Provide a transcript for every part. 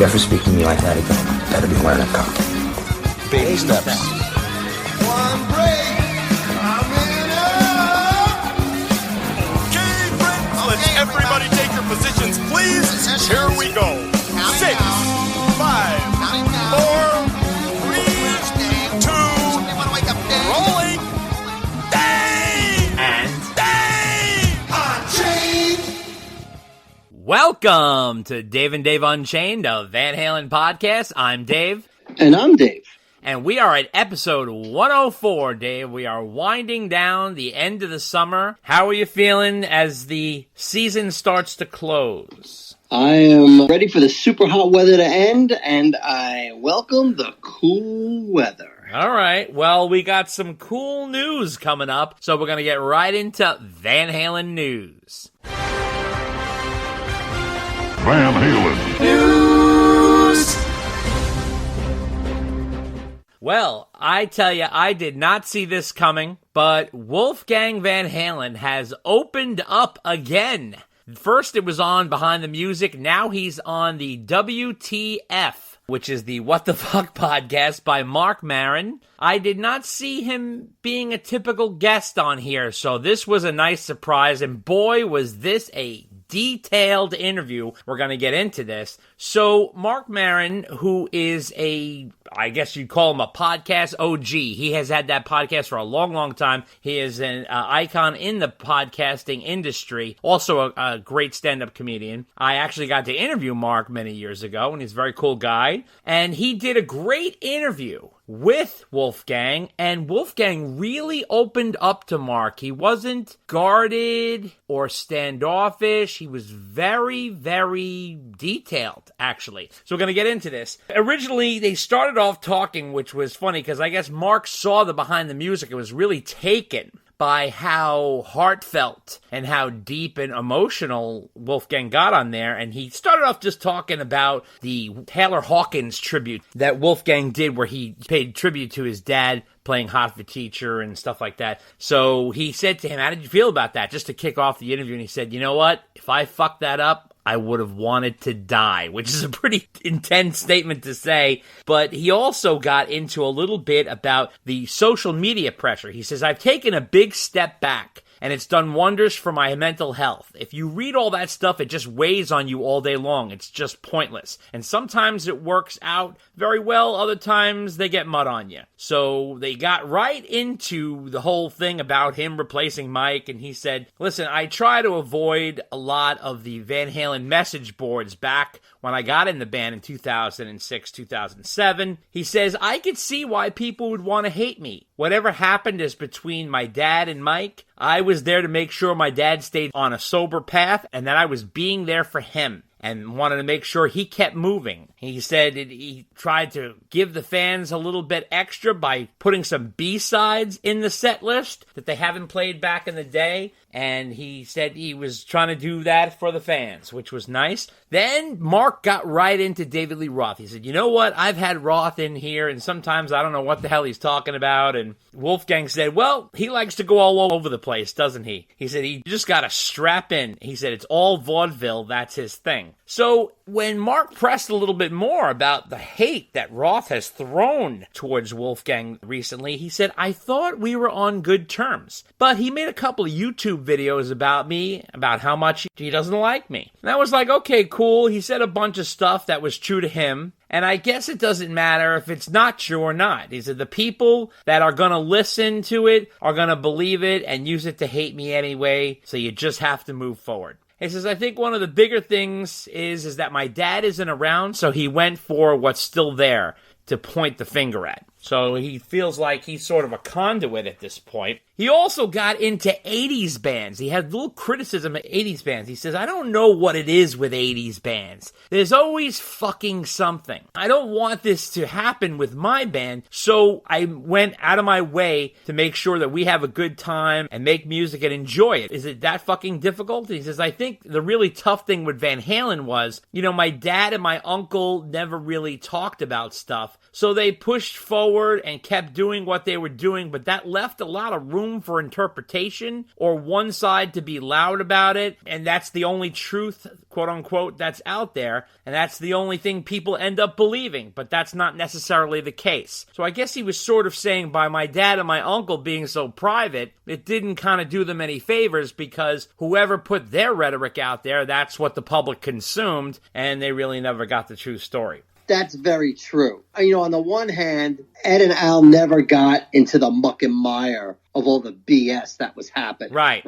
you ever speak to me like that again, you better be wearing a cup. Baby steps. One break, I'm in up. Okay, friends, let's everybody take your positions, please. Here we go. 6, 5, 4, 3, 2, rolling. Dave! And Dave! Unchained. welcome to Dave and Dave Unchained, a Van Halen podcast. I'm Dave. And I'm Dave. And we are at episode 104, Dave. We are winding down the end of the summer. How are you feeling as the season starts to close? I am ready for the super hot weather to end, and I welcome the cool weather. All right. Well, we got some cool news coming up, so we're going to get right into Van Halen news. Van Halen. Well, I tell you, I did not see this coming, but Wolfgang Van Halen has opened up again. First, it was on Behind the Music. Now he's on the WTF, which is the What the Fuck podcast by Mark Maron. I did not see him being a typical guest on here, so this was a nice surprise, and boy, was this a detailed interview. We're going to get into this. So Mark Maron, who is I guess you'd call him a podcast OG. He has had that podcast for a long, long time. He is an icon in the podcasting industry. Also a great stand-up comedian. I actually got to interview Mark many years ago, and he's a very cool guy. And he did a great interview with Wolfgang, and Wolfgang really opened up to Mark. He wasn't guarded or standoffish. He was very, very detailed, actually. So we're going to get into this. Originally, they started off talking, which was funny, because I guess Mark saw the Behind the Music and was really taken by how heartfelt and how deep and emotional Wolfgang got on there. And he started off just talking about the Taylor Hawkins tribute that Wolfgang did, where he paid tribute to his dad playing Hot for Teacher and stuff like that. So he said to him, how did you feel about that? Just to kick off the interview. And he said, you know what? If I fucked that up, I would have wanted to die, which is a pretty intense statement to say. But he also got into a little bit about the social media pressure. He says, I've taken a big step back, and it's done wonders for my mental health. If you read all that stuff, it just weighs on you all day long. It's just pointless. And sometimes it works out very well. Other times they get mud on you. So they got right into the whole thing about him replacing Mike. And he said, listen, I try to avoid a lot of the Van Halen message boards back when I got in the band in 2006, 2007. He says, I could see why people would want to hate me. Whatever happened is between my dad and Mike. I was there to make sure my dad stayed on a sober path and that I was being there for him and wanted to make sure he kept moving. He said he tried to give the fans a little bit extra by putting some B-sides in the set list that they haven't played back in the day. And he said he was trying to do that for the fans, which was nice. Then Mark got right into David Lee Roth. He said, you know what? I've had Roth in here, and sometimes I don't know what the hell he's talking about. And Wolfgang said, well, he likes to go all over the place, doesn't he? He said, he just got to strap in. He said, it's all vaudeville. That's his thing. So when Mark pressed a little bit more about the hate that Roth has thrown towards Wolfgang recently, he said, I thought we were on good terms. But he made a couple of YouTube videos about me, about how much he doesn't like me. And I was like, okay, cool. He said a bunch of stuff that was true to him. And I guess it doesn't matter if it's not true or not. He said the people that are going to listen to it are going to believe it and use it to hate me anyway. So you just have to move forward. He says, I think one of the bigger things is that my dad isn't around, so he went for what's still there to point the finger at. So he feels like he's sort of a conduit at this point. He also got into 80s bands. He had little criticism of 80s bands. He says, I don't know what it is with 80s bands. There's always fucking something. I don't want this to happen with my band, so I went out of my way to make sure that we have a good time and make music and enjoy it. Is it that fucking difficult? He says, I think the really tough thing with Van Halen was, my dad and my uncle never really talked about stuff, so they pushed forward forward and kept doing what they were doing, but that left a lot of room for interpretation or one side to be loud about it, and that's the only truth, quote unquote, that's out there, and that's the only thing people end up believing, but that's not necessarily the case. So I guess he was sort of saying by my dad and my uncle being so private, it didn't kind of do them any favors because whoever put their rhetoric out there, that's what the public consumed, and they really never got the true story. That's very true. On the one hand, Ed and Al never got into the muck and mire of all the BS that was happening. Right.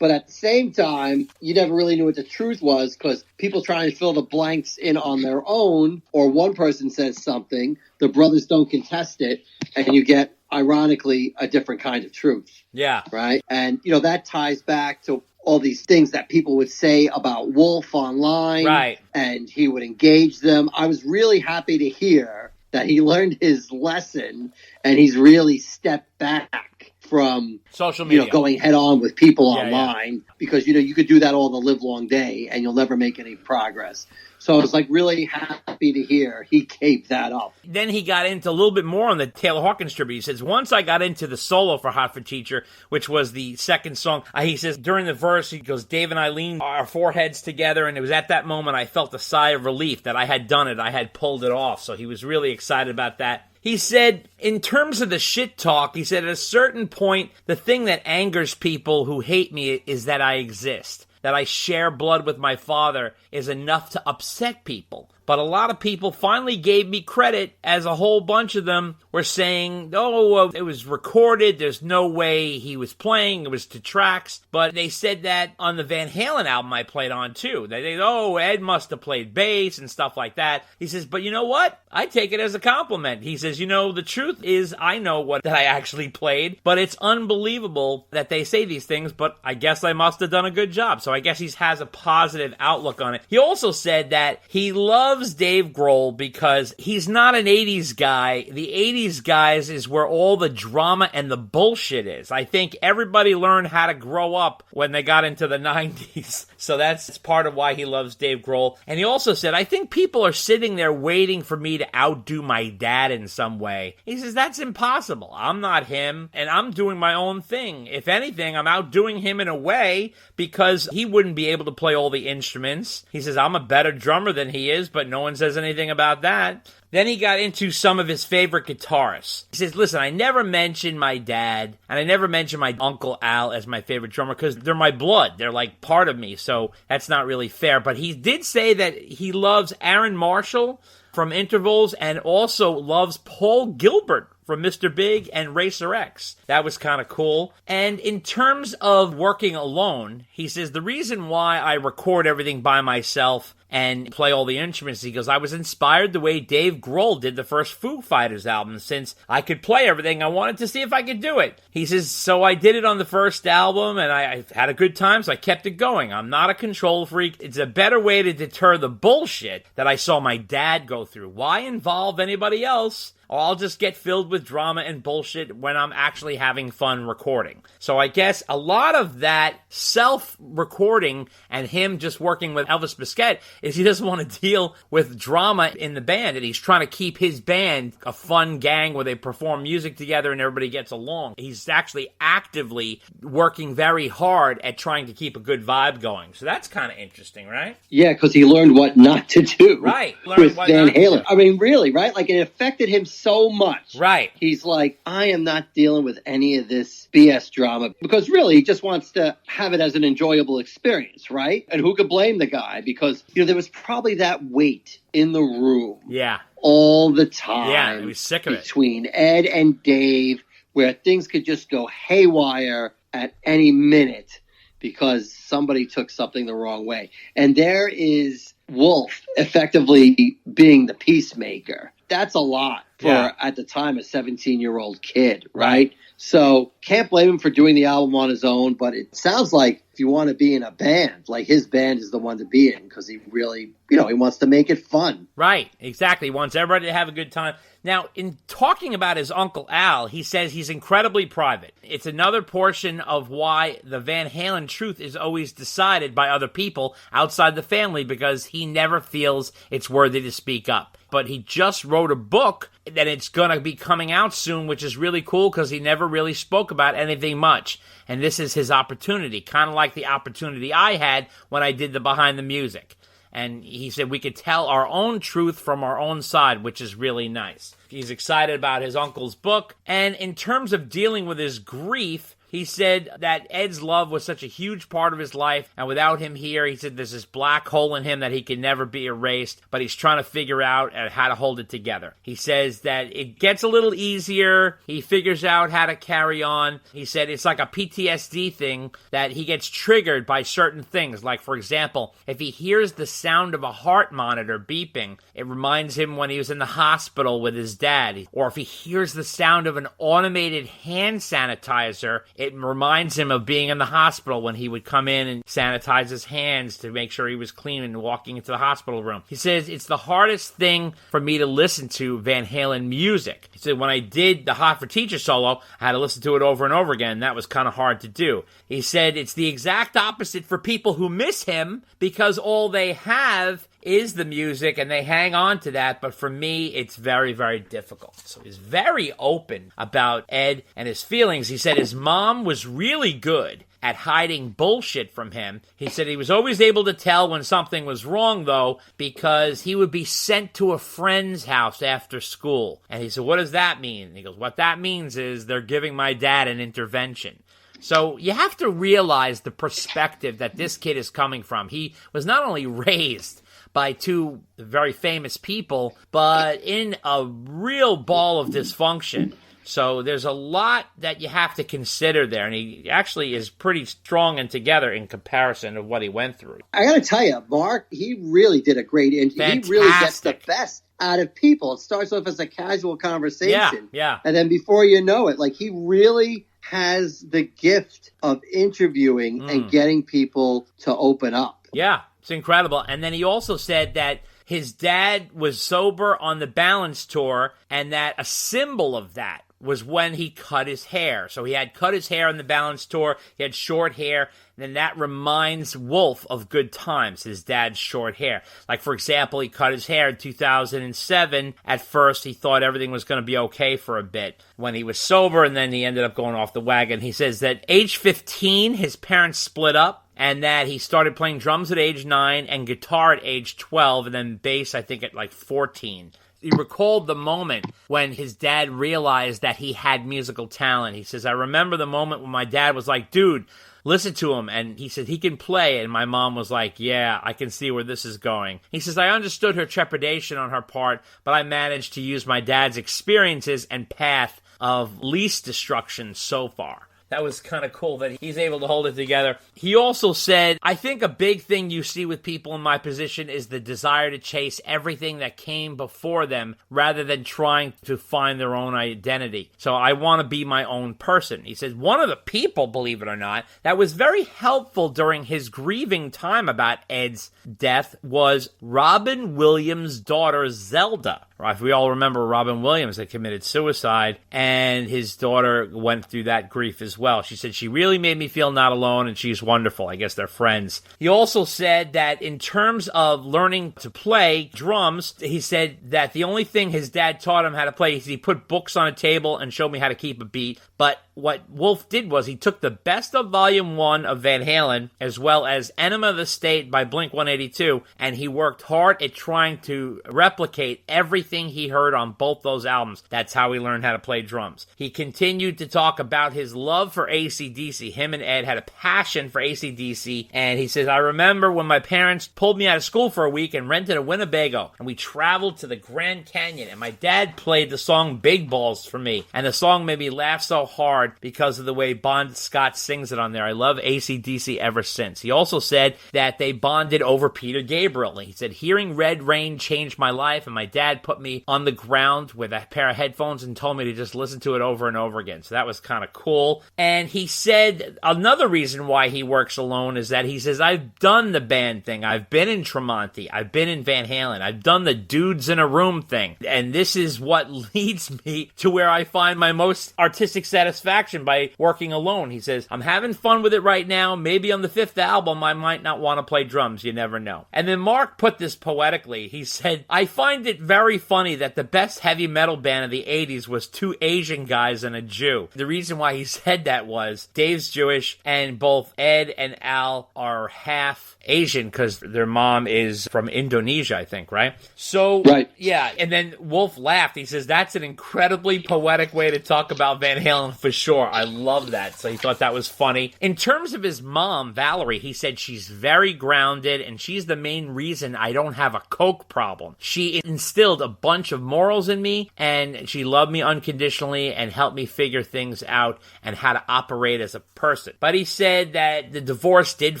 But at the same time, you never really knew what the truth was because people trying to fill the blanks in on their own, or one person says something, the brothers don't contest it, and you get, ironically, a different kind of truth. Yeah. Right? And, that ties back to all these things that people would say about Wolf online. Right. And he would engage them. I was really happy to hear that he learned his lesson and he's really stepped back from social media, going head on with people online because, you could do that all the live long day and you'll never make any progress. So I was really happy to hear he gave that up. Then he got into a little bit more on the Taylor Hawkins tribute. He says, once I got into the solo for Hot for Teacher, which was the second song, he says during the verse, he goes, Dave and I leaned our foreheads together, and it was at that moment I felt a sigh of relief that I had done it. I had pulled it off. So he was really excited about that. He said, in terms of the shit talk, he said at a certain point, the thing that angers people who hate me is that I exist. That I share blood with my father is enough to upset people. But a lot of people finally gave me credit, as a whole bunch of them were saying, it was recorded, there's no way he was playing, it was to tracks. But they said that on the Van Halen album I played on too. They Ed must have played bass and stuff like that. He says, but you know what? I take it as a compliment. He says, the truth is I know what that I actually played, but it's unbelievable that they say these things, but I guess I must have done a good job. So I guess he has a positive outlook on it. He also said that he loves Dave Grohl because he's not an 80s guy. The 80s guys is where all the drama and the bullshit is. I think everybody learned how to grow up when they got into the 90s. So that's part of why he loves Dave Grohl. And he also said, I think people are sitting there waiting for me to outdo my dad in some way. He says, that's impossible. I'm not him, and I'm doing my own thing. If anything, I'm outdoing him in a way because he wouldn't be able to play all the instruments. He says, I'm a better drummer than he is, but no one says anything about that. Then he got into some of his favorite guitarists. He says, listen, I never mentioned my dad, and I never mentioned my Uncle Al as my favorite drummer because they're my blood. They're like part of me, so that's not really fair. But he did say that he loves Aaron Marshall from Intervals and also loves Paul Gilbert from Mr. Big and Racer X. That was kind of cool. And in terms of working alone, he says, the reason why I record everything by myself and play all the instruments, he goes, I was inspired the way Dave Grohl did the first Foo Fighters album. Since I could play everything, I wanted to see if I could do it. He says, so I did it on the first album, and I had a good time, so I kept it going. I'm not a control freak. It's a better way to deter the bullshit that I saw my dad go through. Why involve anybody else? Or I'll just get filled with drama and bullshit when I'm actually having fun recording. So I guess a lot of that self-recording and him just working with Elvis Biscuit is he doesn't want to deal with drama in the band, and he's trying to keep his band a fun gang where they perform music together and everybody gets along. He's actually actively working very hard at trying to keep a good vibe going. So that's kind of interesting, right? Yeah, because he learned what not to do. Right. With Van Halen. I mean, really, right? Like, it affected him so much. Right. He's like, I am not dealing with any of this BS drama, because really he just wants to have it as an enjoyable experience, right? And who could blame the guy? Because, there was probably that weight in the room. Yeah. All the time. Yeah, he was sick of it. Between Ed and Dave, where things could just go haywire at any minute because somebody took something the wrong way. And there is Wolf effectively being the peacemaker. That's a lot for, at the time, a 17-year-old kid, right? So can't blame him for doing the album on his own, but it sounds like if you want to be in a band, like his band is the one to be in because he really, he wants to make it fun. Right, exactly. He wants everybody to have a good time. Now, in talking about his Uncle Al, he says he's incredibly private. It's another portion of why the Van Halen truth is always decided by other people outside the family because he never feels it's worthy to speak up. but he just wrote a book that it's going to be coming out soon, which is really cool because he never really spoke about anything much. And this is his opportunity, kind of like the opportunity I had when I did the Behind the Music. And he said we could tell our own truth from our own side, which is really nice. He's excited about his uncle's book. And in terms of dealing with his grief, he said that Ed's love was such a huge part of his life, and without him here, he said there's this black hole in him that he can never be erased, but he's trying to figure out how to hold it together. He says that it gets a little easier. He figures out how to carry on. He said it's like a PTSD thing that he gets triggered by certain things. Like, for example, if he hears the sound of a heart monitor beeping, it reminds him when he was in the hospital with his dad. Or if he hears the sound of an automated hand sanitizer, it reminds him of being in the hospital when he would come in and sanitize his hands to make sure he was clean and walking into the hospital room. He says, it's the hardest thing for me to listen to Van Halen music. He said, when I did the Hot for Teacher solo, I had to listen to it over and over again. That was kind of hard to do. He said, it's the exact opposite for people who miss him because all they have is the music and they hang on to that, but for me it's very, very difficult. So he's very open about Ed and his feelings. He said his mom was really good at hiding bullshit from him. He said he was always able to tell when something was wrong, though, because he would be sent to a friend's house after school. And he said, what does that mean? And he goes, what that means is they're giving my dad an intervention. So you have to realize the perspective that this kid is coming from. He was not only raised by two very famous people, but in a real ball of dysfunction. So there's a lot that you have to consider there, and he actually is pretty strong and together in comparison to what he went through. I got to tell you, Mark, he really did a great interview. He really gets the best out of people. It starts off as a casual conversation. Yeah. And then before you know it, like, he really has the gift of interviewing and getting people to open up. Yeah, it's incredible. And then he also said that his dad was sober on the Balance tour, and that a symbol of that was when he cut his hair. So he had cut his hair on the Balance tour. He had short hair. And then that reminds Wolf of good times, his dad's short hair. Like, for example, he cut his hair in 2007. At first, he thought everything was going to be okay for a bit when he was sober, and then he ended up going off the wagon. He says that age 15, his parents split up, and that he started playing drums at age 9 and guitar at age 12, and then bass, I think, at like 14. He recalled the moment when his dad realized that he had musical talent. He says, I remember the moment when my dad was like, dude, listen to him. And he said, he can play. And my mom was like, yeah, I can see where this is going. He says, I understood her trepidation on her part, but I managed to use my dad's experiences and path of least destruction so far. That was kind of cool that he's able to hold it together. He also said, I think a big thing you see with people in my position is the desire to chase everything that came before them rather than trying to find their own identity. So I want to be my own person. He says, one of the people, believe it or not, that was very helpful during his grieving time about Ed's death was Robin Williams' daughter, Zelda. If we all remember, Robin Williams had committed suicide, and his daughter went through that grief as well. She said, she really made me feel not alone, and she's wonderful. I guess they're friends. He also said that in terms of learning to play drums, he said that the only thing his dad taught him how to play is he put books on a table and showed me how to keep a beat. But what Wolf did was he took the best of Volume 1 of Van Halen, as well as Enema of the State by Blink-182, and he worked hard at trying to replicate everything he heard on both those albums. That's how he learned how to play drums. He continued to talk about his love for AC/DC. Him and Ed had a passion for AC/DC, and he says, I remember when my parents pulled me out of school for a week and rented a Winnebago, and we traveled to the Grand Canyon, and my dad played the song Big Balls for me, and the song made me laugh so hard because of the way Bon Scott sings it on there. I love AC/DC ever since. He also said that they bonded over Peter Gabriel. He said, hearing Red Rain changed my life, and my dad put me on the ground with a pair of headphones and told me to just listen to it over and over again. So that was kind of cool. And he said another reason why he works alone is that he says, I've done the band thing. I've been in Tremonti. I've been in Van Halen. I've done the dudes in a room thing. And this is what leads me to where I find my most artistic satisfaction by working alone. He says, I'm having fun with it right now. Maybe on the 5th album, I might not want to play drums. You never know. And then Mark put this poetically. He said, I find it very funny that the best heavy metal band of the 80s was 2 Asian guys and a Jew. The reason why he said that was Dave's Jewish, and both Ed and Al are half Asian because their mom is from Indonesia, I think, right? So, right. Yeah, and then Wolf laughed. He says, that's an incredibly poetic way to talk about Van Halen for sure. I love that. So he thought that was funny. In terms of his mom, Valerie, he said she's very grounded and she's the main reason I don't have a coke problem. She instilled a bunch of morals in me and she loved me unconditionally and helped me figure things out and how to operate as a person. But he said that the divorce did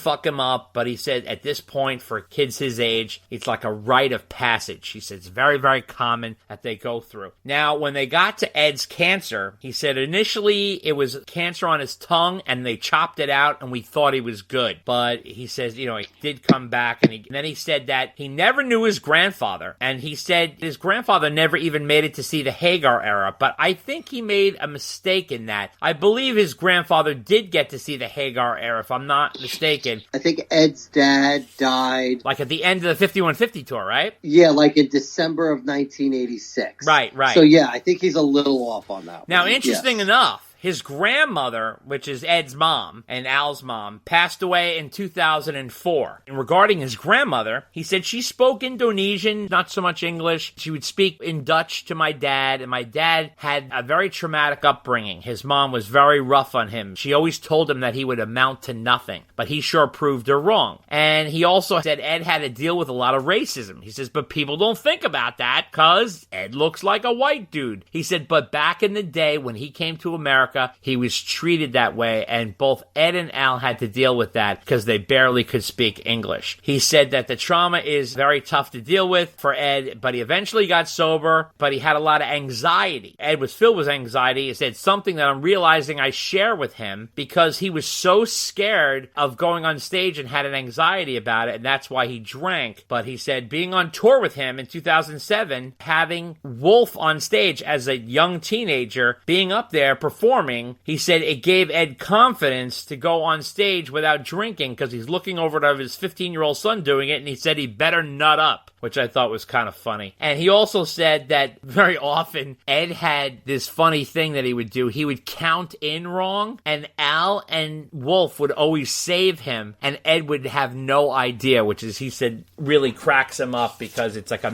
fuck him up, but he said at this point for kids his age, it's like a rite of passage. He said it's very, very common that they go through. Now, when they got to Ed's cancer, he said initially it was cancer on his tongue and they chopped it out and we thought he was good. But he says, it did come back. And then he said that he never knew his grandfather. And he said his grandfather never even made it to see the Hagar era. But I think he made a mistake in that. I believe his grandfather did get to see the Hagar era, if I'm not mistaken. I think Ed's dad died. Like at the end of the 5150 tour, right? Yeah, like in December of 1986. Right. So yeah, I think he's a little off on that one. Now, interesting enough, his grandmother, which is Ed's mom and Al's mom, passed away in 2004. And regarding his grandmother, he said she spoke Indonesian, not so much English. She would speak in Dutch to my dad, and my dad had a very traumatic upbringing. His mom was very rough on him. She always told him that he would amount to nothing, but he sure proved her wrong. And he also said Ed had to deal with a lot of racism. He says, but people don't think about that because Ed looks like a white dude. He said, but back in the day when he came to America, he was treated that way, and both Ed and Al had to deal with that because they barely could speak English. He said that the trauma is very tough to deal with for Ed, but he eventually got sober, but he had a lot of anxiety. Ed was filled with anxiety. He said something that I'm realizing I share with him because he was so scared of going on stage and had an anxiety about it, and that's why he drank. But he said being on tour with him in 2007, having Wolf on stage as a young teenager, being up there performing, he said it gave Ed confidence to go on stage without drinking because he's looking over to his 15-year-old son doing it, and he said he better nut up, which I thought was kind of funny. And he also said that very often Ed had this funny thing that he would do. He would count in wrong, and Al and Wolf would always save him, and Ed would have no idea, which is, he said, really cracks him up because it's like a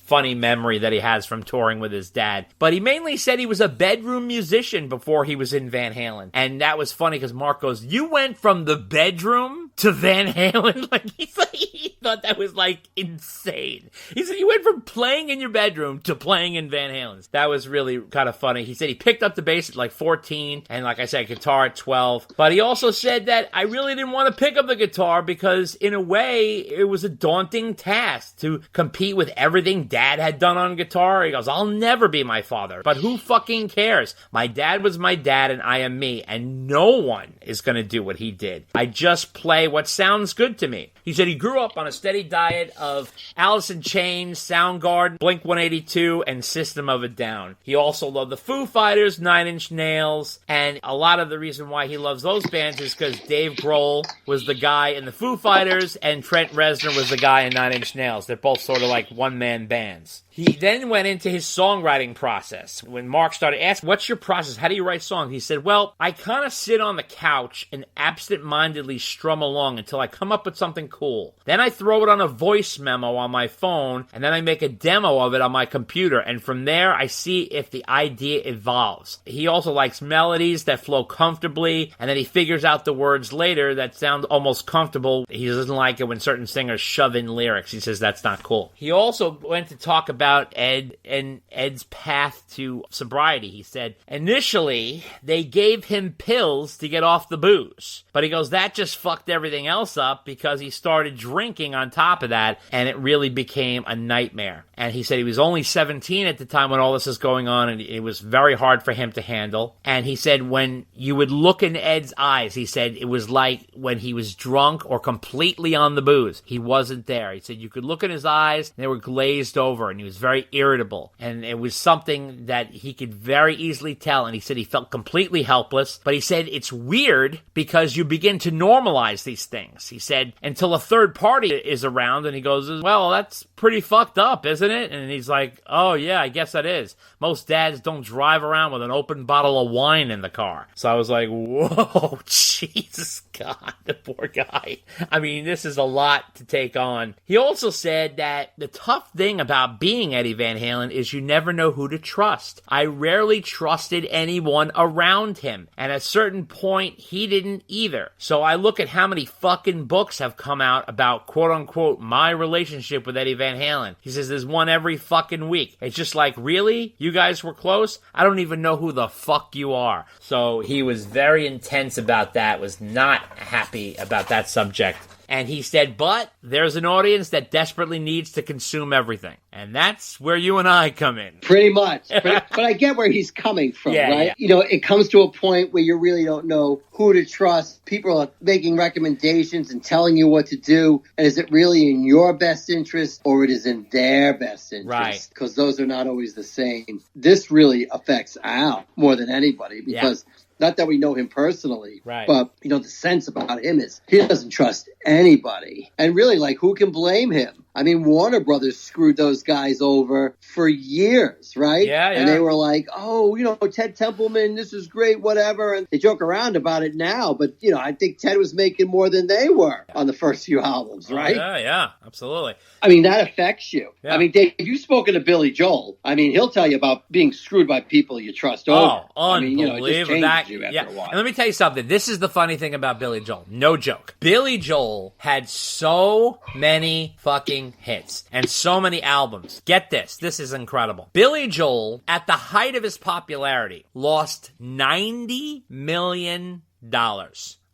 funny memory that he has from touring with his dad. But he mainly said he was a bedroom musician before he was in Van Halen. And that was funny because Mark goes, you went from the bedroom to Van Halen? He thought that was insane. He said you went from playing in your bedroom to playing in Van Halen's. That was really kind of funny. He said he picked up the bass at 14 and like I said, guitar at 12. But he also said that I really didn't want to pick up the guitar because in a way it was a daunting task to compete with everything Dad had done on guitar. He goes, I'll never be my father, but who fucking cares? My dad was my dad and I am me, and no one is going to do what he did. I just play what sounds good to me. He said he grew up on a steady diet of Alice in Chains, Soundgarden, Blink-182, and System of a Down. He also loved the Foo Fighters, Nine Inch Nails, and a lot of the reason why he loves those bands is because Dave Grohl was the guy in the Foo Fighters and Trent Reznor was the guy in Nine Inch Nails. They're both sort of like one-man bands. He then went into his songwriting process. When Mark started asking, what's your process? How do you write songs? He said, well, I kind of sit on the couch and absent-mindedly strum along until I come up with something cool. Then I throw it on a voice memo on my phone, and then I make a demo of it on my computer. And from there, I see if the idea evolves. He also likes melodies that flow comfortably, and then he figures out the words later that sound almost comfortable. He doesn't like it when certain singers shove in lyrics. He says that's not cool. He also went to talk about Ed and Ed's path to sobriety. He said, initially, they gave him pills to get off the booze. But he goes, that just fucked everything else up because he started drinking everything on top of that, and it really became a nightmare. And he said he was only 17 at the time when all this was going on, and it was very hard for him to handle. And he said when you would look in Ed's eyes, he said it was like when he was drunk or completely on the booze. He wasn't there. He said you could look in his eyes, and they were glazed over, and he was very irritable. And it was something that he could very easily tell, and he said he felt completely helpless. But he said it's weird because you begin to normalize these things. He said until a third party is around, and he goes, well, that's pretty fucked up, isn't it? And he's like, oh yeah, I guess that is. Most dads don't drive around with an open bottle of wine in the car. So I was like, whoa, Jesus God, the poor guy. I mean, this is a lot to take on. He also said that the tough thing about being Eddie Van Halen is you never know who to trust. I rarely trusted anyone around him. And at a certain point, he didn't either. So I look at how many fucking books have come out about, quote unquote, my relationship with Eddie Van Halen. He says there's one every fucking week. It's just like, really? You guys were close? I don't even know who the fuck you are. So he was very intense about that, was not happy about that subject. And he said, but there's an audience that desperately needs to consume everything. And that's where you and I come in. Pretty much. But I get where he's coming from, Yeah, right? yeah. You know, it comes to a point where you really don't know who to trust. People are making recommendations and telling you what to do. And is it really in your best interest or it is in their best interest? Right. Because those are not always the same. This really affects Al more than anybody because... Yeah. Not that we know him personally, right. But, you know, the sense about him is he doesn't trust anybody. And really, like, who can blame him? I mean, Warner Brothers screwed those guys over for years, right? Yeah. And they were like, oh, you know, Ted Templeman, this is great, whatever. And they joke around about it now. But, you know, I think Ted was making more than they were on the first few albums, right? Yeah, absolutely. I mean, that affects you. Yeah. I mean, Dave, if you've spoken to Billy Joel, I mean, he'll tell you about being screwed by people you trust over. Oh, I mean, you know, it just changes that, you after yeah. a while. And let me tell you something. This is the funny thing about Billy Joel. No joke. Billy Joel had so many fucking hits and so many albums. Get this. This is incredible. Billy Joel, at the height of his popularity, lost $90 million.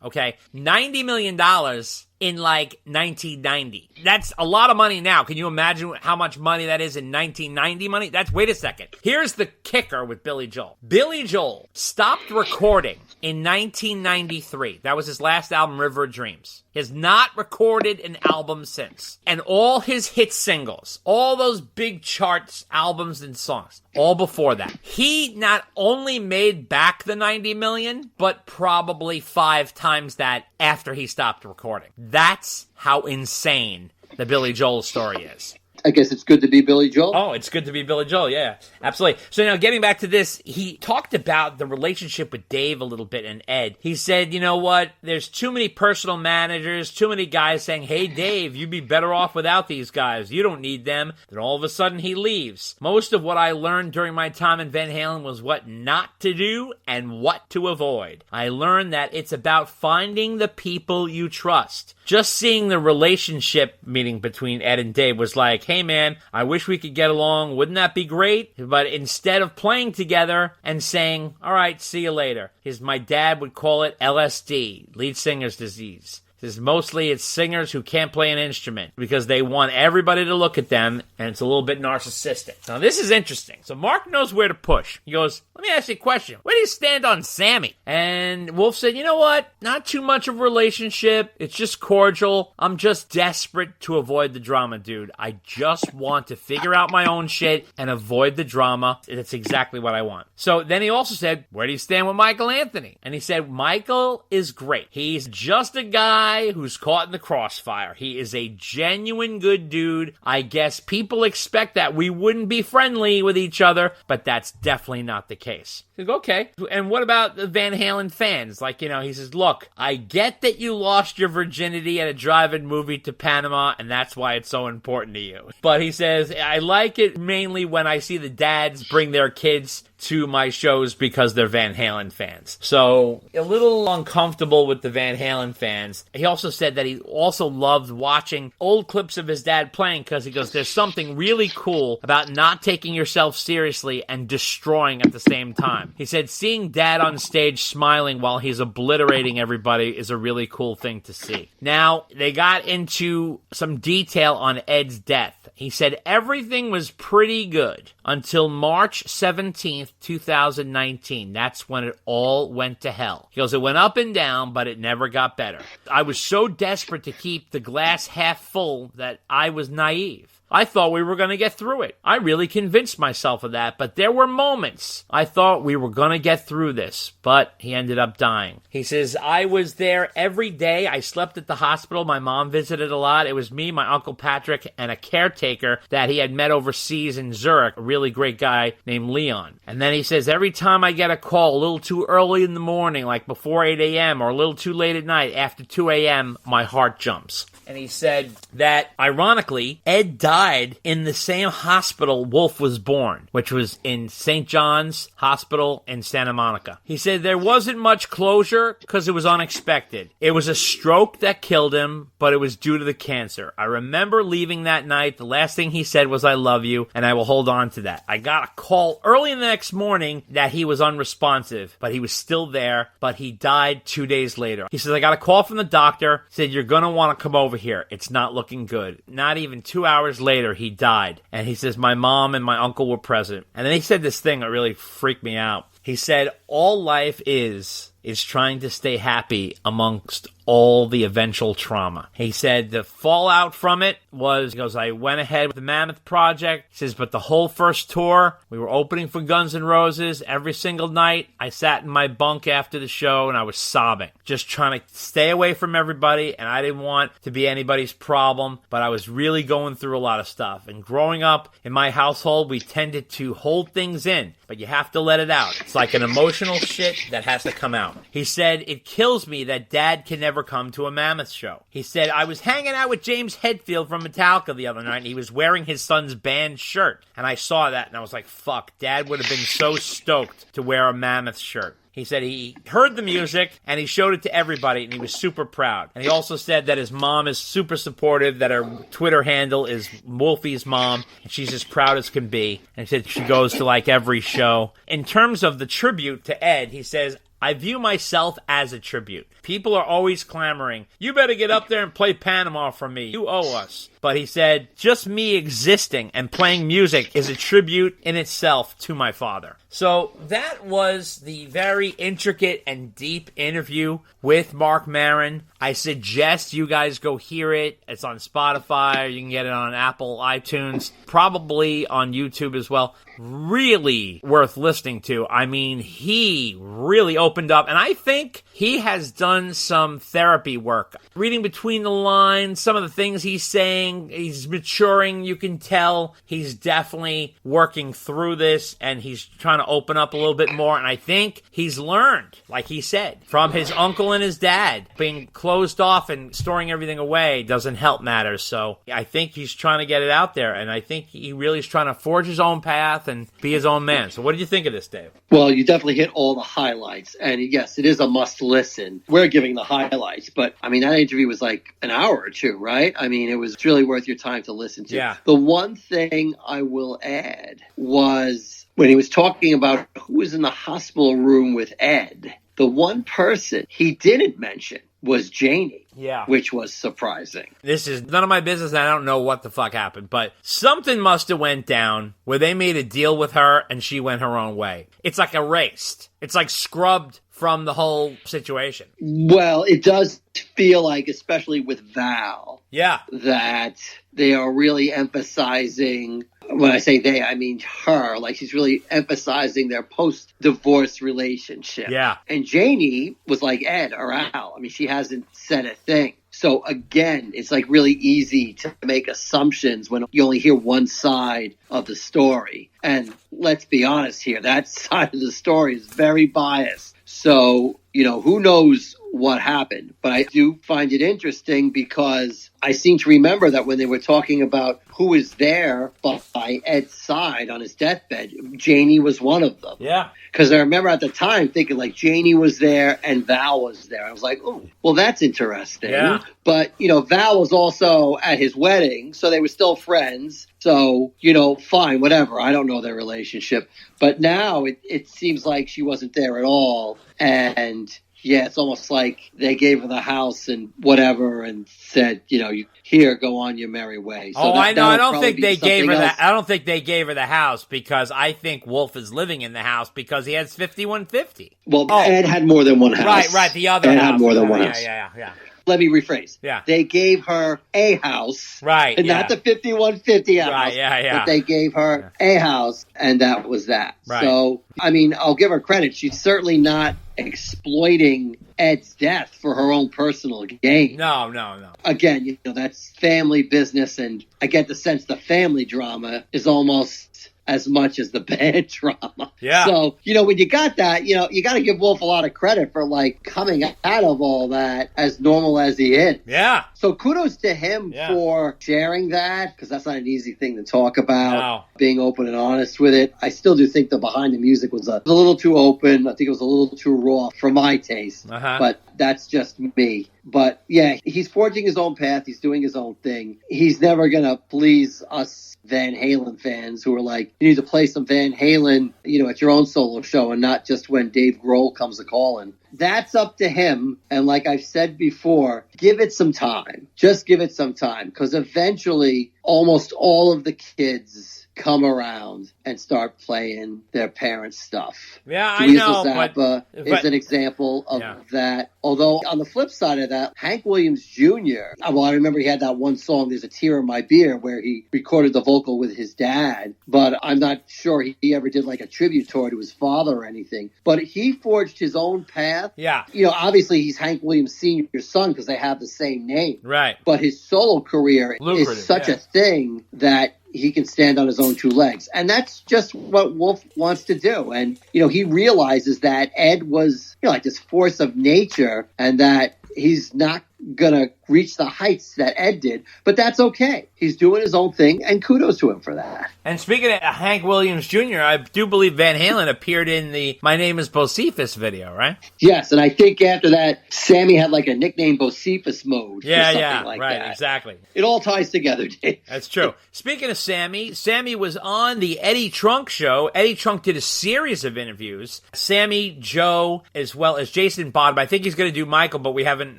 Okay? $90 million in like 1990. That's a lot of money now. Can you imagine how much money that is in 1990 money? Wait a second. Here's the kicker with Billy Joel. Billy Joel stopped recording in 1993. That was his last album, River of Dreams. He has not recorded an album since. And all his hit singles, all those big charts, albums and songs, all before that. He not only made back the 90 million, but probably 5 times that after he stopped recording. That's how insane the Billy Joel story is. I guess it's good to be Billy Joel. Oh, it's good to be Billy Joel, yeah, absolutely. So now getting back to this, he talked about the relationship with Dave a little bit and Ed. He said, you know what, there's too many personal managers, too many guys saying, hey Dave, you'd be better off without these guys. You don't need them. Then all of a sudden he leaves. Most of what I learned during my time in Van Halen was what not to do and what to avoid. I learned that it's about finding the people you trust. Just seeing the relationship meeting between Ed and Dave was like, hey man, I wish we could get along. Wouldn't that be great? But instead of playing together and saying, all right, see you later. My dad would call it LSD, lead singer's disease. Mostly it's singers who can't play an instrument because they want everybody to look at them, and it's a little bit narcissistic. Now, this is interesting. So Mark knows where to push. He goes, let me ask you a question. Where do you stand on Sammy? And Wolf said, you know what? Not too much of a relationship. It's just cordial. I'm just desperate to avoid the drama, dude. I just want to figure out my own shit and avoid the drama. That's exactly what I want. So then he also said, where do you stand with Michael Anthony? And he said, Michael is great. He's just a guy who's caught in the crossfire. He is a genuine good dude. I guess people expect that we wouldn't be friendly with each other, but that's definitely not the case. He goes, okay. And what about the Van Halen fans? Like, you know, he says, look, I get that you lost your virginity at a drive-in movie to Panama, and that's why it's so important to you. But he says, I like it mainly when I see the dads bring their kids to my shows because they're Van Halen fans. So, a little uncomfortable with the Van Halen fans. He also said that he also loved watching old clips of his dad playing because he goes, there's something really cool about not taking yourself seriously and destroying at the same time. time. He said, seeing Dad on stage smiling while he's obliterating everybody is a really cool thing to see. Now, they got into some detail on Ed's death. He said everything was pretty good until March 17th, 2019. That's when it all went to hell. He goes, it went up and down, but it never got better. I was so desperate to keep the glass half full that I was naive. I thought we were going to get through it. I really convinced myself of that, but there were moments I thought we were going to get through this, but he ended up dying. He says, I was there every day. I slept at the hospital. My mom visited a lot. It was me, my Uncle Patrick, and a caretaker that he had met overseas in Zurich, a really great guy named Leon. And then he says, every time I get a call a little too early in the morning, like before 8 a.m. or a little too late at night, after 2 a.m., my heart jumps. And he said that, ironically, Ed died in the same hospital Wolf was born, which was in St. John's Hospital in Santa Monica. He said there wasn't much closure because it was unexpected. It was a stroke that killed him, but it was due to the cancer. I remember leaving that night. The last thing he said was, I love you, and I will hold on to that. I got a call early the next morning that he was unresponsive, but he was still there, but he died 2 days later. He says, I got a call from the doctor, said, you're going to want to come over here. It's not looking good. Not even 2 hours later, he died. And he says, my mom and my uncle were present. And then he said this thing that really freaked me out. He said, all life is trying to stay happy amongst all the eventual trauma. He said the fallout from it was, he goes, I went ahead with the Mammoth Project. He says, but the whole first tour, we were opening for Guns N' Roses every single night. I sat in my bunk after the show and I was sobbing, just trying to stay away from everybody, and I didn't want to be anybody's problem, but I was really going through a lot of stuff. And growing up in my household, we tended to hold things in, but you have to let it out. It's like an emotional shit that has to come out. He said, it kills me that Dad can never come to a Mammoth show. He said, I was hanging out with James Hetfield from Metallica the other night, and he was wearing his son's band shirt. And I saw that, and I was like, fuck, Dad would have been so stoked to wear a Mammoth shirt. He said he heard the music, and he showed it to everybody, and he was super proud. And he also said that his mom is super supportive, that her Twitter handle is Wolfie's Mom, and she's as proud as can be. And he said she goes to, like, every show. In terms of the tribute to Ed, he says, I view myself as a tribute. People are always clamoring, you better get up there and play Panama for me. You owe us. But he said, just me existing and playing music is a tribute in itself to my father. So that was the very intricate and deep interview with Marc Maron. I suggest you guys go hear it. It's on Spotify. You can get it on Apple, iTunes, probably on YouTube as well. Really worth listening to. I mean, he really opened up, and I think he has done some therapy work. Reading between the lines, some of the things he's saying, he's maturing, you can tell. He's definitely working through this, and he's trying to open up a little bit more, and I think he's learned, like he said, from his uncle and his dad. Being closed off and storing everything away doesn't help matters, so I think he's trying to get it out there, and I think he really is trying to forge his own path and be his own man. So what did you think of this, Dave? Well, you definitely hit all the highlights, and yes, it is a must listen. We're giving the highlights, but I mean, that interview was like an hour or two, right? I mean, it was really worth your time to listen to. Yeah. The one thing I will add was when he was talking about who was in the hospital room with Ed, the one person he didn't mention was Janie. Yeah. Which was surprising. This is none of my business, and I don't know what the fuck happened, but something must have went down where they made a deal with her and she went her own way. It's like erased. It's like scrubbed from the whole situation. Well, it does feel like, especially with Val, yeah, that they are really emphasizing, when I say they, I mean her, like she's really emphasizing their post-divorce relationship. Yeah. And Janie was like Ed or Al. I mean, she hasn't said a thing. So again, it's like really easy to make assumptions when you only hear one side of the story. And let's be honest here, that side of the story is very biased. So, you know, who knows what happened. But I do find it interesting because I seem to remember that when they were talking about who was there by Ed's side on his deathbed, Janie was one of them. Yeah. Because I remember at the time thinking like Janie was there and Val was there. I was like, oh, well, that's interesting. Yeah. But, Val was also at his wedding, so they were still friends. So, fine, whatever. I don't know their relationship. But now it seems like she wasn't there at all. And yeah, it's almost like they gave her the house and whatever and said, here, go on your merry way. So I know. I don't think they gave her that. I don't think they gave her the house because I think Wolf is living in the house because he has 5150. Well, Ed had more than one house. Right. The other Ed house. had more than one house. Yeah. Let me rephrase. Yeah. They gave her a house. Right. And not the 5150 house. Right, yeah. But they gave her a house, and that was that. Right. So, I'll give her credit. She's certainly not exploiting Ed's death for her own personal gain. No. Again, that's family business, and I get the sense the family drama is almost as much as the bad drama. Yeah. So, when you got that, you got to give Wolf a lot of credit for coming out of all that as normal as he is. Yeah. So kudos to him for sharing that, because that's not an easy thing to talk about. Being open and honest with it. I still do think the behind the music was a little too open. I think it was a little too raw for my taste. But that's just me. But yeah, he's forging his own path. He's doing his own thing. He's never going to please us Van Halen fans who are like, you need to play some Van Halen, at your own solo show and not just when Dave Grohl comes a-calling. That's up to him. And like I've said before, give it some time. Just give it some time, because eventually almost all of the kids come around and start playing their parents' stuff. Yeah, I know. Zappa is an example of that. Although on the flip side of that, Hank Williams Jr., I remember he had that one song, There's a Tear in My Beer, where he recorded the vocal with his dad. But I'm not sure he ever did a tribute tour to his father or anything. But he forged his own path. Yeah. Obviously he's Hank Williams Sr.'s son because they have the same name. Right. But his solo career is such a thing that he can stand on his own two legs. And that's just what Wolf wants to do. And, he realizes that Ed was, this force of nature and that he's not going to reach the heights that Ed did. But that's okay. He's doing his own thing, and kudos to him for that. And speaking of Hank Williams Jr., I do believe Van Halen appeared in the My Name is Bocephus video, right? Yes, and I think after that, Sammy had a nickname Bocephus mode. Yeah, like right, that. Exactly. It all ties together, Dave. That's true. Speaking of Sammy was on the Eddie Trunk show. Eddie Trunk did a series of interviews. Sammy, Joe, as well as Jason Bottom. I think he's going to do Michael, but we haven't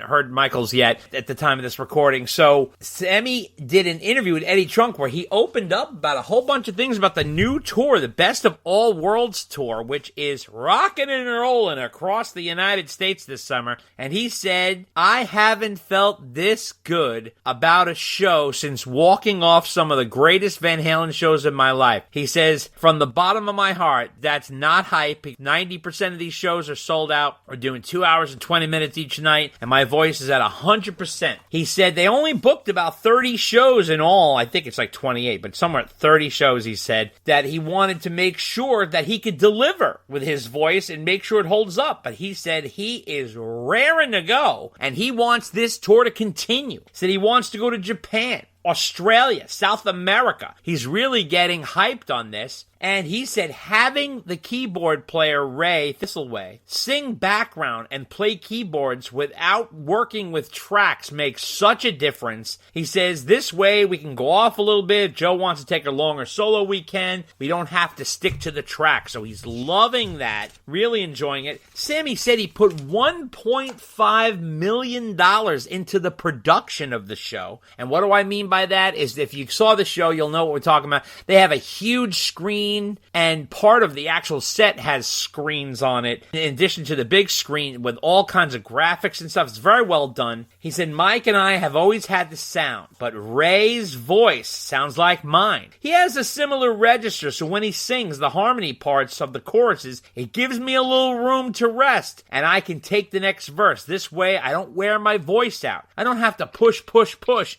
heard Michael's yet at the time of this recording. So Sammy did an interview with Eddie Trunk where he opened up about a whole bunch of things about the new tour, the Best of All Worlds tour, which is rocking and rolling across the United States this summer. And he said, I haven't felt this good about a show since walking off some of the greatest Van Halen shows in my life. He says, from the bottom of my heart, that's not hype. 90% of these shows are sold out. We're doing 2 hours and 20 minutes each night, and my voice is at 100%. He said they only booked about 30 shows in all. I think it's 28, but somewhere at 30 shows, he said, that he wanted to make sure that he could deliver with his voice and make sure it holds up. But he said he is raring to go, and he wants this tour to continue. He said he wants to go to Japan, Australia, South America. He's really getting hyped on this. And he said having the keyboard player Ray Thistleway sing background and play keyboards without working with tracks makes such a difference. He says this way we can go off a little bit. If Joe wants to take a longer solo, we can. We don't have to stick to the track. So he's loving that, really enjoying it. Sammy said he put $1.5 million into the production of the show. And what do I mean by that is if you saw the show, you'll know what we're talking about. They have a huge screen, and part of the actual set has screens on it in addition to the big screen with all kinds of graphics and stuff. It's very well done. He said, Mike and I have always had the sound, but Ray's voice sounds like mine. He has a similar register, so when he sings the harmony parts of the choruses, it gives me a little room to rest, and I can take the next verse. This way, I don't wear my voice out. I don't have to push,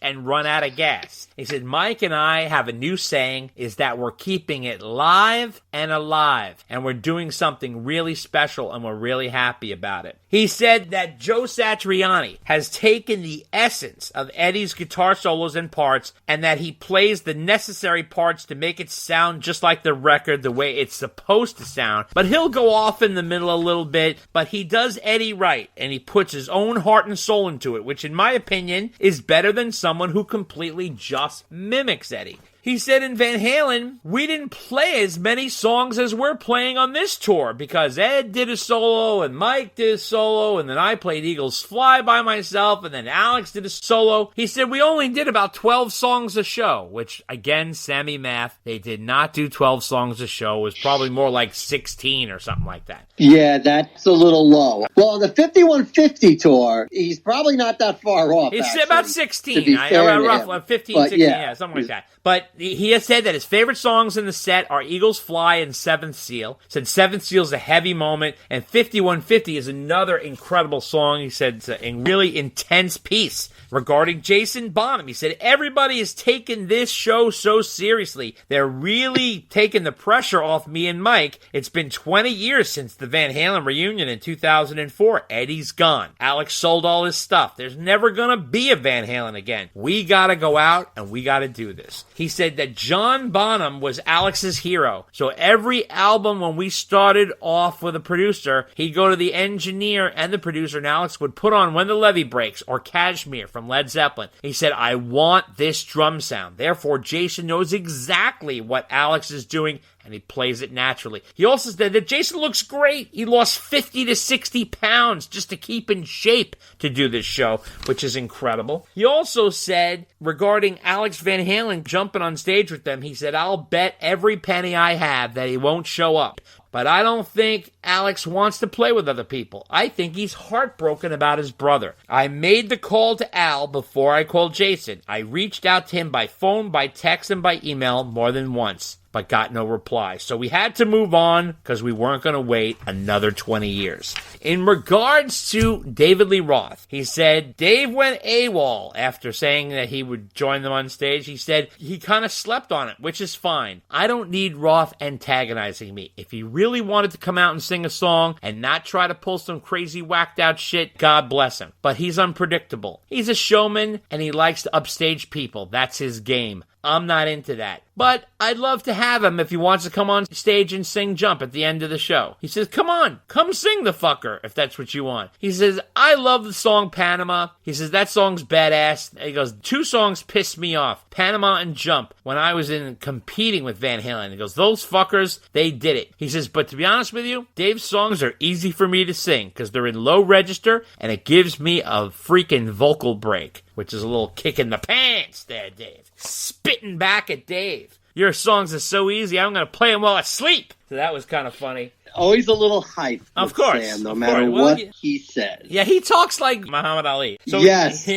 and run out of gas. He said, Mike and I have a new saying, is that we're keeping it live live and alive, and we're doing something really special, and we're really happy about it. He said that Joe Satriani has taken the essence of Eddie's guitar solos and parts, and that he plays the necessary parts to make it sound just like the record, the way it's supposed to sound. But he'll go off in the middle a little bit, but he does Eddie right, and he puts his own heart and soul into it, which in my opinion is better than someone who completely just mimics Eddie. He said in Van Halen, we didn't play as many songs as we're playing on this tour because Ed did a solo and Mike did a solo and then I played Eagles Fly by myself and then Alex did a solo. He said we only did about 12 songs a show, which again, Sammy math, they did not do 12 songs a show. It was probably more like 16 or something like that. Yeah, that's a little low. Well, on the 5150 tour, he's probably not that far off. He's actually, about 16, roughly 15, but 16, yeah, something like that. But he has said that his favorite songs in the set are Eagles Fly and Seventh Seal. Said Seventh Seal is a heavy moment, and 5150 is another incredible song. He said it's a really intense piece. Regarding Jason Bonham, he said, everybody has taken this show so seriously. They're really taking the pressure off me and Mike. It's been 20 years since the Van Halen reunion in 2004. Eddie's gone. Alex sold all his stuff. There's never going to be a Van Halen again. We got to go out and we got to do this. He said that John Bonham was Alex's hero. So every album when we started off with a producer, he'd go to the engineer and the producer, and Alex would put on When the Levee Breaks or Kashmir from Led Zeppelin. He said, I want this drum sound. Therefore, Jason knows exactly what Alex is doing, and he plays it naturally. He also said that Jason looks great. He lost 50 to 60 pounds just to keep in shape to do this show, which is incredible. He also said, regarding Alex Van Halen jumping on stage with them, he said, I'll bet every penny I have that he won't show up. But I don't think Alex wants to play with other people. I think he's heartbroken about his brother. I made the call to Al before I called Jason. I reached out to him by phone, by text, and by email more than once, but got no reply. So we had to move on because we weren't going to wait another 20 years. In regards to David Lee Roth, he said Dave went AWOL after saying that he would join them on stage. He said he kind of slept on it, which is fine. I don't need Roth antagonizing me. If he really wanted to come out and sing a song and not try to pull some crazy whacked out shit, God bless him. But he's unpredictable. He's a showman and he likes to upstage people. That's his game. I'm not into that. But I'd love to have him if he wants to come on stage and sing Jump at the end of the show. He says, come on, come sing the fucker if that's what you want. He says, I love the song Panama. He says, that song's badass. He goes, 2 songs pissed me off, Panama and Jump, when I was in competing with Van Halen. He goes, those fuckers, they did it. He says, but to be honest with you, Dave's songs are easy for me to sing because they're in low register and it gives me a freaking vocal break, which is a little kick in the pants there, Dave. Spitting back at Dave. Your songs are so easy, I'm going to play them while I sleep. So that was kind of funny. Always a little hype. Of course. Sam, no matter what he says. Yeah, he talks like Muhammad Ali. So yes.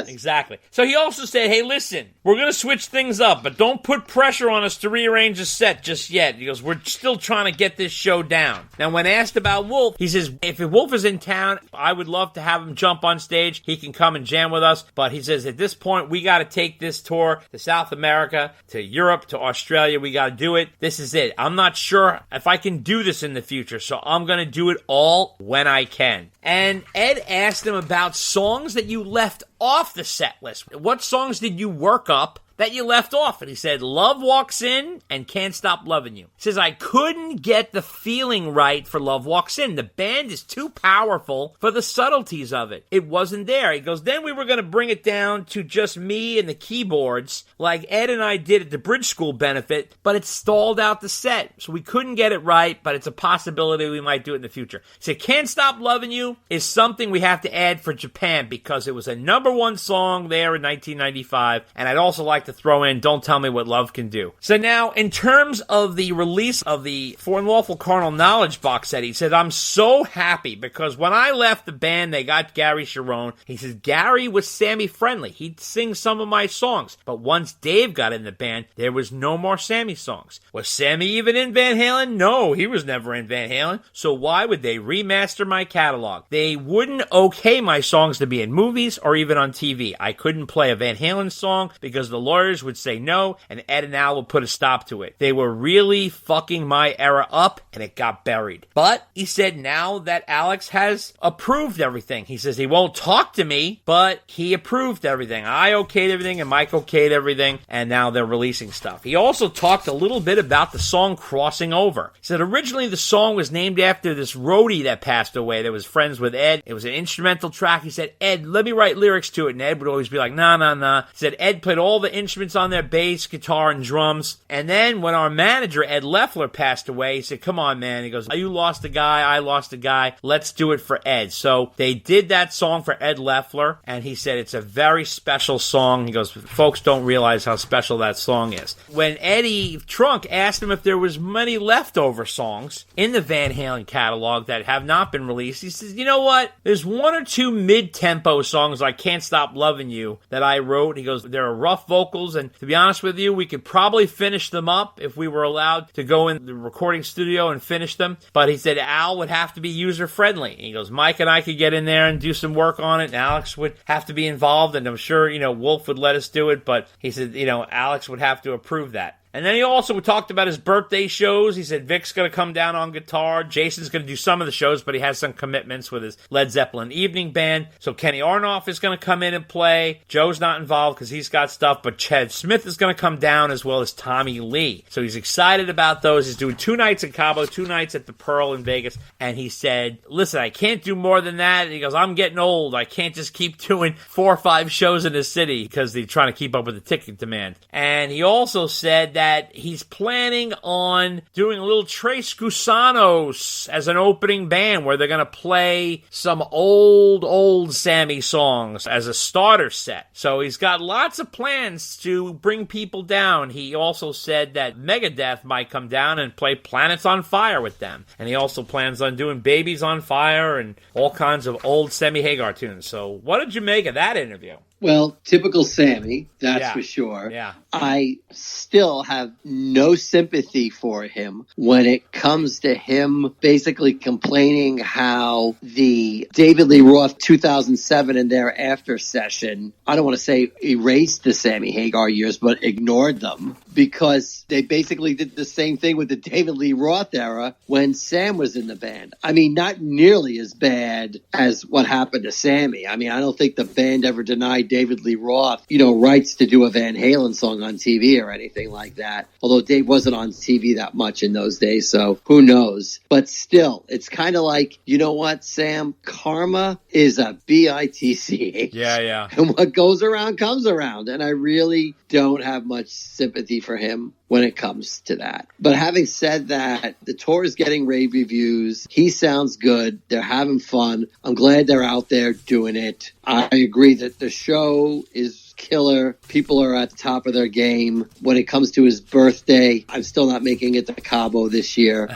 Exactly. So he also said, hey, listen, we're going to switch things up, but don't put pressure on us to rearrange the set just yet. He goes, we're still trying to get this show down. Now, when asked about Wolf, he says, if Wolf is in town, I would love to have him jump on stage. He can come and jam with us. But he says, at this point, we got to take this tour to South America, to Europe, to Australia. We got to do it. This is it. I'm not sure if I can do this in the future, so I'm going to do it all when I can. And Ed asked him about songs that you left off the set list. What songs did you work up that you left off? And he said, Love Walks In and Can't Stop Loving You. He says, I couldn't get the feeling right for Love Walks In. The band is too powerful for the subtleties of it. It wasn't there. He goes, then we were going to bring it down to just me and the keyboards like Ed and I did at the Bridge School benefit, but it stalled out the set. So we couldn't get it right, but it's a possibility we might do it in the future. He said, Can't Stop Loving You is something we have to add for Japan because it was a #1 song there in 1995, and I'd also like to throw in Don't Tell Me What Love Can Do. So now, in terms of the release of the For Unlawful Carnal Knowledge box set, he said, I'm so happy because when I left the band, they got Gary Sharon. He says, Gary was Sammy friendly. He'd sing some of my songs. But once Dave got in the band, there was no more Sammy songs. Was Sammy even in Van Halen? No, he was never in Van Halen. So why would they remaster my catalog? They wouldn't okay my songs to be in movies or even on TV. I couldn't play a Van Halen song because the lawyers would say no, and Ed and Al would put a stop to it. They were really fucking my era up, and it got buried. But he said now that Alex has approved everything. He says he won't talk to me, but he approved everything. I okayed everything, and Mike okayed everything, and now they're releasing stuff. He also talked a little bit about the song Crossing Over. He said originally the song was named after this roadie that passed away that was friends with Ed. It was an instrumental track. He said, Ed, let me write lyrics to it. And Ed would always be like, nah. He said Ed played all the instruments on there, bass, guitar, and drums. And then when our manager, Ed Leffler, passed away, he said, come on, man. He goes, you lost a guy, I lost a guy. Let's do it for Ed. So they did that song for Ed Leffler, and he said it's a very special song. He goes, folks don't realize how special that song is. When Eddie Trunk asked him if there was many leftover songs in the Van Halen catalog that have not been released, he says, you know what? There's one or two mid-tempo songs like Can't Stop Loving You that I wrote. He goes, there are rough vocals, and to be honest with you, we could probably finish them up if we were allowed to go in the recording studio and finish them. But he said Al would have to be user-friendly. He goes, Mike and I could get in there and do some work on it, and Alex would have to be involved, and I'm sure, Wolf would let us do it, but he said, Alex would have to approve that. And then he also talked about his birthday shows. He said Vic's going to come down on guitar. Jason's going to do some of the shows, but he has some commitments with his Led Zeppelin evening band. So Kenny Arnoff is going to come in and play. Joe's not involved because he's got stuff, but Chad Smith is going to come down as well as Tommy Lee. So he's excited about those. He's doing 2 nights in Cabo, 2 nights at the Pearl in Vegas. And he said, listen, I can't do more than that. And he goes, I'm getting old. I can't just keep doing 4 or 5 shows in the city because they're trying to keep up with the ticket demand. And he also said that he's planning on doing a little Tres Gusanos as an opening band where they're going to play some old Sammy songs as a starter set. So he's got lots of plans to bring people down. He also said that Megadeth might come down and play Planets on Fire with them. And he also plans on doing Babies on Fire and all kinds of old Sammy Hagar tunes. So what did you make of that interview? Well, typical Sammy, that's for sure. Yeah. I still have no sympathy for him when it comes to him basically complaining how the David Lee Roth 2007 and thereafter session, I don't want to say erased the Sammy Hagar years, but ignored them, because they basically did the same thing with the David Lee Roth era when Sam was in the band. I mean, not nearly as bad as what happened to Sammy. I mean, I don't think the band ever denied David Lee Roth, rights to do a Van Halen song on TV or anything like that. Although Dave wasn't on TV that much in those days, so who knows? But still, it's kind of like, you know what, Sam? Karma is a bitch. Yeah. And what goes around comes around. And I really don't have much sympathy for him when it comes to that. But having said that, the tour is getting rave reviews. He sounds good. They're having fun. I'm glad they're out there doing it. I agree that the show is killer. People are at the top of their game. When it comes to his birthday, I'm still not making it to Cabo this year.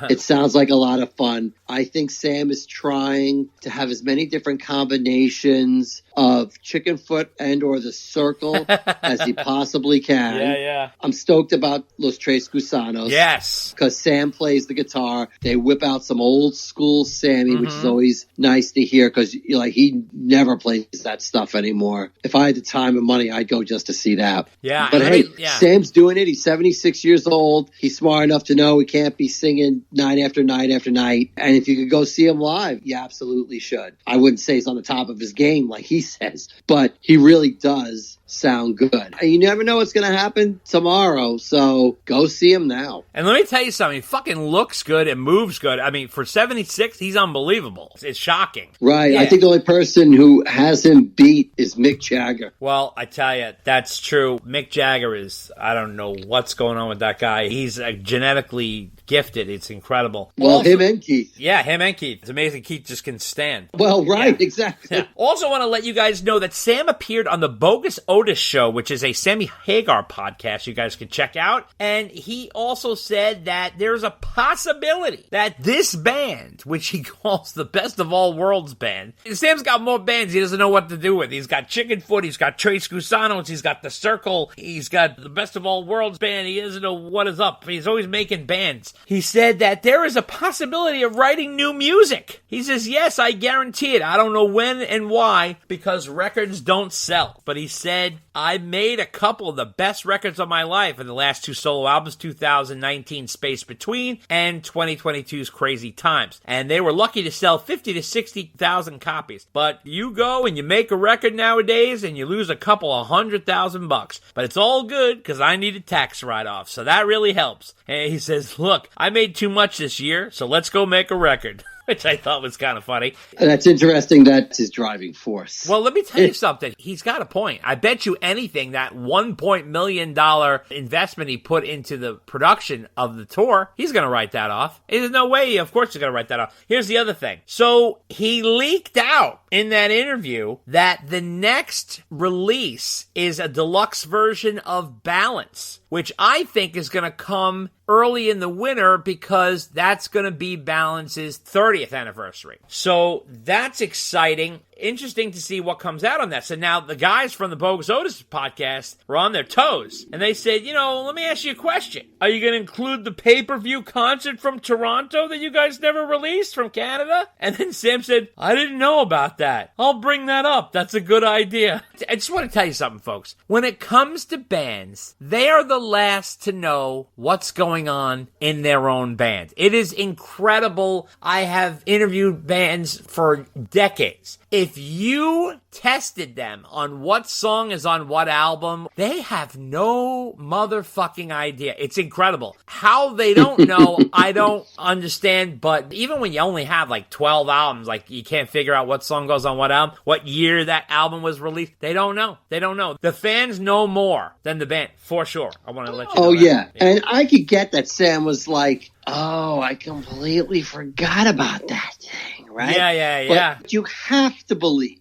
It sounds like a lot of fun. I think Sam is trying to have as many different combinations of chicken foot and or the circle as he possibly can. Yeah. I'm stoked about Los Tres Gusanos. Yes. Because Sam plays the guitar. They whip out some old school Sammy, which is always nice to hear because he never plays that stuff anymore. If I had the time and money, I'd go just to see that. Yeah. But Sam's doing it. He's 76 years old. He's smart enough to know he can't be singing night after night after night. And if you could go see him live, you absolutely should. I wouldn't say he's on the top of his game like he says, but he really does sound good. And you never know what's going to happen tomorrow, so go see him now. And let me tell you something, he fucking looks good and moves good. I mean, for 76, he's unbelievable. It's shocking. Right. Yeah. I think the only person who has him beat is Mick Jagger. Well, I tell you, that's true. Mick Jagger is, I don't know what's going on with that guy. He's genetically gifted. It's incredible. Well, him and Keith. Yeah, him and Keith. It's amazing Keith just can stand. Well, right, exactly. Yeah. Also want to let you guys know that Sam appeared on the Bogus Otis Show, which is a Sammy Hagar podcast you guys can check out. And he also said that there's a possibility that this band, which he calls the Best of All Worlds band, Sam's got more bands he doesn't know what to do with. He's got Chicken Foot, he's got Tres Gusanos, he's got The Circle, he's got the Best of All Worlds band. He doesn't know what is up. He's always making bands. he said that there is a possibility of writing new music. He says, yes, I guarantee it. I don't know when and why, because records don't sell. But he said, I made a couple of the best records of my life in the last 2 solo albums, 2019 Space Between and 2022's Crazy Times. And they were lucky to sell 50 to 60,000 copies. But you go and you make a record nowadays and you lose a couple of $100,000. But it's all good because I need a tax write-off. So that really helps. And he says, look, I made too much this year, so let's go make a record. Which I thought was kind of funny. And that's interesting. That's his driving force. Well, let me tell you something. He's got a point. I bet you anything that $1 million investment he put into the production of the tour, he's going to write that off. There's no way, of course, he's going to write that off. Here's the other thing. So he leaked out in that interview that the next release is a deluxe version of Balance, which I think is going to come early in the winter because that's going to be Balance's 30th anniversary. So that's exciting. Interesting to see what comes out on that. So now the guys from the Bogus Otis podcast were on their toes. And they said, let me ask you a question. Are you going to include the pay-per-view concert from Toronto that you guys never released from Canada? And then Sam said, I didn't know about that. I'll bring that up. That's a good idea. I just want to tell you something, folks. When it comes to bands, they are the last to know what's going on in their own band. It is incredible. I have interviewed bands for decades. If you tested them on what song is on what album, they have no motherfucking idea. It's incredible. How they don't know, I don't understand, but even when you only have like 12 albums, like you can't figure out what song goes on what album, what year that album was released, they don't know. They don't know. The fans know more than the band, for sure. I want to let you know that. Yeah. And I could get that Sam was like, oh, I completely forgot about that thing, right? Yeah. But you have to believe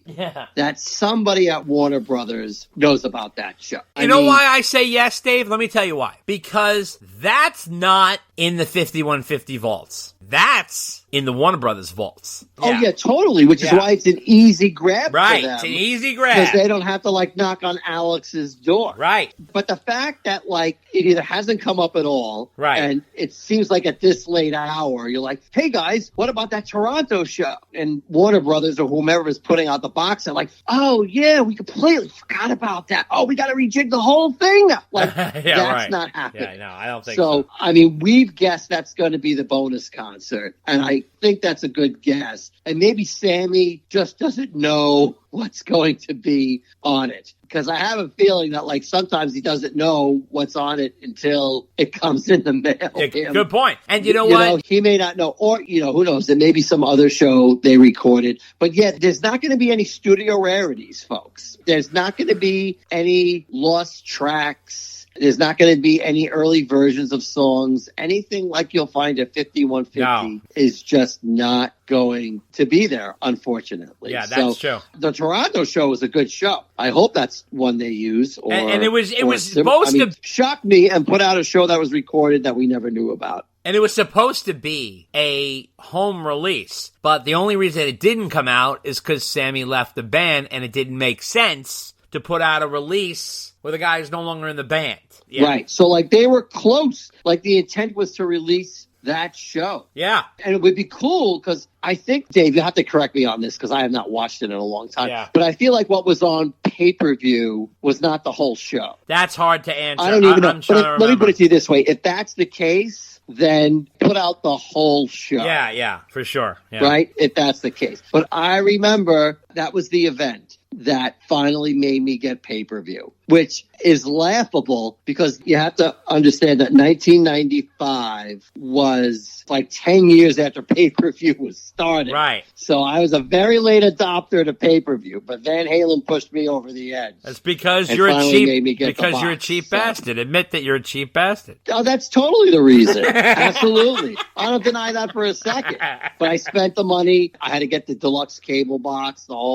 that somebody at Warner Brothers knows about that show. You know why I say yes, Dave? Let me tell you why. Because that's not in the 5150 vaults. That's in the Warner Brothers vaults. Oh, yeah, totally, which is why it's an easy grab for them. It's an easy grab. Because they don't have to, knock on Alex's door. Right. But the fact that, it either hasn't come up at all, right, and it seems like at this late hour, you're like, hey, guys, what about that Toronto show? And Warner Brothers or whomever is putting out the box, they're like, oh, yeah, we completely forgot about that. Oh, we got to rejig the whole thing. That's not happening. Yeah, no, I don't think so. So, I mean, we've guessed that's going to be the bonus concert, and I think that's a good guess. And maybe Sammy just doesn't know what's going to be on it. Because I have a feeling that, sometimes he doesn't know what's on it until it comes in the mail. Good point. And you know what? He may not know. Or, who knows? There may be some other show they recorded. But, there's not going to be any studio rarities, folks. There's not going to be any lost tracks. There's not going to be any early versions of songs. Anything like you'll find at 5150 is just not going to be there, unfortunately. Yeah, that's true. The Toronto show was a good show. I hope that's one they use. And it was supposed to shock me and put out a show that was recorded that we never knew about. And it was supposed to be a home release, but the only reason it didn't come out is because Sammy left the band, and it didn't make sense to put out a release where the guy is no longer in the band. Yeah. Right. So, they were close. The intent was to release that show. Yeah. And it would be cool because I think, Dave, you have to correct me on this because I have not watched it in a long time. Yeah. But I feel like what was on pay-per-view was not the whole show. That's hard to answer. I don't even know. Let me put it to you this way. If that's the case, then put out the whole show. Yeah, for sure. Yeah. Right? If that's the case. But I remember that was the event that finally made me get pay-per-view, which is laughable because you have to understand that 1995 was 10 years after pay-per-view was started. Right. So I was a very late adopter to pay-per-view, but Van Halen pushed me over the edge. That's because you're a cheap bastard. Admit that you're a cheap bastard. Oh, that's totally the reason. Absolutely. I don't deny that for a second. But I spent the money. I had to get the deluxe cable box, the whole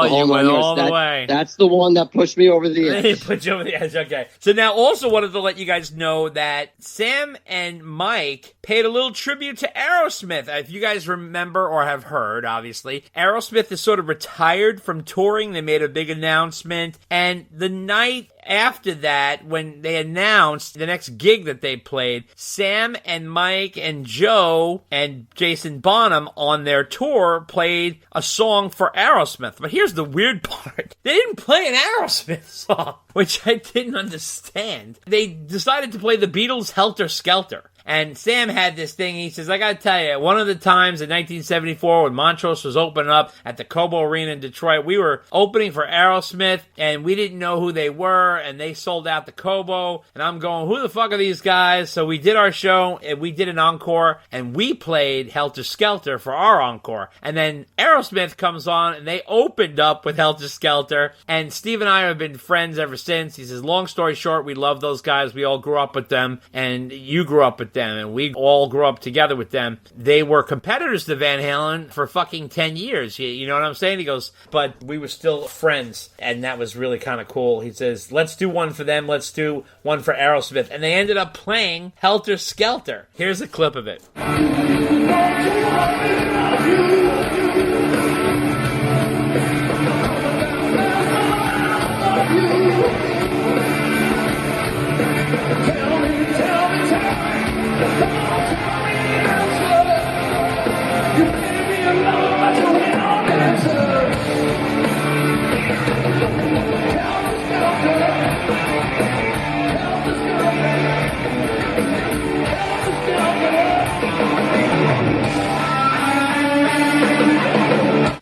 you went all the way. That's the one that pushed me over the edge. Put you over the edge, okay. So now also wanted to let you guys know that Sam and Mike paid a little tribute to Aerosmith. If you guys remember or have heard, obviously, Aerosmith is sort of retired from touring. They made a big announcement. And the night after that, when they announced the next gig that they played, Sam and Mike and Joe and Jason Bonham on their tour played a song for Aerosmith. But here's the weird part. They didn't play an Aerosmith song, which I didn't understand. They decided to play the Beatles' Helter Skelter. And Sam had this thing, he says, I gotta tell you, one of the times in 1974 when Montrose was opening up at the Cobo Arena in Detroit, we were opening for Aerosmith, and we didn't know who they were, and they sold out the Cobo, and I'm going, who the fuck are these guys? So we did our show, and we did an encore, and we played Helter Skelter for our encore. And then Aerosmith comes on, and they opened up with Helter Skelter, and Steve and I have been friends ever since. He says, long story short, we love those guys, we all grew up with them, and you grew up with them, and we all grew up together with them. They were competitors to Van Halen for fucking 10 years. You know what I'm saying? He goes, but we were still friends, and that was really kind of cool. He says, let's do one for them, let's do one for Aerosmith. And they ended up playing Helter Skelter. Here's a clip of it.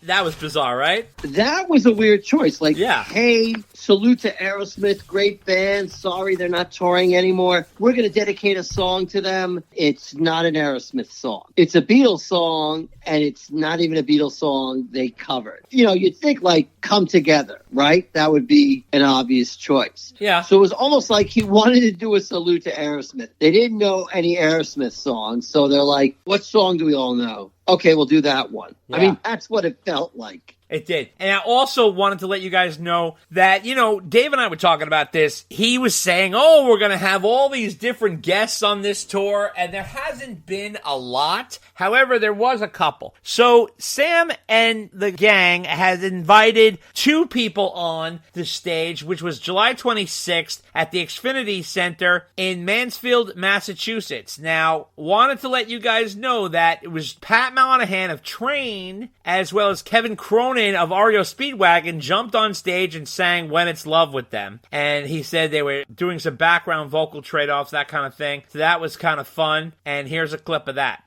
That was bizarre, right? That was a weird choice. Like, yeah. Hey, salute to Aerosmith, great band. Sorry they're not touring anymore. We're going to dedicate a song to them. It's not an Aerosmith song. It's a Beatles song, and it's not even a Beatles song they covered. You know, you'd think, like, Come Together, right? That would be an obvious choice. Yeah. So it was almost like he wanted to do a salute to Aerosmith. They didn't know any Aerosmith songs, so they're like, what song do we all know? Okay, we'll do that one. Yeah. I mean, that's what it felt like. It did. And I also wanted to let you guys know that, you know, Dave and I were talking about this. He was saying, oh, we're going to have all these different guests on this tour, and there hasn't been a lot. However, there was a couple. So Sam and the gang has invited two people on the stage, which was July 26th at the Xfinity Center in Mansfield, Massachusetts. Now, wanted to let you guys know that it was Pat Malinahan of Train, as well as Kevin Cronin of REO Speedwagon, jumped on stage and sang When It's Love with them. And he said they were doing some background vocal trade-offs, that kind of thing. So that was kind of fun. And here's a clip of that.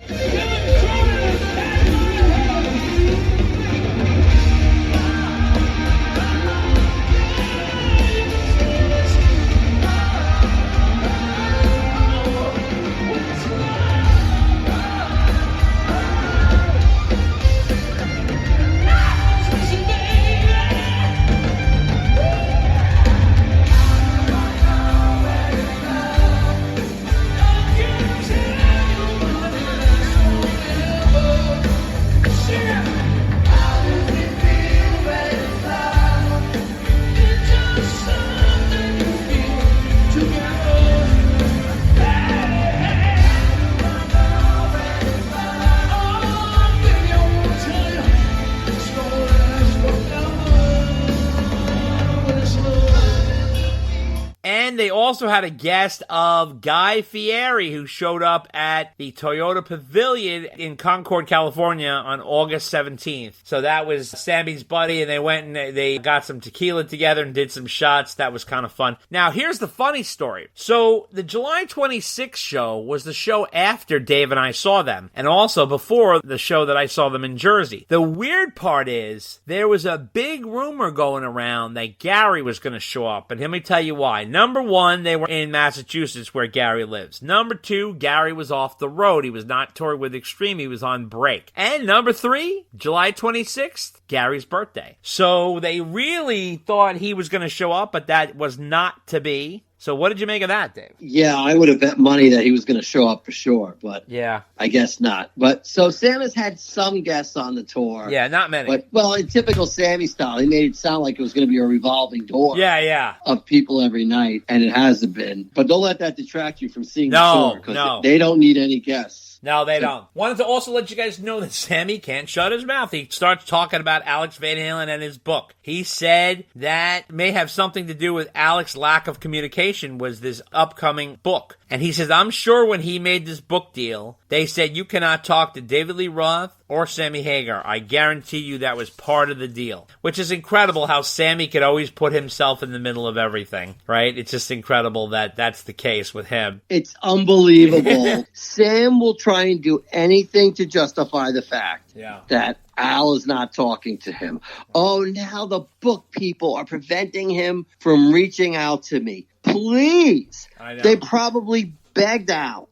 They also had a guest of Guy Fieri, who showed up at the Toyota Pavilion in Concord, California on August 17th. So that was Sammy's buddy, and they went and they got some tequila together and did some shots. That was kind of fun. Now, here's the funny story. So the July 26th show was the show after Dave and I saw them, and also before the show that I saw them in Jersey. The weird part is there was a big rumor going around that Gary was going to show up, and let me tell you why. Number one, they were in Massachusetts where Gary lives. Number two, Gary was off the road. He was not touring with Extreme. He was on break. And number three, July 26th, Gary's birthday. So they really thought he was going to show up, but that was not to be. So what did you make of that, Dave? Yeah, I would have bet money that he was going to show up for sure, but yeah, I guess not. But so Sam has had some guests on the tour. Yeah, not many. But, well, in typical Sammy style, he made it sound like it was going to be a revolving door. Yeah. Of people every night, and it hasn't been. But don't let that detract you from seeing the tour, because they don't need any guests. No, they don't. Wanted to also let you guys know that Sammy can't shut his mouth. He starts talking about Alex Van Halen and his book. He said that may have something to do with Alex's lack of communication was this upcoming book. And he says, I'm sure when he made this book deal, they said you cannot talk to David Lee Roth or Sammy Hagar. I guarantee you that was part of the deal. Which is incredible how Sammy could always put himself in the middle of everything, right? It's just incredible that that's the case with him. It's unbelievable. Sam will try and do anything to justify the fact that Al is not talking to him. Oh, now the book people are preventing him from reaching out to me. Please. I know. They probably begged Al,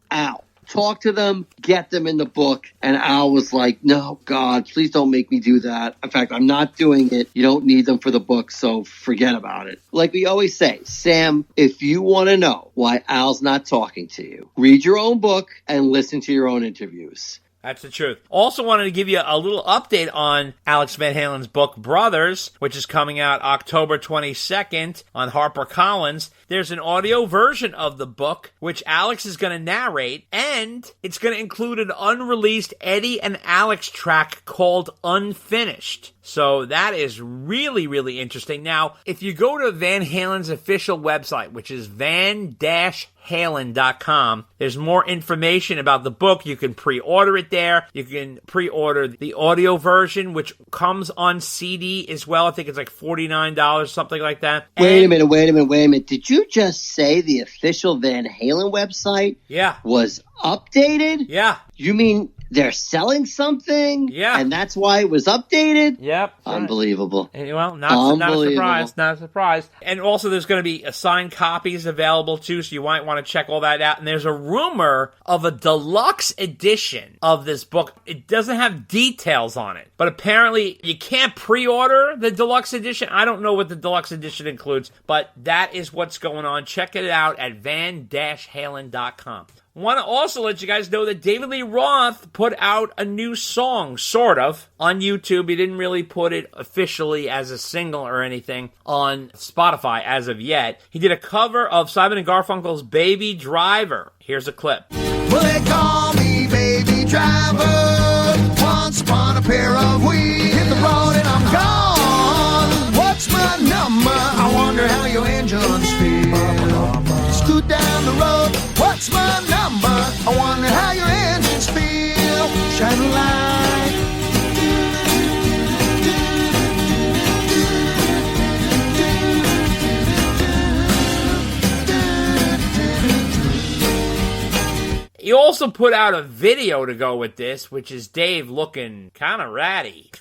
talk to them, get them in the book. And Al was like, no, God, please don't make me do that. In fact, I'm not doing it. You don't need them for the book, so forget about it. Like we always say, Sam, if you want to know why Al's not talking to you, read your own book and listen to your own interviews. That's the truth. Also wanted to give you a little update on Alex Van Halen's book, Brothers, which is coming out October 22nd on HarperCollins. There's an audio version of the book, which Alex is going to narrate, and it's going to include an unreleased Eddie and Alex track called Unfinished. So that is really, really interesting. Now, if you go to Van Halen's official website, which is van-halen.com, there's more information about the book. You can pre-order it there. You can pre-order the audio version, which comes on CD as well. I think it's like $49, something like that. Wait a minute. Did you just say the official Van Halen website was updated? Yeah. You mean they're selling something? Yeah. And that's why it was updated? Yep. Unbelievable. Well, not a surprise. And also there's going to be signed copies available too, so you might want to check all that out. And there's a rumor of a deluxe edition of this book. It doesn't have details on it, but apparently you can't pre-order the deluxe edition. I don't know what the deluxe edition includes, but that is what's going on. Check it out at van-halen.com. Want to also let you guys know that David Lee Roth put out a new song, sort of, on YouTube. He didn't really put it officially as a single or anything on Spotify as of yet. He did a cover of Simon & Garfunkel's Baby Driver. Here's a clip. Well, they call me Baby Driver. Once upon a pair of wheels. Hit the road and I'm gone. What's my number? I wonder how your engines feel. Scoot down the road. What's my number? I wonder how your engines feel. Shine a light. He also put out a video to go with this, which is Dave looking kind of ratty.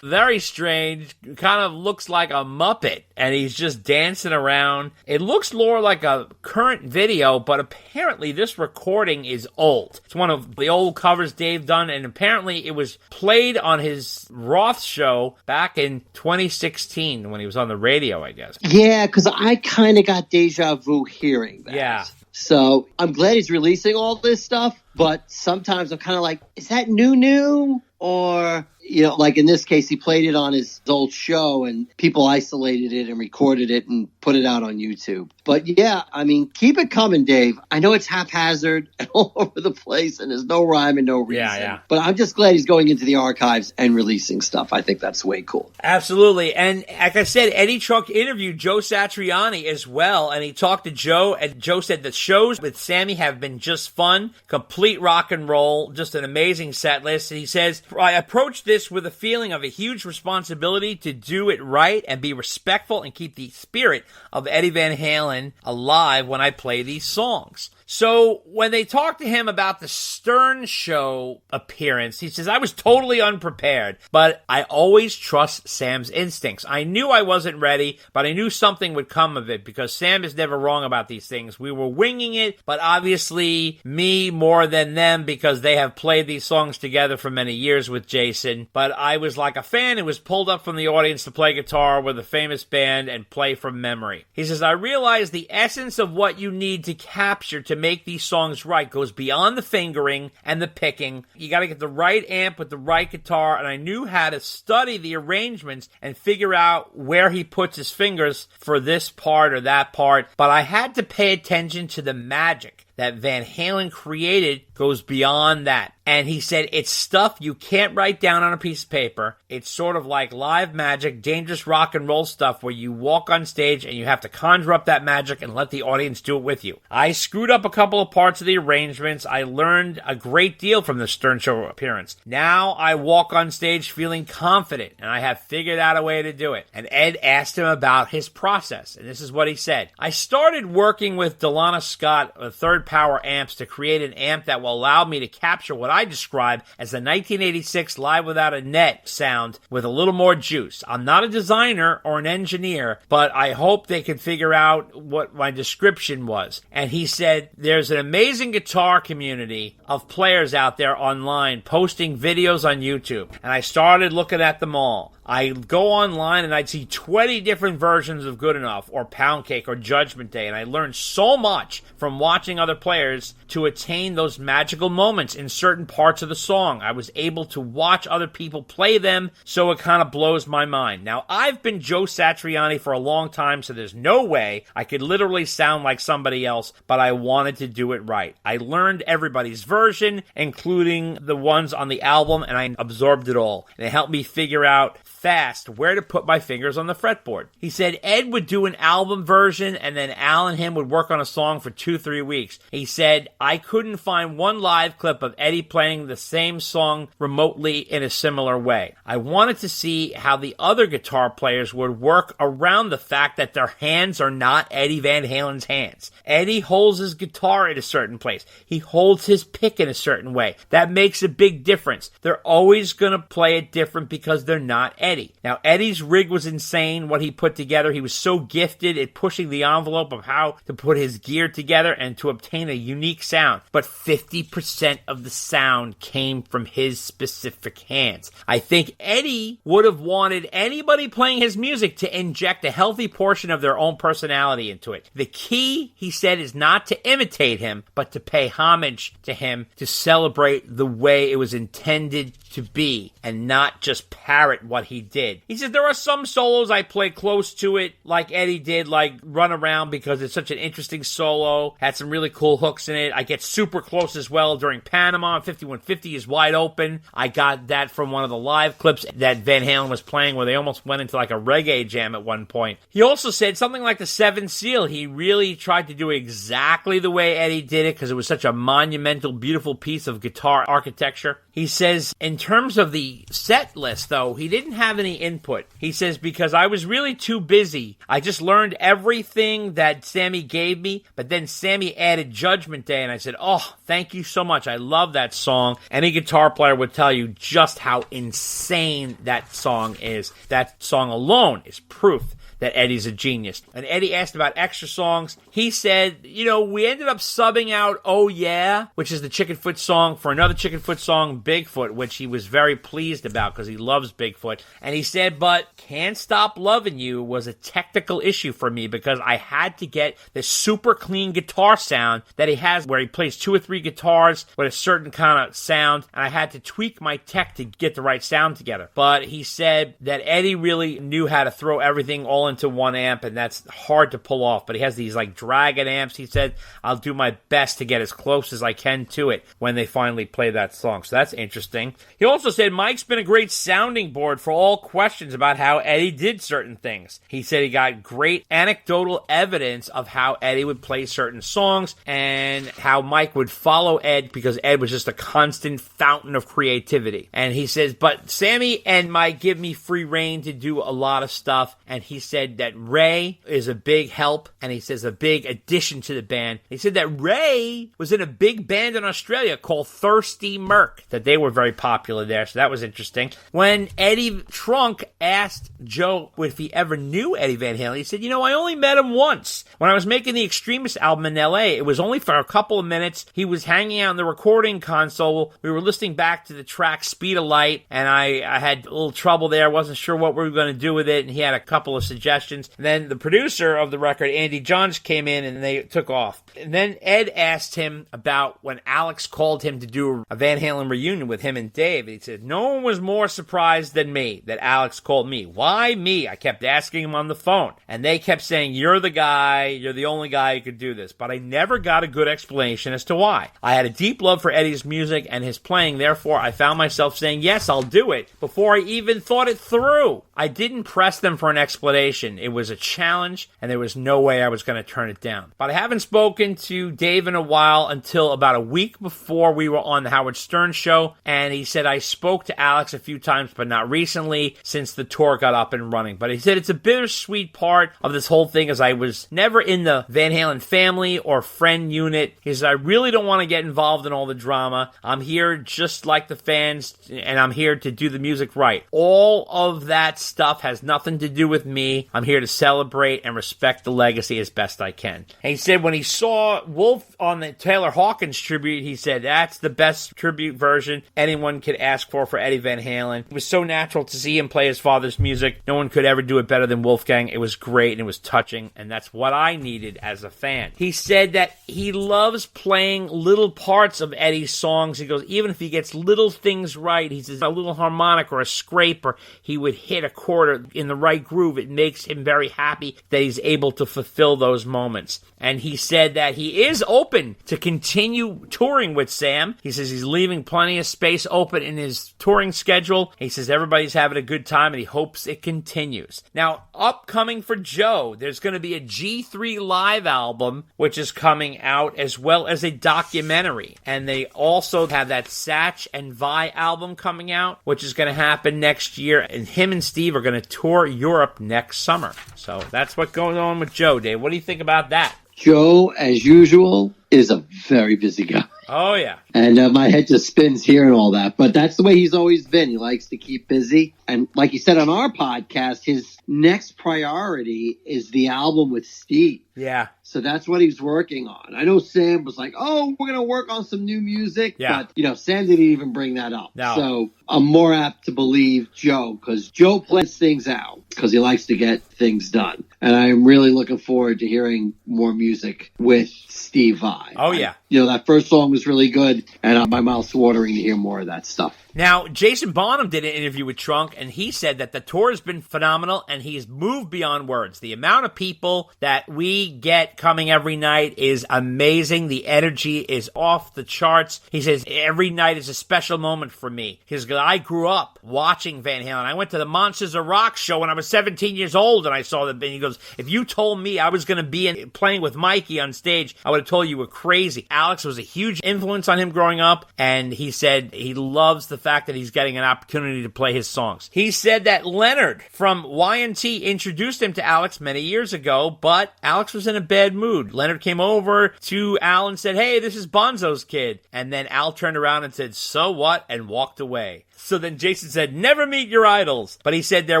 Very strange. Kind of looks like a Muppet, and he's just dancing around. It looks more like a current video, but apparently this recording is old. It's one of the old covers Dave done, and apparently it was played on his Roth show back in 2016 when he was on the radio, I guess. Yeah, because I kind of got deja vu hearing that. Yeah. So I'm glad he's releasing all this stuff, but sometimes I'm kind of like, is that new? Or, you know, like in this case, he played it on his old show and people isolated it and recorded it and put it out on YouTube. But yeah, I mean, keep it coming, Dave. I know it's haphazard and all over the place and there's no rhyme and no reason. Yeah. But I'm just glad he's going into the archives and releasing stuff. I think that's way cool. Absolutely. And like I said, Eddie Trunk interviewed Joe Satriani as well. And he talked to Joe, and Joe said the shows with Sammy have been just fun, complete rock and roll, just an amazing set list. And he says, I approached this with a feeling of a huge responsibility to do it right and be respectful and keep the spirit of Eddie Van Halen alive when I play these songs. So when they talked to him about the Stern Show appearance, he says, I was totally unprepared, but I always trust Sam's instincts. I knew I wasn't ready, but I knew something would come of it because Sam is never wrong about these things. We were winging it, but obviously me more than them because they have played these songs together for many years with Jason. But I was like a fan who was pulled up from the audience to play guitar with a famous band and play from memory. He says, I realized the essence of what you need to capture to make these songs right goes beyond the fingering and the picking. You got to get the right amp with the right guitar, and I knew how to study the arrangements and figure out where he puts his fingers for this part or that part, but I had to pay attention to the magic that Van Halen created goes beyond that. And he said, it's stuff you can't write down on a piece of paper. It's sort of like live magic, dangerous rock and roll stuff where you walk on stage and you have to conjure up that magic and let the audience do it with you. I screwed up a couple of parts of the arrangements. I learned a great deal from the Stern Show appearance. Now I walk on stage feeling confident, and I have figured out a way to do it. And Ed asked him about his process, and this is what he said. I started working with Delana Scott of Third Power Amps to create an amp that will allow me to capture what I describe as the 1986 Live Without a Net sound with a little more juice. I'm not a designer or an engineer, but I hope they could figure out what my description was. And he said, there's an amazing guitar community of players out there online posting videos on YouTube. And I started looking at them all. I go online and I'd see 20 different versions of Good Enough or Pound Cake or Judgment Day, and I learned so much from watching other players to attain those magical moments in certain parts of the song. I was able to watch other people play them, so it kind of blows my mind. Now, I've been Joe Satriani for a long time, so there's no way I could literally sound like somebody else, but I wanted to do it right. I learned everybody's version, including the ones on the album, and I absorbed it all. And it helped me figure out fast where to put my fingers on the fretboard. He said Ed would do an album version and then Al and him would work on a song for 2-3 weeks. He said, I couldn't find one live clip of Eddie playing the same song remotely in a similar way. I wanted to see how the other guitar players would work around the fact that their hands are not Eddie Van Halen's hands. Eddie holds his guitar in a certain place. He holds his pick in a certain way. That makes a big difference. They're always going to play it different because they're not Eddie. Now, Eddie's rig was insane, what he put together. He was so gifted at pushing the envelope of how to put his gear together and to obtain a unique sound. But 50% of the sound came from his specific hands. I think Eddie would have wanted anybody playing his music to inject a healthy portion of their own personality into it. The key, he said, is not to imitate him, but to pay homage to him, to celebrate the way it was intended to be, and not just parrot what he did. He says, there are some solos I play close to it, like Eddie did, like Run Around, because it's such an interesting solo, had some really cool hooks in it. I get super close as well during Panama. 5150 is Wide Open. I got that from one of the live clips that Van Halen was playing where they almost went into like a reggae jam at one point. He also said something like the Seventh Seal. He really tried to do exactly the way Eddie did it because it was such a monumental, beautiful piece of guitar architecture. He says, in terms of the set list, though, he didn't have any input. He says, because I was really too busy. I just learned everything that Sammy gave me, but then Sammy added Judgment Day, and I said, oh, thank you so much. I love that song. Any guitar player would tell you just how insane that song is. That song alone is proof that Eddie's a genius. And Eddie asked about extra songs. He said, we ended up subbing out Oh Yeah, which is the Chickenfoot song, for another Chickenfoot song, Bigfoot, which he was very pleased about because he loves Bigfoot. And he said, but Can't Stop Loving You was a technical issue for me because I had to get this super clean guitar sound that he has where he plays 2 or 3 guitars with a certain kind of sound, and I had to tweak my tech to get the right sound together. But he said that Eddie really knew how to throw everything all into one amp, and that's hard to pull off, but he has these like Dragon amps. He said, I'll do my best to get as close as I can to it when they finally play that song. So that's interesting. He also said Mike's been a great sounding board for all questions about how Eddie did certain things. He said he got great anecdotal evidence of how Eddie would play certain songs and how Mike would follow Ed because Ed was just a constant fountain of creativity. And he says, but Sammy and Mike give me free reign to do a lot of stuff, and he said that Ray is a big help, and he says a big addition to the band. He said that Ray was in a big band in Australia called Thirsty Merc, that they were very popular there, so that was interesting. When Eddie Trunk asked Joe if he ever knew Eddie Van Halen, he said, I only met him once. When I was making the Extremist album in LA, it was only for a couple of minutes. He was hanging out in the recording console. We were listening back to the track Speed of Light, and I had a little trouble there. I wasn't sure what we were going to do with it, and he had a couple of suggestions suggestions. And then the producer of the record, Andy Johns, came in and they took off. And then Ed asked him about when Alex called him to do a Van Halen reunion with him and Dave. He said, no one was more surprised than me that Alex called me. Why me? I kept asking him on the phone. And they kept saying, you're the guy, you're the only guy who could do this. But I never got a good explanation as to why. I had a deep love for Eddie's music and his playing, therefore I found myself saying, yes, I'll do it, before I even thought it through. I didn't press them for an explanation. It was a challenge, and there was no way I was going to turn it down. But I haven't spoken to Dave in a while until about a week before we were on the Howard Stern show, and he said, I spoke to Alex a few times, but not recently, since the tour got up and running. But he said it's a bittersweet part of this whole thing, as I was never in the Van Halen family or friend unit. He said, I really don't want to get involved in all the drama. I'm here just like the fans, and I'm here to do the music right. All of that stuff has nothing to do with me. I'm here to celebrate and respect the legacy as best I can. And he said when he saw Wolf on the Taylor Hawkins tribute, he said that's the best tribute version anyone could ask for Eddie Van Halen. It was so natural to see him play his father's music. No one could ever do it better than Wolfgang. It was great and it was touching, and that's what I needed as a fan. He said that he loves playing little parts of Eddie's songs. He goes, even if he gets little things right, he says a little harmonic or a scrape, or he would hit a chord in the right groove, it makes him very happy that he's able to fulfill those moments. And he said that he is open to continue touring with Sam. He says he's leaving plenty of space open in his touring schedule. He says everybody's having a good time and he hopes it continues. Now, upcoming for Joe, there's going to be a G3 live album, which is coming out, as well as a documentary. And they also have that Satch and Vi album coming out, which is going to happen next year. And him and Steve are going to tour Europe next summer. So that's what's going on with Joe, Dave. What do you think about that? Joe, as usual, is a very busy guy. Oh, yeah. And my head just spins hearing all that. But that's the way he's always been. He likes to keep busy. And like he said on our podcast, his next priority is the album with Steve. Yeah. So that's what he's working on. I know Sam was like, oh, we're going to work on some new music. Yeah. But, Sam didn't even bring that up. No. So I'm more apt to believe Joe, because Joe plans things out because he likes to get things done. And I'm really looking forward to hearing more music with Steve Vai. Oh, yeah. That first song was really good, and my mouth's watering to hear more of that stuff. Now, Jason Bonham did an interview with Trunk, and he said that the tour has been phenomenal, and he's moved beyond words. The amount of people that we get coming every night is amazing. The energy is off the charts. He says, every night is a special moment for me. He says, I grew up watching Van Halen. I went to the Monsters of Rock show when I was 17 years old, and I saw them. And he goes, if you told me I was going to be playing with Mikey on stage, I would have told you were crazy. Alex was a huge influence on him growing up, and he said he loves the fact that he's getting an opportunity to play his songs. He said that Leonard from Y&T introduced him to Alex many years ago, but Alex was in a bad mood. Leonard came over to Al and said, hey, this is Bonzo's kid. And then Al turned around and said, so what? And walked away. So then Jason said, never meet your idols. But he said there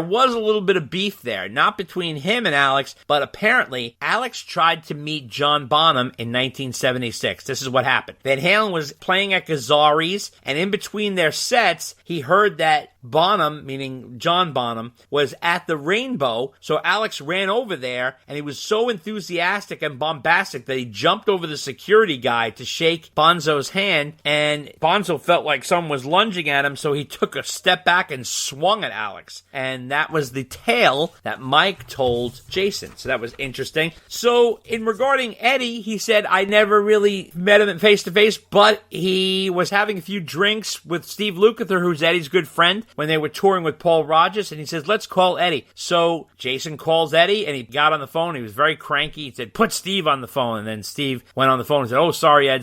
was a little bit of beef there, not between him and Alex, but apparently Alex tried to meet John Bonham in 1976. This is what happened. Van Halen was playing at Gazzari's, and in between their sets, he heard that Bonham, meaning John Bonham, was at the Rainbow, so Alex ran over there, and he was so enthusiastic and bombastic that he jumped over the security guy to shake Bonzo's hand, and Bonzo felt like someone was lunging at him, so he took a step back and swung at Alex. And that was the tale that Mike told Jason. So that was interesting. So in regarding Eddie, he said, I never really met him face to face, but he was having a few drinks with Steve Lukather, who's Eddie's good friend, when they were touring with Paul Rodgers, and he says, let's call Eddie. So Jason calls Eddie, and he got on the phone. He was very cranky. He said, put Steve on the phone. And then Steve went on the phone and said, oh, sorry, Ed.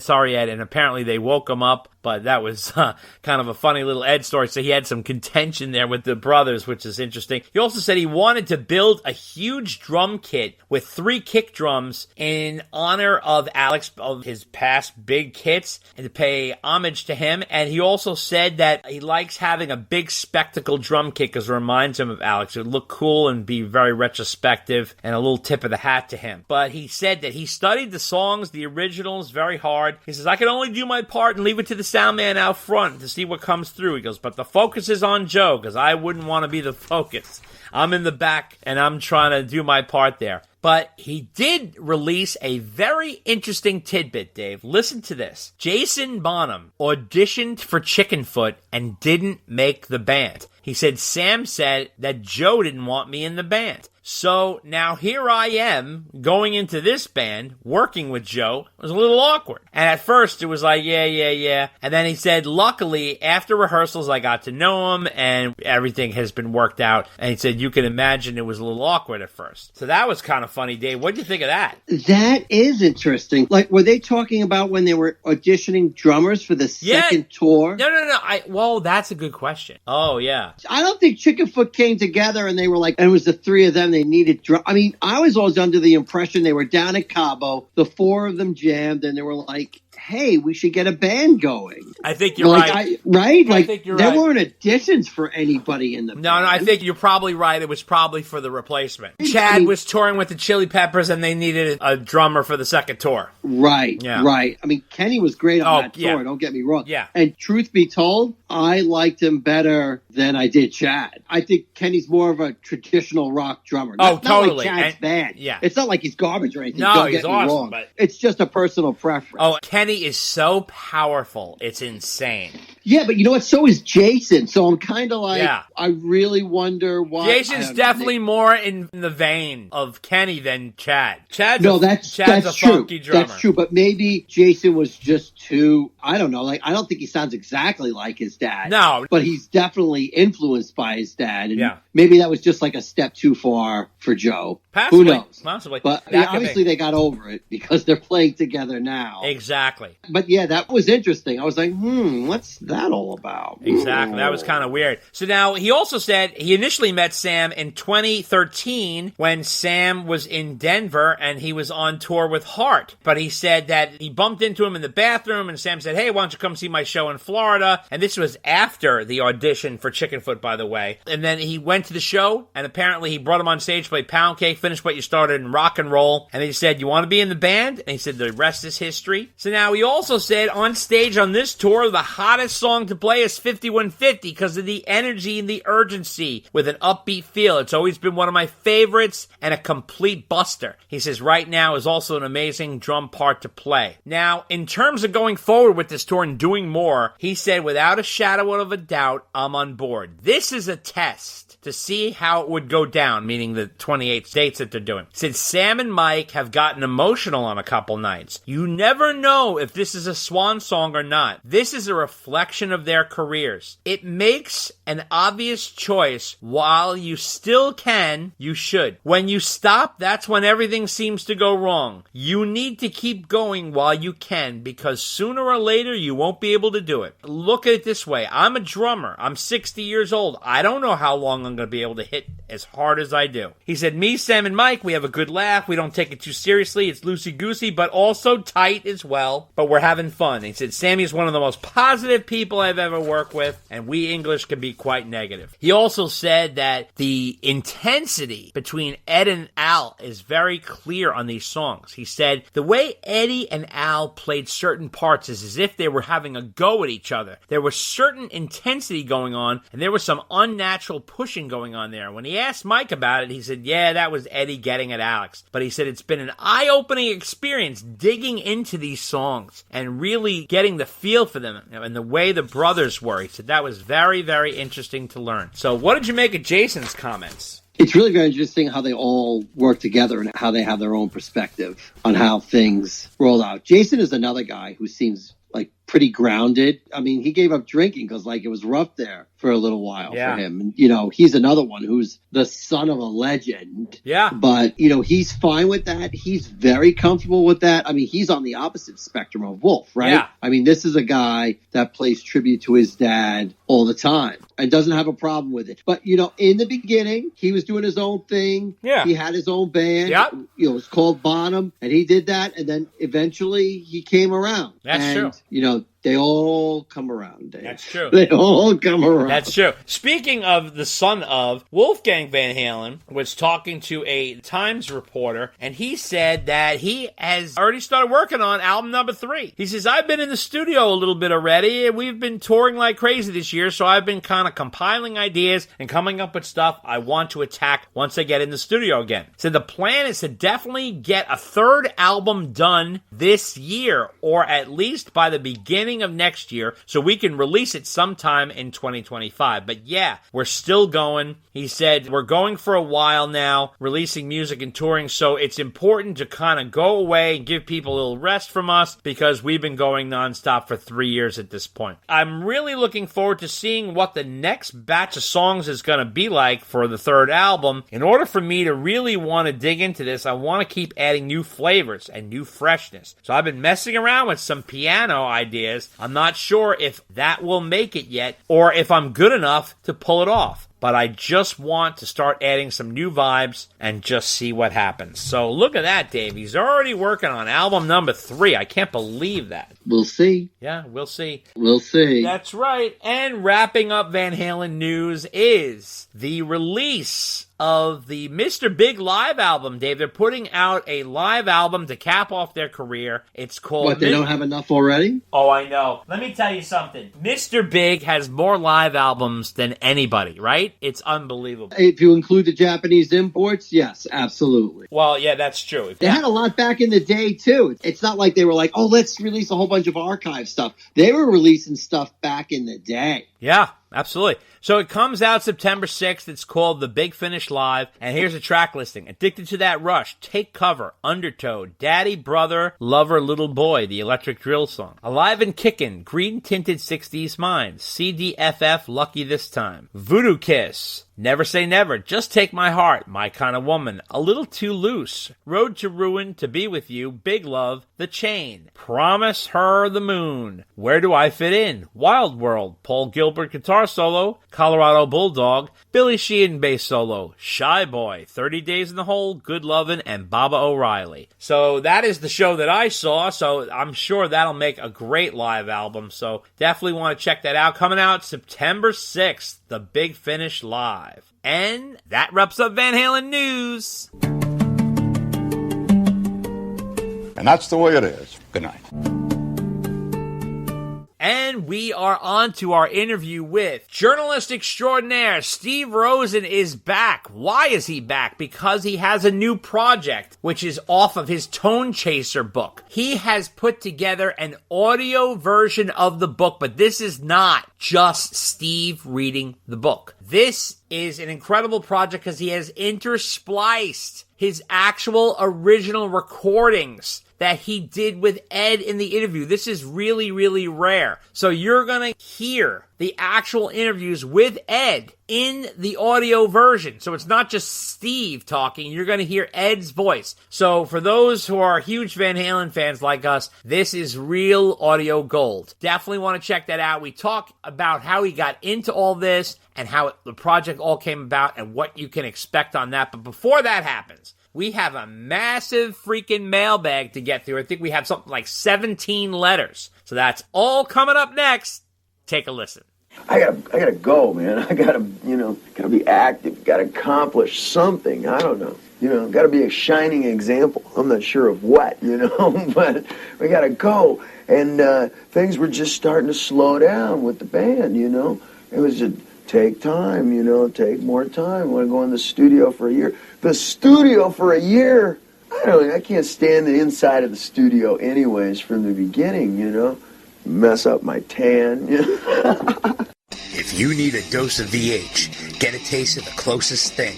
And apparently they woke him up. But that was kind of a funny little Ed story. So he had some contention there with the brothers, which is interesting. He also said he wanted to build a huge drum kit with 3 kick drums in honor of Alex, of his past big hits, and to pay homage to him. And he also said that he likes having a big spectacle drum kit because it reminds him of Alex. It would look cool and be very retrospective and a little tip of the hat to him. But he said that he studied the songs, the originals, very hard. He says, I can only do my part and leave it to the sound man out front to see what comes through. He goes, but the focus is on Joe because I wouldn't want to be the focus. I'm in the back, and I'm trying to do my part there. But he did release a very interesting tidbit, Dave. Listen to this. Jason Bonham auditioned for Chickenfoot and didn't make the band. He said, Sam said that Joe didn't want me in the band. So now here I am going into this band, working with Joe. It was a little awkward. And at first it was like, yeah. And then he said, luckily, after rehearsals, I got to know him and everything has been worked out. And he said, you can imagine it was a little awkward at first. So that was kind of funny, Dave. What did you think of that? That is interesting. Like, were they talking about when they were auditioning drummers for the second tour? No. Well, that's a good question. Oh, yeah. I don't think Chickenfoot came together and they were like, and it was the three of them. They needed I mean, I was always under the impression they were down at Cabo, the four of them jammed, and they were like, hey, we should get a band going. I think you're right. Right? I think you're there right. weren't auditions for anybody in the band. No, I think you're probably right. It was probably for the replacement. Chad was touring with the Chili Peppers, and they needed a drummer for the second tour. Right, right. I mean, Kenny was great on that tour, don't get me wrong. Yeah. And truth be told, I liked him better than I did Chad. I think Kenny's more of a traditional rock drummer. Not totally. Not like Chad's band. Yeah. It's not like he's garbage or anything. No, don't he's get me awesome, wrong. but it's just a personal preference. Oh, Kenny is so powerful. It's insane. Yeah, but you know what? So is Jason. So I'm kind of like, I really wonder why. Jason's definitely more in the vein of Kenny than Chad. Chad's a true. funky drummer. That's true, but maybe Jason was just too, I don't know, like, I don't think he sounds exactly like his dad. No. But he's definitely influenced by his dad. And maybe that was just like a step too far for Joe. Possibly. Who knows? Possibly. But obviously they got over it because they're playing together now. Exactly. But yeah, that was interesting. I was like, what's that all about? Exactly. That was kind of weird. So now he also said he initially met Sam in 2013 when Sam was in Denver and he was on tour with Heart. But he said that he bumped into him in the bathroom and Sam said, hey, why don't you come see my show in Florida? And this was after the audition for Chickenfoot, by the way. And then he went to the show and apparently he brought him on stage, played Pound Cake, finished what you started in rock and roll. And he said, you want to be in the band? And he said, the rest is history. So now he also said on stage on this tour, the hottest song to play is 5150 because of the energy and the urgency with an upbeat feel. It's always been one of my favorites and a complete buster. He says right now is also an amazing drum part to play. Now, in terms of going forward with this tour and doing more, he said without a shadow of a doubt, I'm on board. This is a test to see how it would go down, meaning the 28 dates that they're doing. Since Sam and Mike have gotten emotional on a couple nights, you never know if this is a swan song or not. This is a reflection of their careers. It makes an obvious choice. While you still can, you should. When you stop, that's when everything seems to go wrong. You need to keep going while you can because sooner or later you won't be able to do it. Look at it this way. I'm a drummer. I'm 60 years old. I don't know how long I'm going to be able to hit as hard as I do. He said, me, Sam, and Mike, we have a good laugh. We don't take it too seriously. It's loosey-goosey, but also tight as well. But we're having fun. He said, Sammy is one of the most positive people I've ever worked with, and we English can be quite negative. He also said that the intensity between Ed and Al is very clear on these songs. He said, the way Eddie and Al played certain parts is as if they were having a go at each other. There was certain intensity going on, and there was some unnatural pushing going on there. When he asked Mike about it, he said, yeah, that was Eddie getting at Alex. But he said it's been an eye-opening experience digging into these songs and really getting the feel for them and the way the brothers were. He said that was very, very interesting to learn. So what did you make of Jason's comments? It's really very interesting how they all work together and how they have their own perspective on how things roll out. Jason is another guy who seems like pretty grounded. I mean, he gave up drinking because like it was rough there for a little while for him. And, you know, he's another one who's the son of a legend. Yeah. But, you know, he's fine with that. He's very comfortable with that. I mean, he's on the opposite spectrum of Wolf, right? Yeah. I mean, this is a guy that plays tribute to his dad all the time and doesn't have a problem with it. But, you know, in the beginning, he was doing his own thing. Yeah. He had his own band. Yep. You know, it was called Bonham, and he did that. And then eventually he came around. That's true. You know, They all come around, Dave. That's true. They all come around. That's true. Speaking of the son of, Wolfgang Van Halen was talking to a Times reporter, and he said that he has already started working on album number 3. He says, I've been in the studio a little bit already, and we've been touring like crazy this year, so I've been kind of compiling ideas and coming up with stuff I want to attack once I get in the studio again. So the plan is to definitely get a 3rd album done this year, or at least by the beginning of next year, so we can release it sometime in 2025. But yeah, we're still going. He said, we're going for a while now, releasing music and touring, so it's important to kind of go away and give people a little rest from us, because we've been going nonstop for 3 years at this point. I'm really looking forward to seeing what the next batch of songs is going to be like for the 3rd album. In order for me to really want to dig into this, I want to keep adding new flavors and new freshness. So I've been messing around with some piano ideas. I'm not sure if that will make it yet, or if I'm good enough to pull it off. But I just want to start adding some new vibes and just see what happens. So look at that, Dave. He's already working on album number 3. I can't believe that. We'll see. Yeah, we'll see. We'll see. That's right. And wrapping up Van Halen news is the release of the Mr. Big live album, Dave. They're putting out a live album to cap off their career. It's called... What, they don't have enough already? Oh, I know. Let me tell you something. Mr. Big has more live albums than anybody, right? It's unbelievable. If you include the Japanese imports, yes, absolutely. Well, yeah, that's true. They had a lot back in the day, too. It's not like they were like, oh, let's release a whole bunch of archive stuff. They were releasing stuff back in the day. Yeah, absolutely. So it comes out September 6th. It's called The Big Finish Live. And here's a track listing. Addicted to That Rush, Take Cover, Undertow, Daddy, Brother, Lover, Little Boy, the Electric Drill Song. Alive and Kickin', Green Tinted 60s Minds, CDFF, Lucky This Time. Voodoo Kiss, Never Say Never, Just Take My Heart, My Kind of Woman, A Little Too Loose, Road to Ruin, To Be With You, Big Love, The Chain, Promise Her the Moon, Where Do I Fit In, Wild World, Paul Gilbert guitar solo, Colorado Bulldog, Billy Sheehan bass solo, Shy Boy, 30 Days in the Hole, Good Lovin', and Baba O'Reilly. So that is the show that I saw, so I'm sure that'll make a great live album, so definitely want to check that out. Coming out September 6th, The Big Finish Live. And that wraps up Van Halen news. And that's the way it is. Good night. And we are on to our interview with journalist extraordinaire Steve Rosen is back. Why is he back? Because he has a new project, which is off of his Tonechaser book. He has put together an audio version of the book, but this is not just Steve reading the book. This is an incredible project because he has interspliced his actual original recordings that he did with Ed in the interview. This is really, really rare. So you're going to hear the actual interviews with Ed in the audio version. So it's not just Steve talking. You're going to hear Ed's voice. So for those who are huge Van Halen fans like us, this is real audio gold. Definitely want to check that out. We talk about how he got into all this and how the project all came about and what you can expect on that. But before that happens, we have a massive freaking mailbag to get through. I think we have something like 17 letters. So that's all coming up next. Take a listen. I gotta go, man. I gotta be active. Gotta accomplish something. I don't know. Gotta be a shining example. I'm not sure of what, but we gotta go. And things were just starting to slow down with the band, It was just take time, take more time. I want to go in the studio for a year. The studio for a year? I can't stand the inside of the studio anyways from the beginning, Mess up my tan, If you need a dose of VH, get a taste of the closest thing.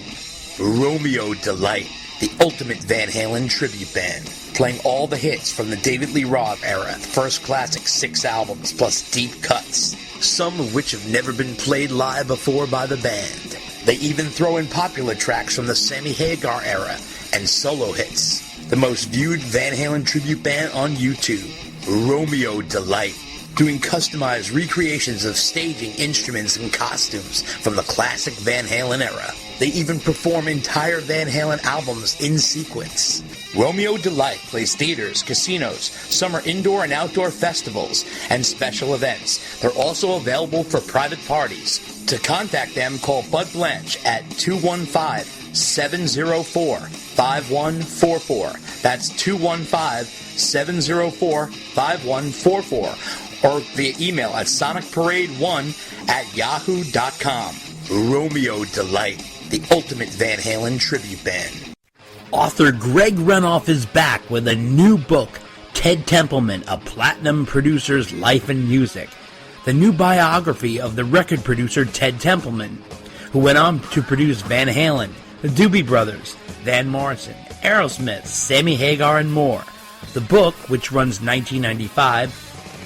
Romeo Delight, the ultimate Van Halen tribute band, playing all the hits from the David Lee Roth era, first classic 6 albums, plus deep cuts, some of which have never been played live before by the band. They even throw in popular tracks from the Sammy Hagar era and solo hits. The most viewed Van Halen tribute band on YouTube, Romeo Delight, doing customized recreations of staging, instruments, and costumes from the classic Van Halen era. They even perform entire Van Halen albums in sequence. Romeo Delight plays theaters, casinos, summer indoor and outdoor festivals, and special events. They're also available for private parties. To contact them, call Bud Blanche at 215-704-5144. That's 215-704-5144. Or via email at sonicparade1@yahoo.com. Romeo Delight, the ultimate Van Halen tribute band. Author Greg Renoff is back with a new book, Ted Templeman, A Platinum Producer's Life and Music. The new biography of the record producer Ted Templeman, who went on to produce Van Halen, the Doobie Brothers, Van Morrison, Aerosmith, Sammy Hagar, and more. The book, which runs $19.95,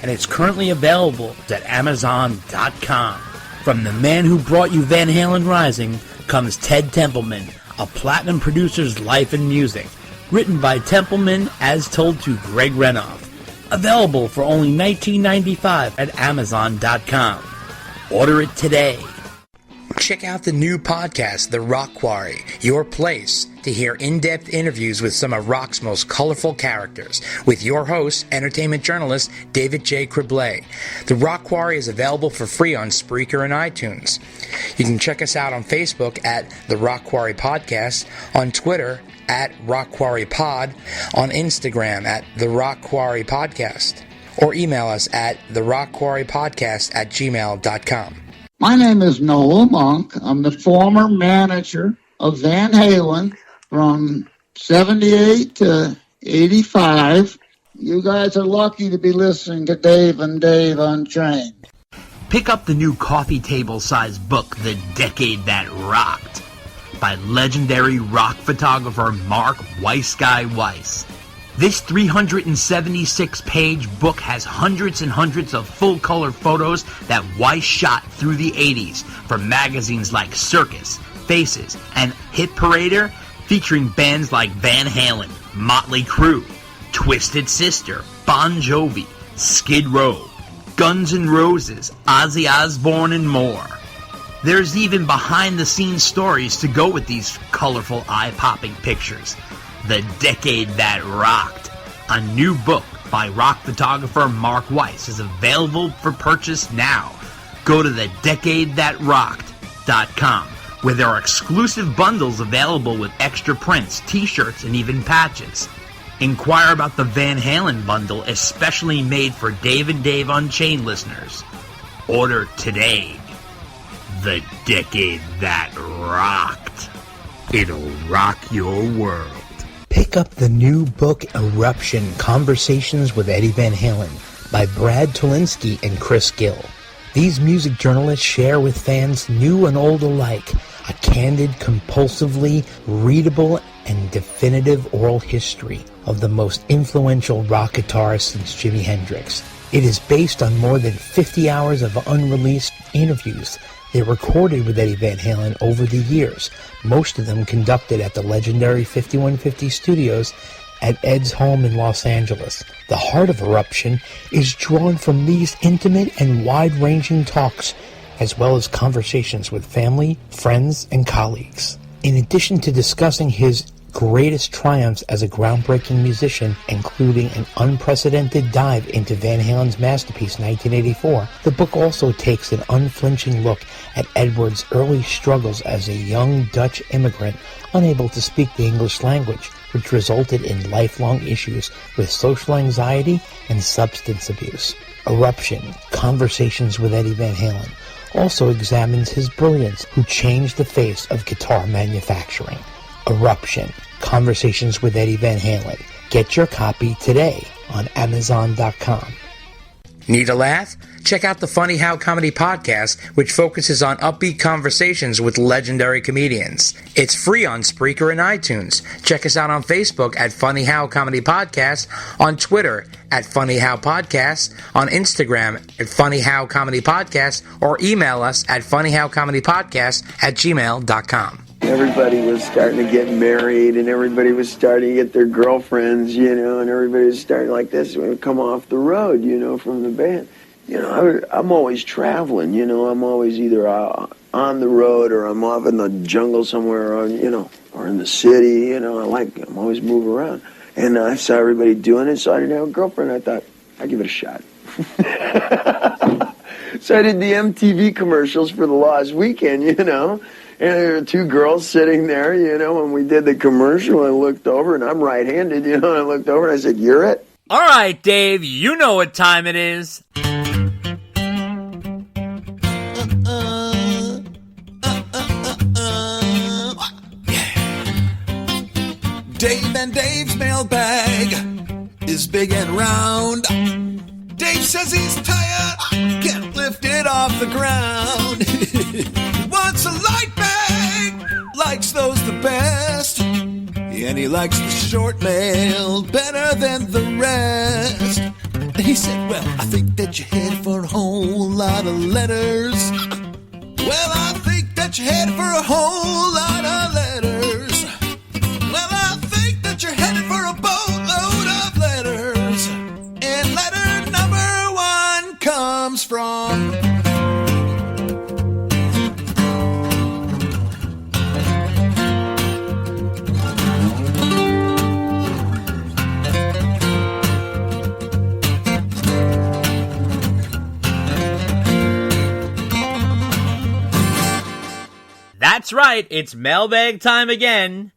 and it's currently available at Amazon.com. From the man who brought you Van Halen Rising comes Ted Templeman, A Platinum Producer's Life and Music, written by Templeman as told to Greg Renoff. Available for only $19.95 at Amazon.com. Order it today. Check out the new podcast, The Rock Quarry, your place to hear in-depth interviews with some of rock's most colorful characters, with your host, entertainment journalist David J. Criblay. The Rock Quarry is available for free on Spreaker and iTunes. You can check us out on Facebook at The Rock Quarry Podcast, on Twitter at Rock Quarry Pod, on Instagram at The Rock Quarry Podcast, or email us at therockquarrypodcast@gmail.com. My name is Noel Monk. I'm the former manager of Van Halen from 78 to 85. You guys are lucky to be listening to Dave and Dave Unchained. Pick up the new coffee table-sized book, The Decade That Rocked, by legendary rock photographer Mark Weissguy Weiss. This 376-page book has hundreds and hundreds of full-color photos that Weiss shot through the 80s for magazines like Circus, Faces, and Hit Parader, featuring bands like Van Halen, Motley Crue, Twisted Sister, Bon Jovi, Skid Row, Guns N' Roses, Ozzy Osbourne, and more. There's even behind-the-scenes stories to go with these colorful, eye-popping pictures. The Decade That Rocked, a new book by rock photographer Mark Weiss, is available for purchase now. Go to thedecadethatrocked.com, where there are exclusive bundles available with extra prints, t-shirts, and even patches. Inquire about the Van Halen bundle, especially made for Dave and Dave Unchained listeners. Order today. The Decade That Rocked. It'll rock your world. Pick up the new book, Eruption, Conversations with Eddie Van Halen, by Brad Tolinski and Chris Gill. These music journalists share with fans new and old alike a candid, compulsively readable, and definitive oral history of the most influential rock guitarist since Jimi Hendrix. It is based on more than 50 hours of unreleased interviews they recorded with Eddie Van Halen over the years, most of them conducted at the legendary 5150 studios at Ed's home in Los Angeles. The heart of Eruption is drawn from these intimate and wide-ranging talks, as well as conversations with family, friends, and colleagues. In addition to discussing his greatest triumphs as a groundbreaking musician, including an unprecedented dive into Van Halen's masterpiece 1984, the book also takes an unflinching look at Edward's early struggles as a young Dutch immigrant unable to speak the English language, which resulted in lifelong issues with social anxiety and substance abuse. Eruption, Conversations with Eddie Van Halen, also examines his brilliance, who changed the face of guitar manufacturing. Eruption, Conversations with Eddie Van Halen. Get your copy today on Amazon.com. Need a laugh? Check out the Funny How Comedy Podcast, which focuses on upbeat conversations with legendary comedians. It's free on Spreaker and iTunes. Check us out on Facebook at Funny How Comedy Podcast, on Twitter at Funny How Podcast, on Instagram at Funny How Comedy Podcast, or email us at funnyhowcomedypodcast@gmail.com. Everybody was starting to get married, and everybody was starting to get their girlfriends, and everybody was starting like this when we come off the road, from the band. I'm always traveling, I'm always either on the road or I'm off in the jungle somewhere or, or in the city, I'm always moving around. And I saw everybody doing it, so I didn't have a girlfriend. I thought, I'd give it a shot. So I did the MTV commercials for The Lost Weekend, and there were two girls sitting there, when we did the commercial. I looked over, and I'm right-handed, and I looked over and I said, "You're it." All right, Dave, you know what time it is. Dave and Dave's mailbag is big and round. Dave says he's tired, can't lift it off the ground. He wants a light bag, likes those the best. And he likes the short mail better than the rest. He said, well, I think that you're headed for a whole lot of letters. Well, I think that you're headed for a whole lot of letters. Well, I think that you're headed for a boatload of letters. And letter number 1 comes from... That's right, it's mailbag time again.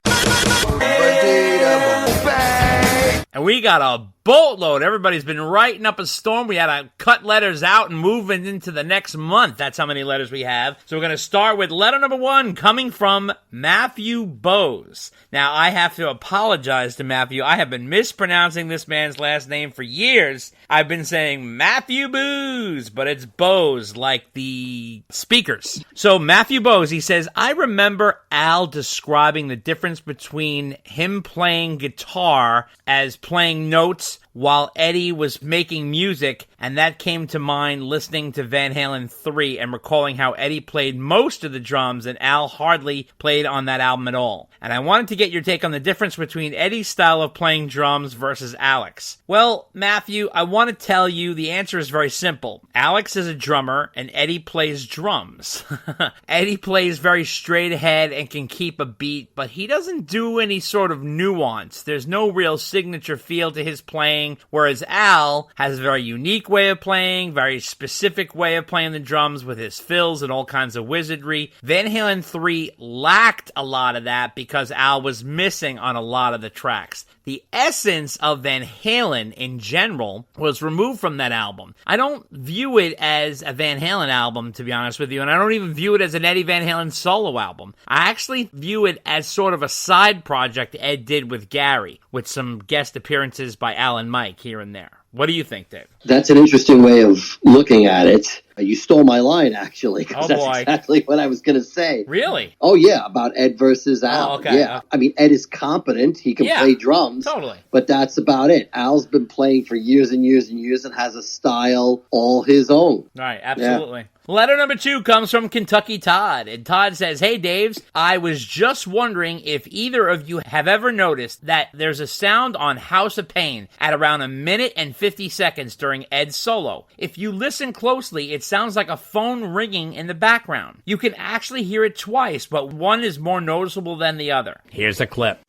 And we got a boatload. Everybody's been writing up a storm. We had to cut letters out and move it into the next month. That's how many letters we have. So we're going to start with letter number 1 coming from Matthew Bose. Now, I have to apologize to Matthew. I have been mispronouncing this man's last name for years. I've been saying Matthew Booze, but it's Bose, like the speakers. So Matthew Bose, he says, I remember Al describing the difference between him playing guitar as playing notes while Eddie was making music, and that came to mind listening to Van Halen 3 and recalling how Eddie played most of the drums and Al hardly played on that album at all. And I wanted to get your take on the difference between Eddie's style of playing drums versus Alex. Well, Matthew, I want to tell you the answer is very simple. Alex is a drummer and Eddie plays drums. Eddie plays very straight ahead and can keep a beat, but he doesn't do any sort of nuance. There's no real signature feel to his playing, whereas Al has a very unique way of playing, very specific way of playing the drums with his fills and all kinds of wizardry. Van Halen 3 lacked a lot of that because Al was missing on a lot of the tracks. The essence of Van Halen in general was removed from that album. I don't view it as a Van Halen album, to be honest with you, and I don't even view it as an Eddie Van Halen solo album. I actually view it as sort of a side project Ed did with Gary, with some guest appearances by Al and Mike here and there. What do you think, Dave? That's an interesting way of looking at it. You stole my line, actually, because that's exactly what I was going to say. Really? Oh, yeah, about Ed versus Al. Oh, okay. Yeah. I mean, Ed is competent. He can play drums. Totally. But that's about it. Al's been playing for years and years and years and has a style all his own. Right, absolutely. Yeah. Letter number 2 comes from Kentucky Todd, and Todd says, Hey Daves, I was just wondering if either of you have ever noticed that there's a sound on House of Pain at around 1 minute and 50 seconds during Ed's solo. If you listen closely, it sounds like a phone ringing in the background. You can actually hear it twice, but one is more noticeable than the other. Here's a clip.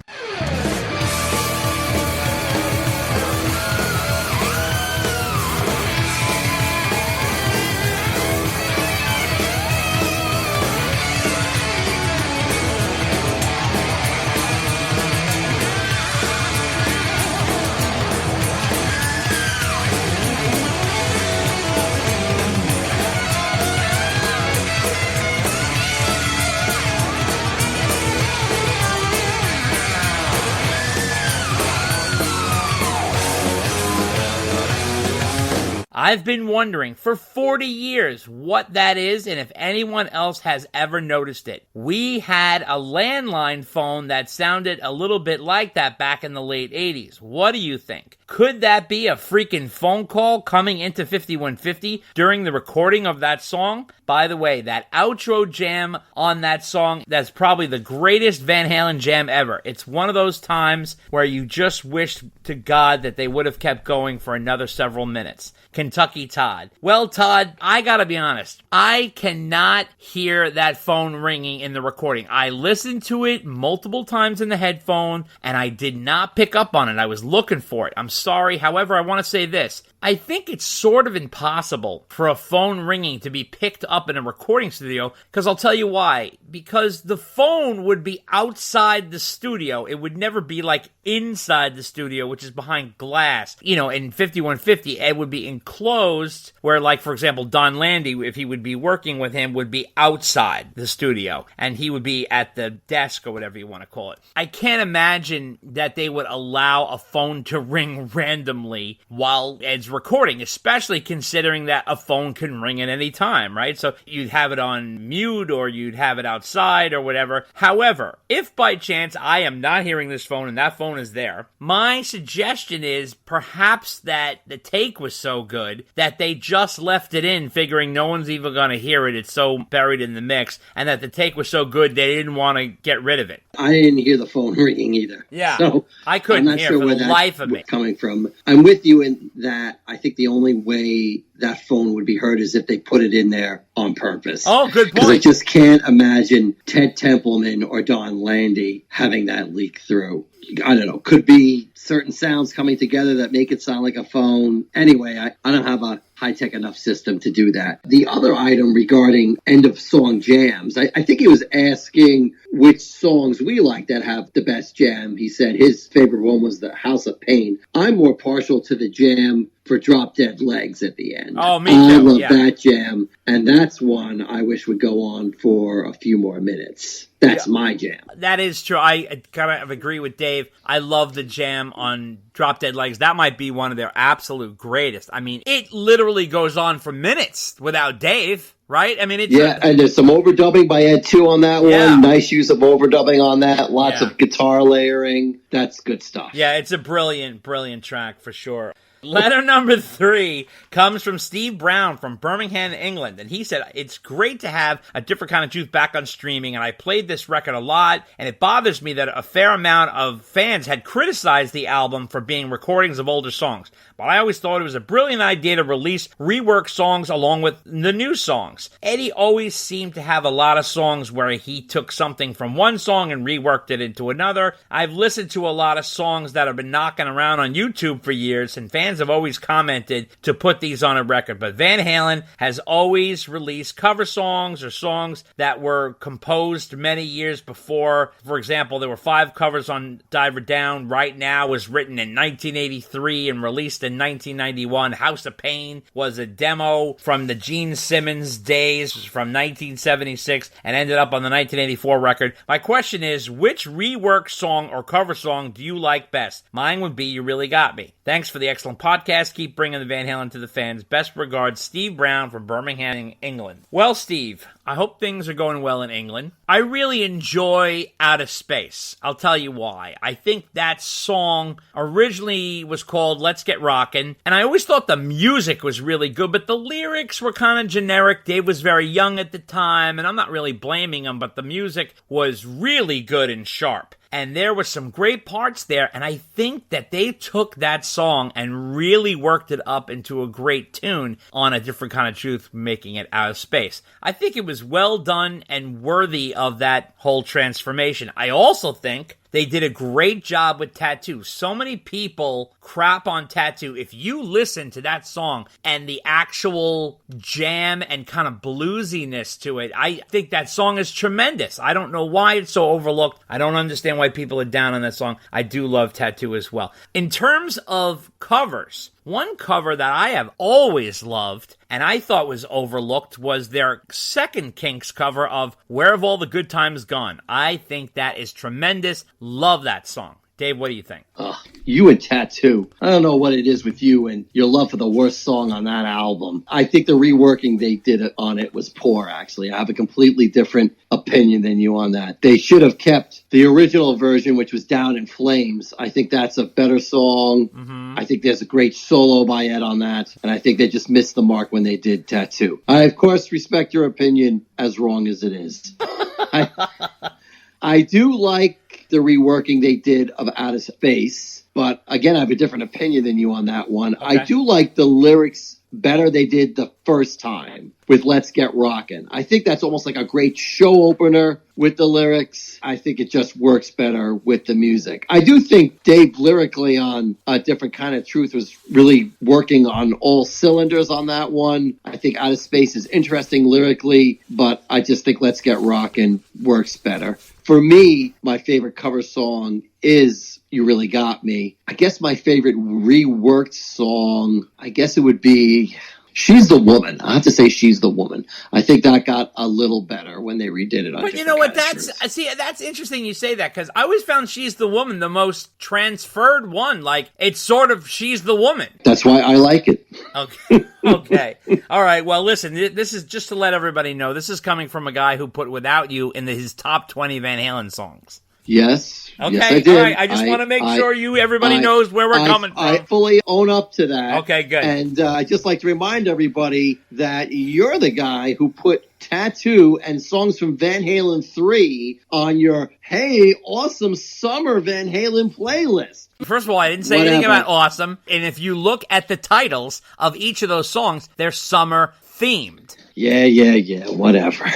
I've been wondering for 40 years what that is and if anyone else has ever noticed it. We had a landline phone that sounded a little bit like that back in the late 80s. What do you think? Could that be a freaking phone call coming into 5150 during the recording of that song? By the way, that outro jam on that song, that's probably the greatest Van Halen jam ever. It's one of those times where you just wish to God that they would have kept going for another several minutes. Kentucky Todd. Well, Todd, I gotta be honest. I cannot hear that phone ringing in the recording. I listened to it multiple times in the headphone, and I did not pick up on it. I was looking for it. I'm sorry. However, I want to say this. I think it's sort of impossible for a phone ringing to be picked up in a recording studio, because I'll tell you why. Because the phone would be outside the studio. It would never be like inside the studio, which is behind glass. You know, in 5150, it would be enclosed, where, like, for example, Don Landy, if he would be working with him, would be outside the studio, and he would be at the desk or whatever you want to call it. I can't imagine that they would allow a phone to ring randomly while it's recording, especially considering that a phone can ring at any time, right? So you'd have it on mute, or you'd have it outside or whatever. However, if by chance I am not hearing this phone and that phone is there, my suggestion is perhaps that the take was so good that they just left it in, figuring no one's even going to hear it. It's so buried in the mix, and that the take was so good they didn't want to get rid of it. I didn't hear the phone ringing either. Yeah, so I couldn't I'm not hear sure for where the that life of me. Coming from, I'm with you in that. I think the only way that phone would be heard is if they put it in there on purpose. Oh, good point. Because I just can't imagine Ted Templeman or Don Landy having that leak through. I don't know. Could be certain sounds coming together that make it sound like a phone. Anyway, I don't have a high-tech enough system to do that. The other item regarding end-of-song jams, I think he was asking which songs we like that have the best jam. He said his favorite one was the House of Pain. I'm more partial to the jam for Drop Dead Legs at the end. Oh, me too. I love that jam, and that's one I wish would go on for a few more minutes. That's my jam. That is true. I kind of agree with Dave. I love the jam on Drop Dead Legs. That might be one of their absolute greatest. I mean, it literally goes on for minutes without Dave, right? I mean, it's and there's some overdubbing by Ed 2 on that one. Nice use of overdubbing on that. Lots of guitar layering. That's good stuff. Yeah, it's a brilliant, brilliant track for sure. Letter number 3 comes from Steve Brown from Birmingham, England, and he said, it's great to have A Different Kind of Truth back on streaming, and I played this record a lot, and it bothers me that a fair amount of fans had criticized the album for being recordings of older songs, but I always thought it was a brilliant idea to release rework songs along with the new songs. Eddie always seemed to have a lot of songs where he took something from one song and reworked it into another. I've listened to a lot of songs that have been knocking around on YouTube for years, and fans have always commented to put these on a record, but Van Halen has always released cover songs or songs that were composed many years before. For example, there were 5 covers on Diver Down. Right Now was written in 1983 and released in 1991. House of Pain was a demo from the Gene Simmons days from 1976 and ended up on the 1984 record. My question is, which rework song or cover song do you like best? Mine would be You Really Got Me. Thanks for the excellent podcast. Keep bringing the Van Halen to the fans. Best regards, Steve Brown from Birmingham, England. Well, Steve, I hope things are going well in England. I really enjoy Out of Space. I'll tell you why. I think that song originally was called Let's Get Rockin', and I always thought the music was really good, but the lyrics were kind of generic. Dave was very young at the time, and I'm not really blaming him, but the music was really good and sharp. And there were some great parts there, and I think that they took that song and really worked it up into a great tune on A Different Kind of Truth, making it Out of Space. I think it was well done and worthy of that whole transformation. I also think they did a great job with Tattoo. So many people crap on Tattoo. If you listen to that song and the actual jam and kind of bluesiness to it, I think that song is tremendous. I don't know why it's so overlooked. I don't understand why people are down on that song. I do love Tattoo as well. In terms of covers, one cover that I have always loved and I thought was overlooked was their second Kinks cover of Where Have All the Good Times Gone? I think that is tremendous. Love that song. Dave, what do you think? You and Tattoo. I don't know what it is with you and your love for the worst song on that album. I think the reworking they did on it was poor, actually. I have a completely different opinion than you on that. They should have kept the original version, which was Down in Flames. I think that's a better song. I think there's a great solo by Ed on that, and I think they just missed the mark when they did Tattoo. I, of course, respect your opinion, as wrong as it is. I do like the reworking they did of Out of Space, but again, I have a different opinion than you on that one. Okay. I do like the lyrics better they did the first time with Let's Get Rockin'. I think that's almost like a great show opener with the lyrics. I think it just works better with the music. I do think Dave lyrically on A Different Kind of Truth was really working on all cylinders on that one. I think Out of Space is interesting lyrically, but I just think Let's Get Rockin' works better. For me, my favorite cover song is You Really Got Me. I guess my favorite reworked song, I guess it would be She's the Woman. I have to say She's the Woman. I think that got a little better when they redid it. But you know what? That's interesting you say that, because I always found She's the Woman the most transferred one. Like, it's sort of She's the Woman. That's why I like it. Okay. Okay. All right. Well, listen, this is just to let everybody know, this is coming from a guy who put Without You in his top 20 Van Halen songs. Yes. Okay. Yes, I did. All right. I just want to make sure everybody knows where we're coming from. I fully own up to that. Okay, good. And I'd just like to remind everybody that you're the guy who put Tattoo and songs from Van Halen 3 on your Hey Awesome Summer Van Halen playlist. First of all, I didn't say anything about awesome. And if you look at the titles of each of those songs, they're summer themed. Yeah. Whatever.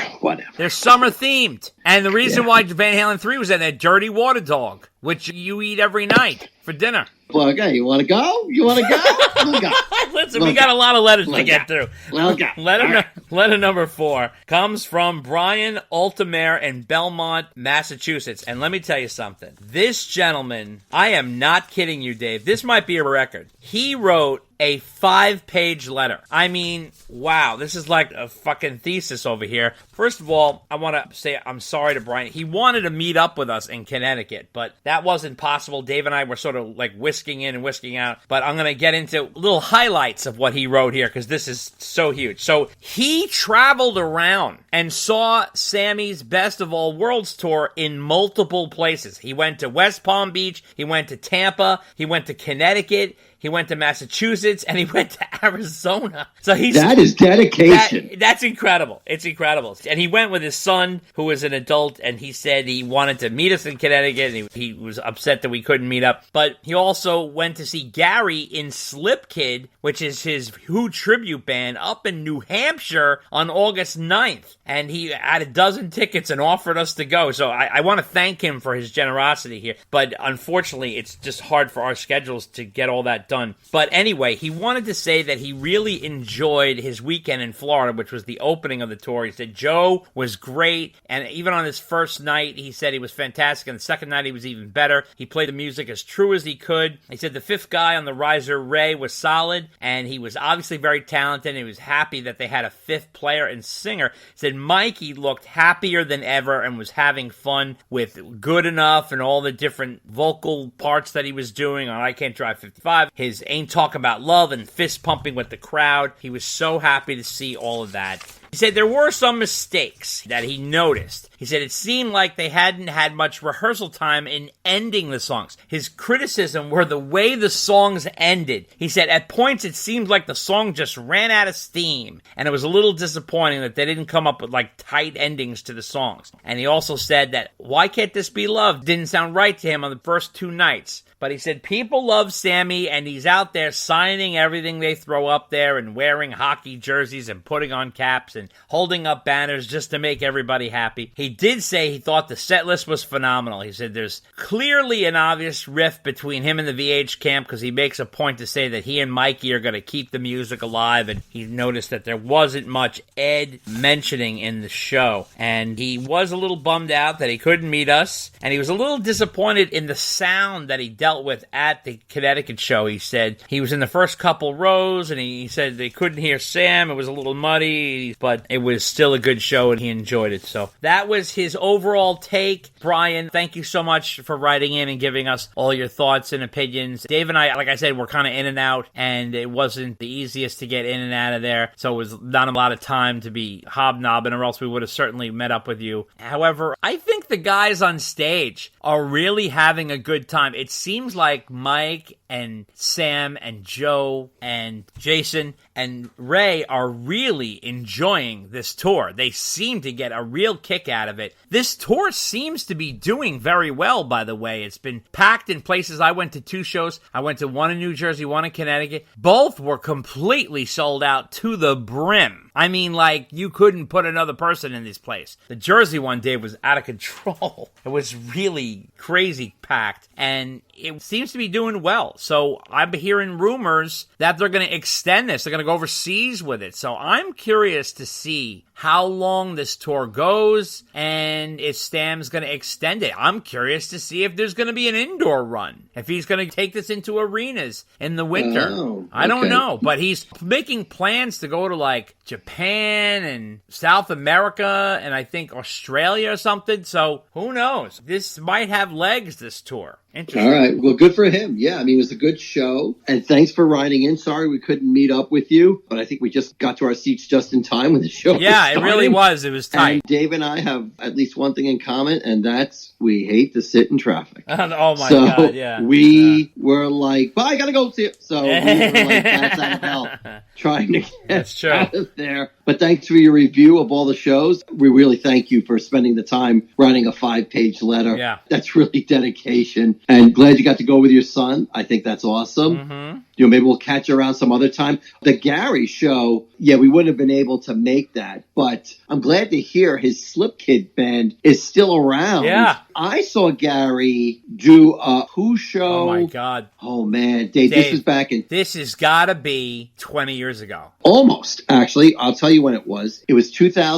They're summer themed. And the reason why Van Halen 3 was in there, Dirty Water Dog, which you eat every night for dinner. Well, okay, you want to go? We'll go. Listen, we got a lot of letters to get through. We'll go. Letter number 4 comes from Brian Altamere in Belmont, Massachusetts. And let me tell you something. This gentleman, I am not kidding you, Dave. This might be a record. He wrote a 5-page letter. I mean, wow, this is like a fucking thesis over here. First of all, I want to say I'm sorry to Brian. He wanted to meet up with us in Connecticut, but that wasn't possible. Dave and I were sort of like whisking in and whisking out, but I'm going to get into little highlights of what he wrote here because this is so huge. So he traveled around and saw Sammy's Best of All Worlds tour in multiple places. He went to West Palm Beach, he went to Tampa, he went to Connecticut, he went to Massachusetts, and he went to Arizona. So that is dedication. That's incredible. It's incredible. And he went with his son, who was an adult, and he said he wanted to meet us in Connecticut, and he was upset that we couldn't meet up. But he also went to see Gary in Slip Kid, which is his Who tribute band, up in New Hampshire on August 9th. And he had a dozen tickets and offered us to go. So I want to thank him for his generosity here. But unfortunately, it's just hard for our schedules to get all that done. But anyway, he wanted to say that he really enjoyed his weekend in Florida, which was the opening of the tour. He said Joe was great, and even on his first night, he said he was fantastic, and the second night he was even better. He played the music as true as he could. He said the fifth guy on the riser, Ray, was solid, and he was obviously very talented, and he was happy that they had a fifth player and singer. He said Mikey looked happier than ever and was having fun with Good Enough and all the different vocal parts that he was doing on I Can't Drive 55. His Ain't Talking About Love and fist pumping with the crowd. He was so happy to see all of that. He said there were some mistakes that he noticed. He said it seemed like they hadn't had much rehearsal time in ending the songs. His criticism were the way the songs ended. He said at points it seemed like the song just ran out of steam, and it was a little disappointing that they didn't come up with like tight endings to the songs. And he also said that Why Can't This Be Love didn't sound right to him on the first two nights. But he said people love Sammy, and he's out there signing everything they throw up there and wearing hockey jerseys and putting on caps and holding up banners just to make everybody happy. He did say he thought the set list was phenomenal. He said there's clearly an obvious rift between him and the VH camp because he makes a point to say that he and Mikey are going to keep the music alive, and he noticed that there wasn't much Ed mentioning in the show. And he was a little bummed out that he couldn't meet us, and he was a little disappointed in the sound that he dealt with at the Connecticut show. He said he was in the first couple rows, and he said they couldn't hear Sam. It was a little muddy, but it was still a good show, and he enjoyed it. So that was his overall take. Brian, thank you so much for writing in and giving us all your thoughts and opinions. Dave and I, like I said, were kind of in and out, and it wasn't the easiest to get in and out of there, so it was not a lot of time to be hobnobbing, or else we would have certainly met up with you. However, I think the guys on stage are really having a good time. It seems seems like Mike and Sam and Joe and Jason and Ray are really enjoying this tour. They seem to get a real kick out of it. This tour seems to be doing very well, by the way. It's been packed in places. I went to 2 shows. I went to one in New Jersey, one in Connecticut. Both were completely sold out to the brim. I mean, like, you couldn't put another person in this place. The Jersey one, Dave, was out of control. It was really crazy packed, and it seems to be doing well. So I'm hearing rumors that they're going to extend this. They're going to go overseas with it. So I'm curious to see how long this tour goes and if Sam's going to extend it. I'm curious to see if there's going to be an indoor run, if he's going to take this into arenas in the winter. Oh, I don't okay. know, but he's making plans to go to like Japan and South America and I think Australia or something. So who knows? This might have legs, this tour. Interesting. All right. Well, good for him. Yeah, I mean, it was a good show. And thanks for writing in. Sorry we couldn't meet up with you, but I think we just got to our seats just in time when the show was Yeah, it starting. really was. It was tight. And Dave and I have at least one thing in common, and that's we hate to sit in traffic. Oh, my So God, yeah. we were like, well, I got to go see it. So we were like, that's out of hell, trying to get That's true. out of there. But thanks for your review of all the shows. We really thank you for spending the time writing a 5-page letter. Yeah. That's really dedication. And glad you got to go with your son. I think that's awesome. Mm-hmm. You know, maybe we'll catch you around some other time. The Gary show, yeah, we wouldn't have been able to make that, but I'm glad to hear his Slip Kid band is still around. Yeah. I saw Gary do a Who show. Oh, my God. Oh, man. Dave, this was back in This has got to be 20 years ago. almost, actually. I'll tell you when it was. It was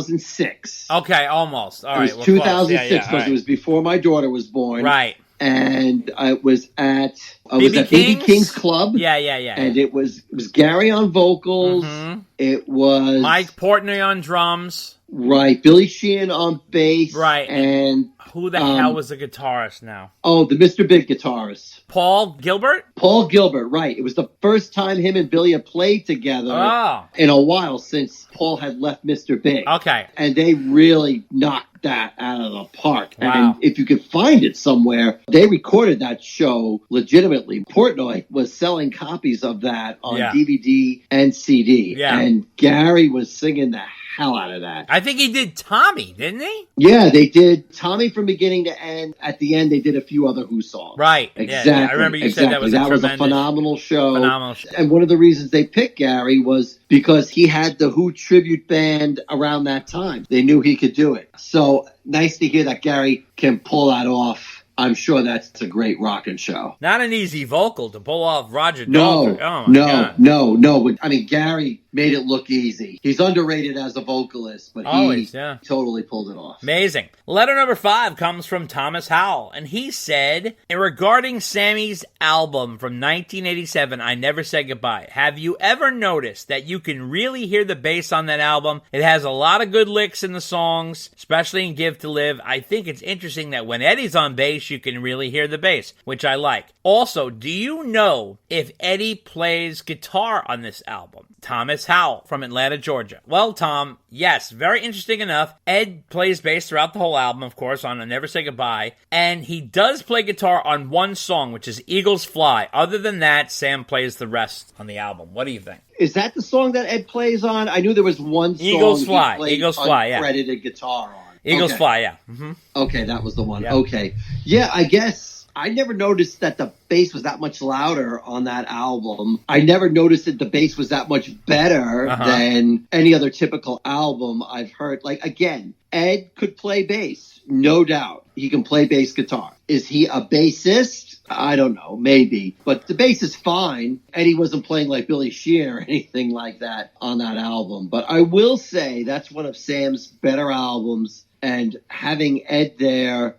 2006. Okay, almost. All It right. was we're close. 2006 Yeah, because all right. it was before my daughter was born. Right. And I was at BB BB King's Club. Yeah. And it was Gary on vocals. Mm-hmm. It was Mike Portnoy on drums. right, Billy Sheehan on bass. Right. And Who the hell was the guitarist now? oh, the Mr. Big guitarist. Paul Gilbert? Paul Gilbert, right. It was the first time him and Billy had played together Oh. in a while since Paul had left Mr. Big. Okay. And they really knocked that out of the park. Wow. And if you could find it somewhere, they recorded that show legitimately. Portnoy was selling copies of that on Yeah. DVD and CD. Yeah. And Gary was singing the hell out of that. I think he did Tommy, didn't he? Yeah, they did Tommy from beginning to end. At the end, they did a few other Who songs. Right. Exactly. Yeah, I remember you said that was a a tremendous- phenomenal show. Phenomenal show. And one of the reasons they picked Gary was because he had the Who tribute band around that time. They knew he could do it. So nice to hear that Gary can pull that off. I'm sure that's a great rockin' show. Not an easy vocal to pull off Roger No, Daltrey. Oh, my God. no. I mean, Gary made it look easy. He's underrated as a vocalist, but he Always, yeah. totally pulled it off. Amazing. Letter number 5 comes from Thomas Howell, and he said, regarding Sammy's album from 1987, I Never Said Goodbye, have you ever noticed that you can really hear the bass on that album? It has a lot of good licks in the songs, especially in Give to Live. I think it's interesting that when Eddie's on bass, you can really hear the bass, which I like. Also, do you know if Eddie plays guitar on this album? Thomas Howell from Atlanta, Georgia. Well, Tom, yes, very interesting enough. Ed plays bass throughout the whole album, of course, on I Never Say Goodbye, and he does play guitar on one song, which is Eagles Fly. Other than that, Sam plays the rest on the album. What do you think? Is that the song that Ed plays on? I knew there was one song Eagles Fly. he played Eagles Fly, yeah. uncredited guitar on. Eagles Okay. Fly, yeah. Mm-hmm. Okay, that was the one. Yep. Okay. Yeah, I guess I never noticed that the bass was that much louder on that album. I never noticed that the bass was that much better than any other typical album I've heard. Like, again, Ed could play bass, no doubt. He can play bass guitar. Is he a bassist? I don't know, maybe. But the bass is fine. Eddie wasn't playing like Billy Sheehan or anything like that on that album. But I will say that's one of Sam's better albums. And having Ed there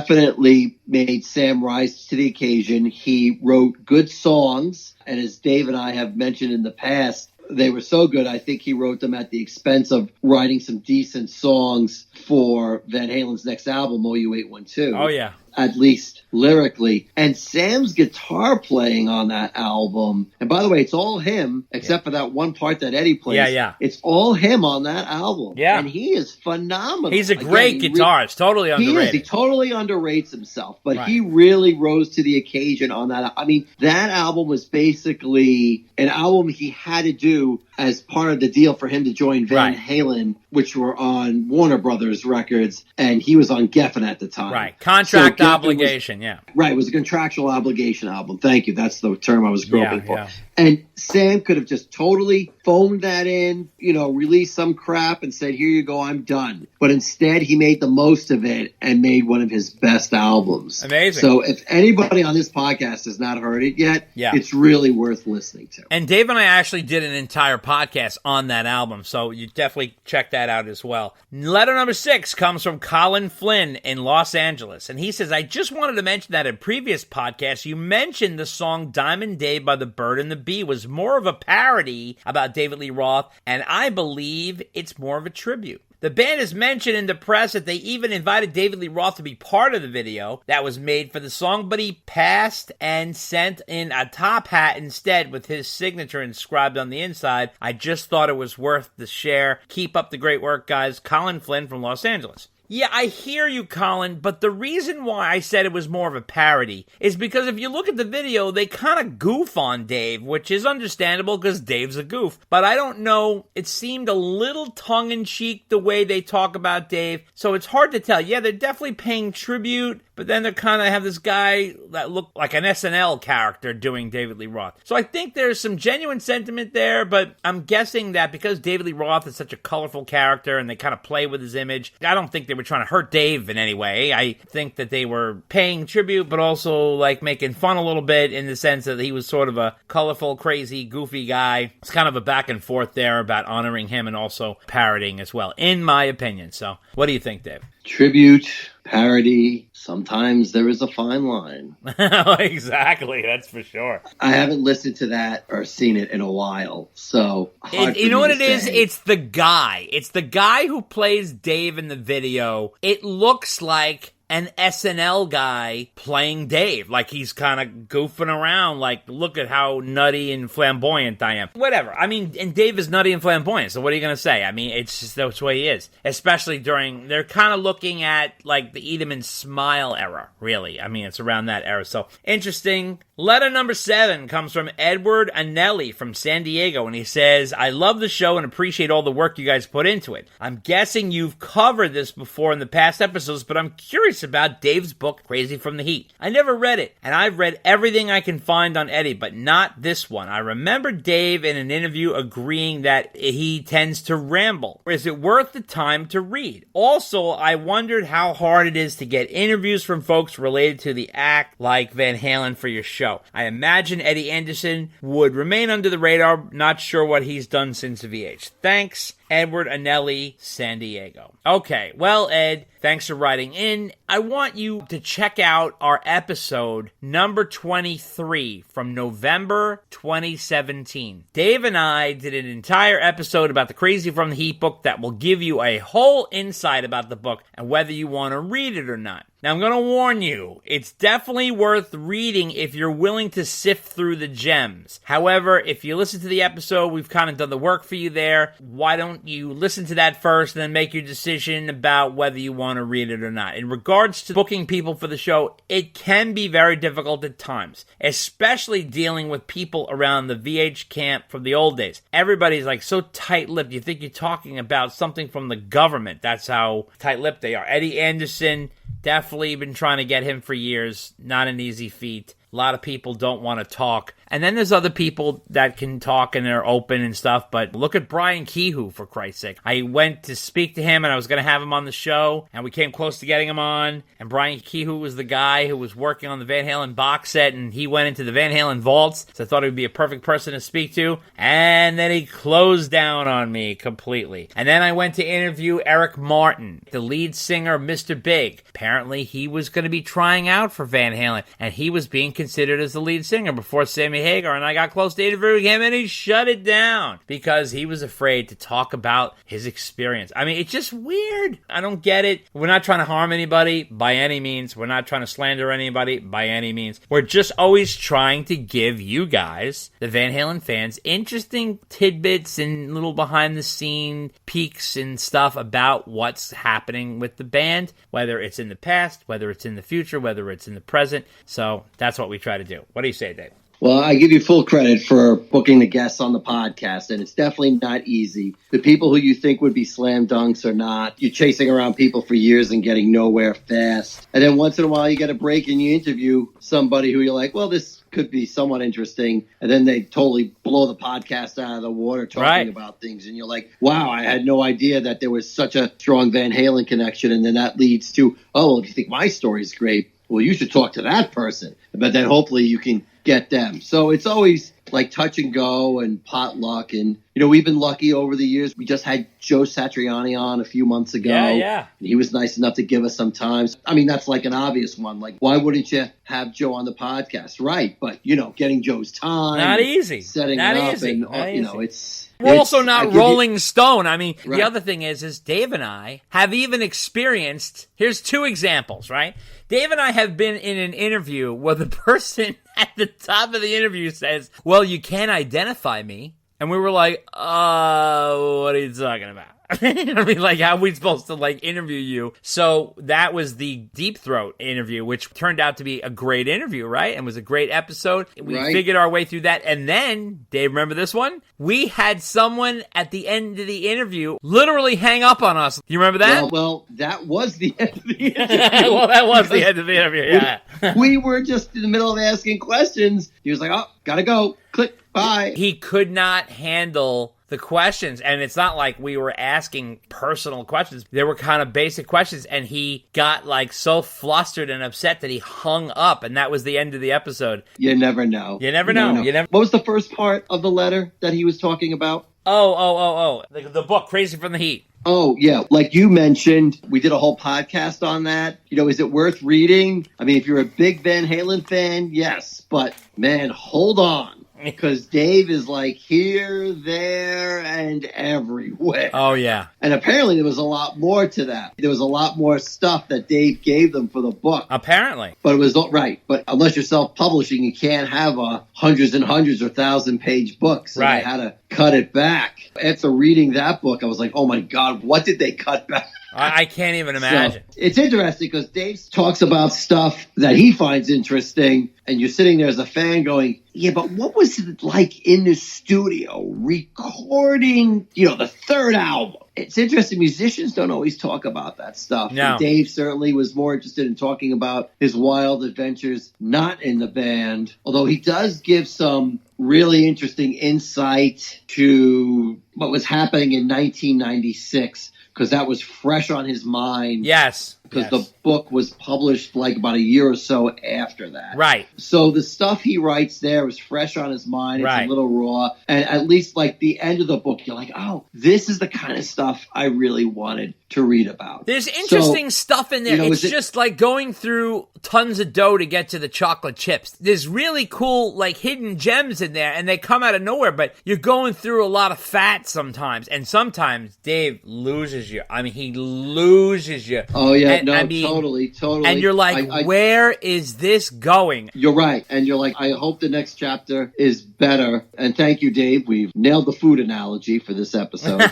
definitely made Sam rise to the occasion. He wrote good songs. And as Dave and I have mentioned in the past, they were so good, I think he wrote them at the expense of writing some decent songs for Van Halen's next album, OU812. Oh, yeah. at least lyrically. And Sam's guitar playing on that album, and by the way, it's all him except for that one part that Eddie plays. Yeah. It's all him on that album. Yeah. And he is phenomenal. He's a great guitarist, totally underrated. He totally underrates himself, but he really rose to the occasion on that. I mean, that album was basically an album he had to do as part of the deal for him to join Van Halen, which were on Warner Brothers Records, and he was on Geffen at the time. Right. Contract obligation, Right, it was a contractual obligation album. Thank you. That's the term I was groping for. Yeah. And Sam could have just totally phoned that in, released some crap and said, here you go, I'm done. But instead, he made the most of it and made one of his best albums. Amazing. So if anybody on this podcast has not heard it yet, it's really worth listening to. And Dave and I actually did an entire podcast on that album, so you definitely check that out as well. Letter number 6 comes from Colin Flynn in Los Angeles, and he says, I just wanted to mention that in previous podcasts, you mentioned the song Diamond Dave by the Bird and the Bee was more of a parody about David Lee Roth, and I believe it's more of a tribute. The band has mentioned in the press that they even invited David Lee Roth to be part of the video that was made for the song, but he passed and sent in a top hat instead with his signature inscribed on the inside. I just thought it was worth the share. Keep up the great work, guys. Colin Flynn from Los Angeles. Yeah, I hear you, Colin, but the reason why I said it was more of a parody is because if you look at the video, they kind of goof on Dave, which is understandable because Dave's a goof. But I don't know, it seemed a little tongue-in-cheek the way they talk about Dave, so it's hard to tell. Yeah, they're definitely paying tribute, but then they kind of have this guy that looked like an SNL character doing David Lee Roth. So I think there's some genuine sentiment there, but I'm guessing that because David Lee Roth is such a colorful character and they kind of play with his image, I don't think they were trying to hurt Dave in any way. I think that they were paying tribute, but also like making fun a little bit in the sense that he was sort of a colorful, crazy, goofy guy. It's kind of a back and forth there about honoring him and also parodying as well, in my opinion. So what do you think, Dave? Tribute, parody, sometimes there is a fine line. Exactly, that's for sure. I haven't listened to that or seen it in a while, so you know what it is? It's the guy. It's the guy who plays Dave in the video. It looks like an SNL guy playing Dave. Like he's kind of goofing around, like, look at how nutty and flamboyant I am. Whatever. I mean, and Dave is nutty and flamboyant, so what are you going to say? I mean, it's just that's the way he is. Especially they're kind of looking at, like, the Eat 'em and Smile era, really. I mean, it's around that era, so interesting. Letter number 7 comes from Edward Anelli from San Diego, and he says, I love the show and appreciate all the work you guys put into it. I'm guessing you've covered this before in the past episodes, but I'm curious about Dave's book, Crazy from the Heat. I never read it, and I've read everything I can find on Eddie, but not this one. I remember Dave in an interview agreeing that he tends to ramble. Is it worth the time to read? Also, I wondered how hard it is to get interviews from folks related to the act like Van Halen for your show. I imagine Eddie Anderson would remain under the radar, not sure what he's done since VH. Thanks, Edward Anelli, San Diego. Okay, well, Ed, thanks for writing in. I want you to check out our episode number 23 from November 2017. Dave and I did an entire episode about the Crazy from the Heat book that will give you a whole insight about the book and whether you want to read it or not. Now, I'm going to warn you, it's definitely worth reading if you're willing to sift through the gems. However, if you listen to the episode, we've kind of done the work for you there. Why don't you listen to that first and then make your decision about whether you want to read it or not. In regards to booking people for the show, it can be very difficult at times, especially dealing with people around the VH camp from the old days. Everybody's like so tight-lipped, you think you're talking about something from the government. That's how tight-lipped they are. Eddie Anderson, definitely been trying to get him for years. Not an easy feat. A lot of people don't want to talk. And then there's other people that can talk and they're open and stuff, but look at Brian Kehoe, for Christ's sake. I went to speak to him and I was going to have him on the show, and we came close to getting him on, and Brian Kehoe was the guy who was working on the Van Halen box set, and he went into the Van Halen vaults, so I thought he would be a perfect person to speak to, and then he closed down on me completely. And then I went to interview Eric Martin, the lead singer of Mr. Big. Apparently he was going to be trying out for Van Halen, and he was being considered as the lead singer before Sammy Sammy Hagar, and I got close to interviewing him, and he shut it down because he was afraid to talk about his experience. I mean, it's just weird. I don't get it. We're not trying to harm anybody by any means. We're not trying to slander anybody by any means. We're just always trying to give you guys, the Van Halen fans, interesting tidbits and little behind-the-scene peeks and stuff about what's happening with the band, whether it's in the past, whether it's in the future, whether it's in the present. So that's what we try to do. What do you say, Dave? Well, I give you full credit for booking the guests on the podcast, and it's definitely not easy. The people who you think would be slam dunks are not. You're chasing around people for years and getting nowhere fast. And then once in a while you get a break and you interview somebody who you're like, well, this could be somewhat interesting. And then they totally blow the podcast out of the water talking about things. And you're like, wow, I had no idea that there was such a strong Van Halen connection. And then that leads to, oh, well, if you think my story's great, well, you should talk to that person. But then hopefully you can get them. So it's always like touch and go and potluck. And, you know, we've been lucky over the years. We just had Joe Satriani on a few months ago. Yeah. And he was nice enough to give us some time. I mean, that's like an obvious one. Like, why wouldn't you have Joe on the podcast? Right. But, you know, getting Joe's time. Not easy. Setting not it up. easy. And, not you easy. know, it's... We're also not Rolling Stone. I mean, Right. The other thing is Dave and I have even experienced, here's two examples, right? Dave and I have been in an interview where the person at the top of the interview says, well, you can't identify me. And we were like, what are you talking about? I mean, like, how are we supposed to, like, interview you? So that was the Deep Throat interview, which turned out to be a great interview, right? And was a great episode. We figured our way through that. And then, Dave, remember this one? We had someone at the end of the interview literally hang up on us. You remember that? Well, that was the end of the interview. Well, that was the end of the interview, yeah. We were just in the middle of asking questions. He was like, oh, gotta go. Click, bye. He could not handle the questions, and it's not like we were asking personal questions. They were kind of basic questions, and he got like so flustered and upset that he hung up, and that was the end of the episode. You never know. You never know. What was the first part of the letter that he was talking about? Oh. The book, Crazy from the Heat. Oh, yeah. Like you mentioned, we did a whole podcast on that. You know, is it worth reading? I mean, if you're a big Van Halen fan, yes. But, man, hold on. Because Dave is like here, there, and everywhere. Oh, yeah. And apparently there was a lot more to that. There was a lot more stuff that Dave gave them for the book. Apparently. But it was right. But unless you're self-publishing, you can't have hundreds and hundreds or 1,000-page books. So right. They had to cut it back. After reading that book, I was like, oh, my God, what did they cut back? I can't even imagine. So, it's interesting because Dave talks about stuff that he finds interesting, and you're sitting there as a fan going, yeah, but what was it like in the studio recording, you know, the third album? It's interesting. Musicians don't always talk about that stuff. No. And Dave certainly was more interested in talking about his wild adventures not in the band, although he does give some really interesting insight to what was happening in 1996. Because that was fresh on his mind. Yes. Because the book was published like about a year or so after that. Right. So the stuff he writes there is fresh on his mind. It's a little raw. And at least like the end of the book, you're like, oh, this is the kind of stuff I really wanted to read about. There's interesting stuff in there. You know, it's just like going through tons of dough to get to the chocolate chips. There's really cool like hidden gems in there, and they come out of nowhere, but you're going through a lot of fat sometimes. And sometimes Dave loses you. I mean, he loses you. Oh, yeah. Totally. Totally. And you're like, where is this going? You're right. And you're like, I hope the next chapter is better. And thank you, Dave. We've nailed the food analogy for this episode.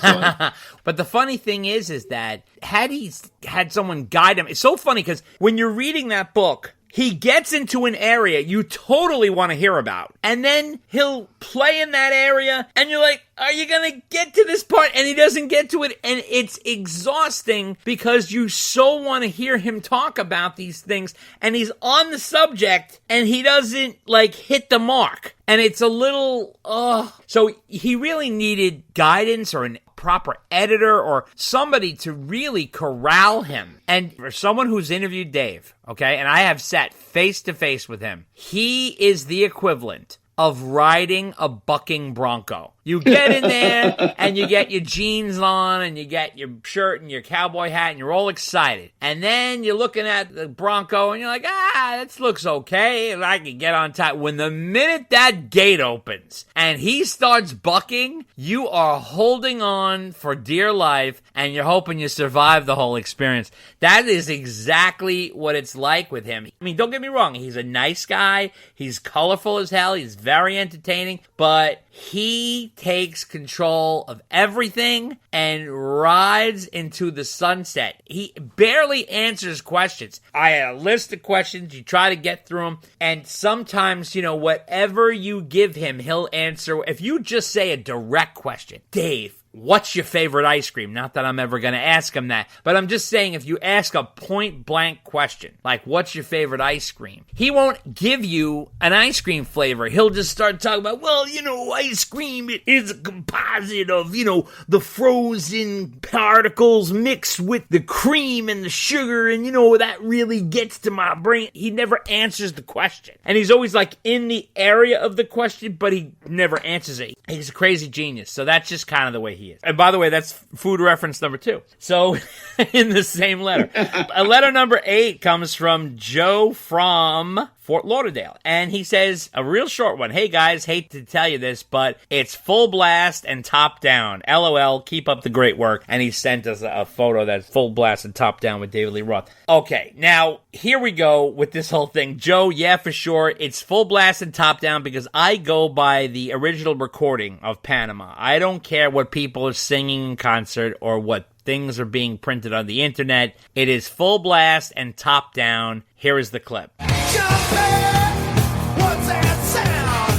But the funny thing is that had he had someone guide him, it's so funny because when you're reading that book, he gets into an area you totally want to hear about. And then he'll play in that area, and you're like, are you going to get to this part? And he doesn't get to it. And it's exhausting because you so want to hear him talk about these things. And he's on the subject, and he doesn't, like, hit the mark. And it's a little, So he really needed guidance or a proper editor or somebody to really corral him. And for someone who's interviewed Dave, okay, and I have sat face to face with him, he is the equivalent of riding a bucking bronco. You get in there and you get your jeans on and you get your shirt and your cowboy hat and you're all excited. And then you're looking at the Bronco and you're like, this looks okay. And I can get on top. When the minute that gate opens and he starts bucking, you are holding on for dear life and you're hoping you survive the whole experience. That is exactly what it's like with him. I mean, don't get me wrong. He's a nice guy. He's colorful as hell. He's very entertaining, but he takes control of everything and rides into the sunset. He barely answers questions. I had a list of questions. You try to get through them, and sometimes, whatever you give him, he'll answer. If you just say a direct question, Dave, what's your favorite ice cream? Not that I'm ever going to ask him that, but I'm just saying if you ask a point-blank question, like what's your favorite ice cream, he won't give you an ice cream flavor. He'll just start talking about, ice cream is a composite of, the frozen particles mixed with the cream and the sugar, and, that really gets to my brain. He never answers the question. And he's always like in the area of the question, but he never answers it. He's a crazy genius. So that's just kind of the way he is. And by the way, that's food reference number 2. So in the same letter. Letter number 8 comes from Joe from Fort Lauderdale. And he says, a real short one. Hey guys, hate to tell you this, but it's full blast and top down. LOL, keep up the great work. And he sent us a photo that's full blast and top down with David Lee Roth. Okay, now here we go with this whole thing. Joe, yeah, for sure. It's full blast and top down because I go by the original recording of Panama. I don't care what people are singing in concert or what things are being printed on the internet. It is full blast and top down. Here is the clip. What's that sound?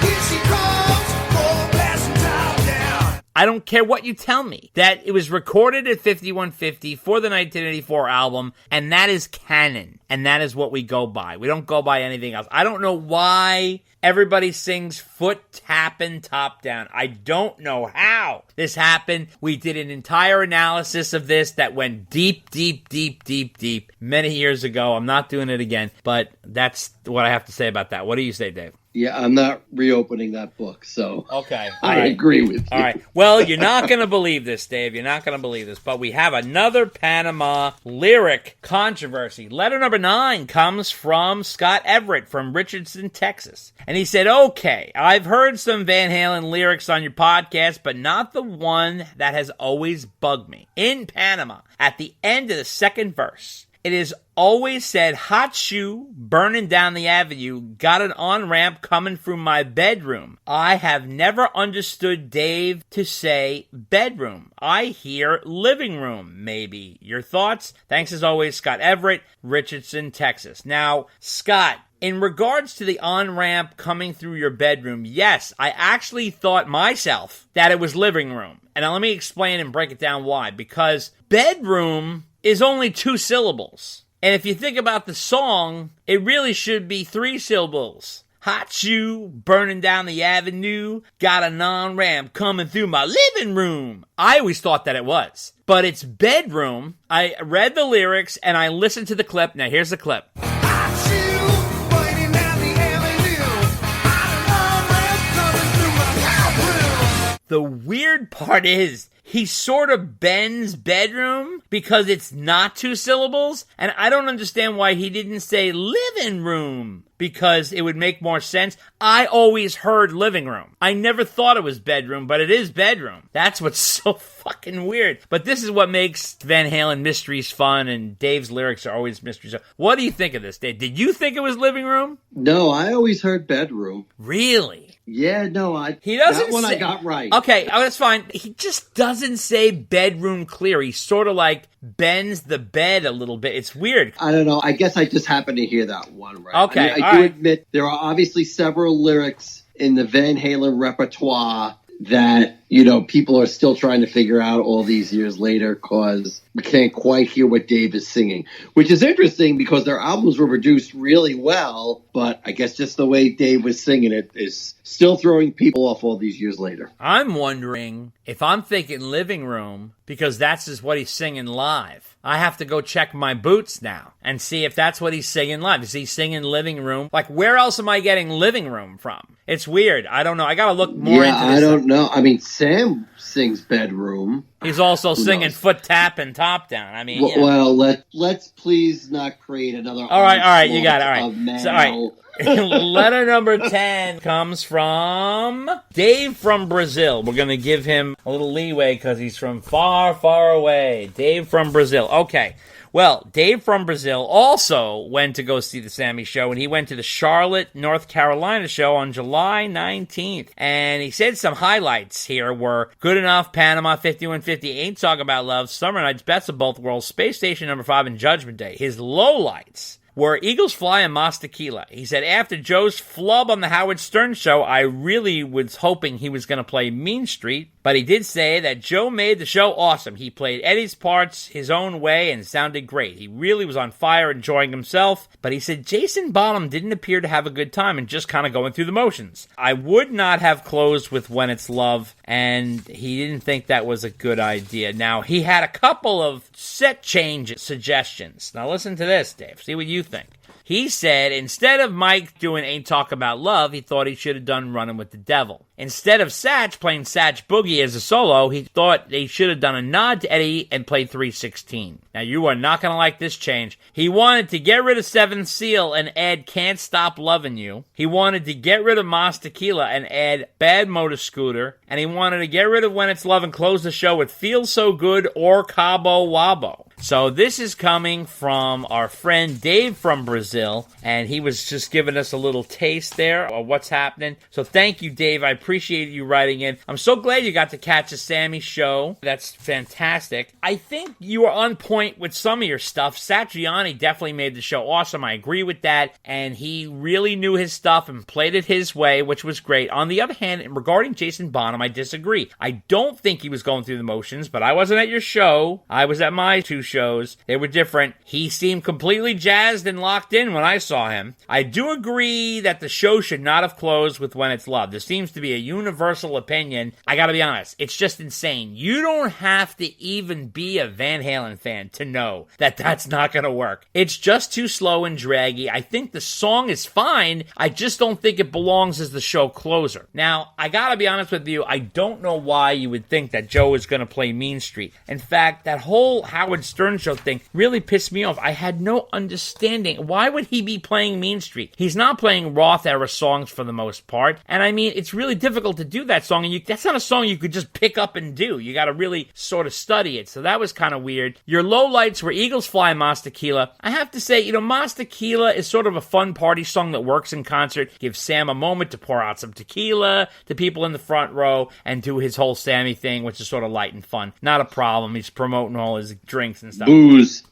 Here she comes, full blast and top down. I don't care what you tell me. That it was recorded at 5150 for the 1984 album, and that is canon. And that is what we go by. We don't go by anything else. I don't know why everybody sings foot tapping top down. I don't know how this happened. We did an entire analysis of this that went deep, deep, deep, deep, deep many years ago. I'm not doing it again, but that's what I have to say about that. What do you say, Dave? Yeah, I'm not reopening that book, so okay. I agree with you. All right. Well, you're not going to believe this, Dave. You're not going to believe this, but we have another Panama lyric controversy. Letter number 9 comes from Scott Everett from Richardson, Texas. And he said, okay, I've heard some Van Halen lyrics on your podcast, but not the one that has always bugged me. In Panama, at the end of the second verse, it is always said, hot shoe, burning down the avenue, got an on-ramp coming through my bedroom. I have never understood Dave to say bedroom. I hear living room, maybe. Your thoughts? Thanks as always, Scott Everett, Richardson, Texas. Now, Scott, in regards to the on-ramp coming through your bedroom, yes, I actually thought myself that it was living room. And now let me explain and break it down why. Because bedroom is only 2 syllables. And if you think about the song, it really should be 3 syllables. Hot shoe, burning down the avenue, got a non-ramp coming through my living room. I always thought that it was. But it's bedroom. I read the lyrics and I listened to the clip. Now here's the clip. Hot shoe, burning down the avenue, got an on-ramp coming through my bedroom. The weird part is, he sort of bends bedroom because it's not 2 syllables, and I don't understand why he didn't say living room, because it would make more sense. I always heard living room. I never thought it was bedroom, but it is bedroom. That's what's so fucking weird. But this is what makes Van Halen mysteries fun, and Dave's lyrics are always mysteries. What do you think of this, Dave? Did you think it was living room? No, I always heard bedroom. Really? Yeah, no, he doesn't that one say, I got right. Okay, that's fine. He just doesn't say bedroom clear. He sort of like bends the bed a little bit. It's weird. I don't know. I guess I just happened to hear that one right. Okay, I do admit there are obviously several lyrics in the Van Halen repertoire that, people are still trying to figure out all these years later because we can't quite hear what Dave is singing, which is interesting because their albums were produced really well, but I guess just the way Dave was singing it is still throwing people off all these years later. I'm wondering if I'm thinking living room because that's just what he's singing live. I have to go check my boots now and see if that's what he's singing live. Is he singing living room? Like, where else am I getting living room from? It's weird. I don't know. I got to look more into this. I don't know. I mean, Sam sings bedroom. He's also singing foot tap and top down. I mean, well, let's please not create another. All right, you got it. All right. So, all right. Letter number 10 comes from Dave from Brazil. We're going to give him a little leeway because he's from far, far away. Dave from Brazil. Okay. Well, Dave from Brazil also went to go see the Sammy show, and he went to the Charlotte, North Carolina show on July 19th. And he said some highlights here were Good Enough, Panama, 5150, Ain't Talk About Love, Summer Nights, Best of Both Worlds, Space Station number 5, and Judgment Day. His lowlights were Eagles Fly and Mas Tequila. He said, after Joe's flub on the Howard Stern show, I really was hoping he was going to play Mean Street, but he did say that Joe made the show awesome. He played Eddie's parts his own way and sounded great. He really was on fire, enjoying himself, but he said Jason Bonham didn't appear to have a good time and just kind of going through the motions. I would not have closed with When It's Love, and he didn't think that was a good idea. Now, he had a couple of set change suggestions. Now, listen to this, Dave. See what you think. He said instead of Mike doing Ain't Talk About Love, he thought he should have done Running with the Devil. Instead of Satch playing Satch Boogie as a solo, he thought they should have done a nod to Eddie and played 316. Now, you are not going to like this change. He wanted to get rid of Seventh Seal and add Can't Stop Loving You. He wanted to get rid of Mas Tequila and add Bad Motor Scooter. And he wanted to get rid of When It's Love and close the show with Feel So Good or Cabo Wabo. So this is coming from our friend Dave from Brazil, and he was just giving us a little taste there of what's happening. So thank you, Dave. I appreciate you writing in. I'm so glad you got to catch a Sammy show. That's fantastic. I think you were on point with some of your stuff. Satriani definitely made the show awesome. I agree with that, and he really knew his stuff and played it his way, which was great. On the other hand, regarding Jason Bonham, I disagree. I don't think he was going through the motions, but I wasn't at your show. I was at my two shows. They were different. He seemed completely jazzed and locked in when I saw him. I do agree that the show should not have closed with When It's Love. There seems to be a universal opinion. I gotta be honest, it's just insane. You don't have to even be a Van Halen fan to know that that's not gonna work. It's just too slow and draggy. I think the song is fine. I just don't think it belongs as the show closer. Now, I gotta be honest with you, I don't know why you would think that Joe is gonna play Mean Street. In fact, that whole Howard Stern show thing really pissed me off. I had no understanding. Why would he be playing Mean Street? He's not playing Roth era songs for the most part. And I mean, it's really difficult to do that song. And that's not a song you could just pick up and do. You got to really sort of study it. So that was kind of weird. Your lowlights were Eagles Fly and Mas Tequila. I have to say, Mas Tequila is sort of a fun party song that works in concert. Gives Sam a moment to pour out some tequila to people in the front row and do his whole Sammy thing, which is sort of light and fun. Not a problem. He's promoting all his drinks and stuff.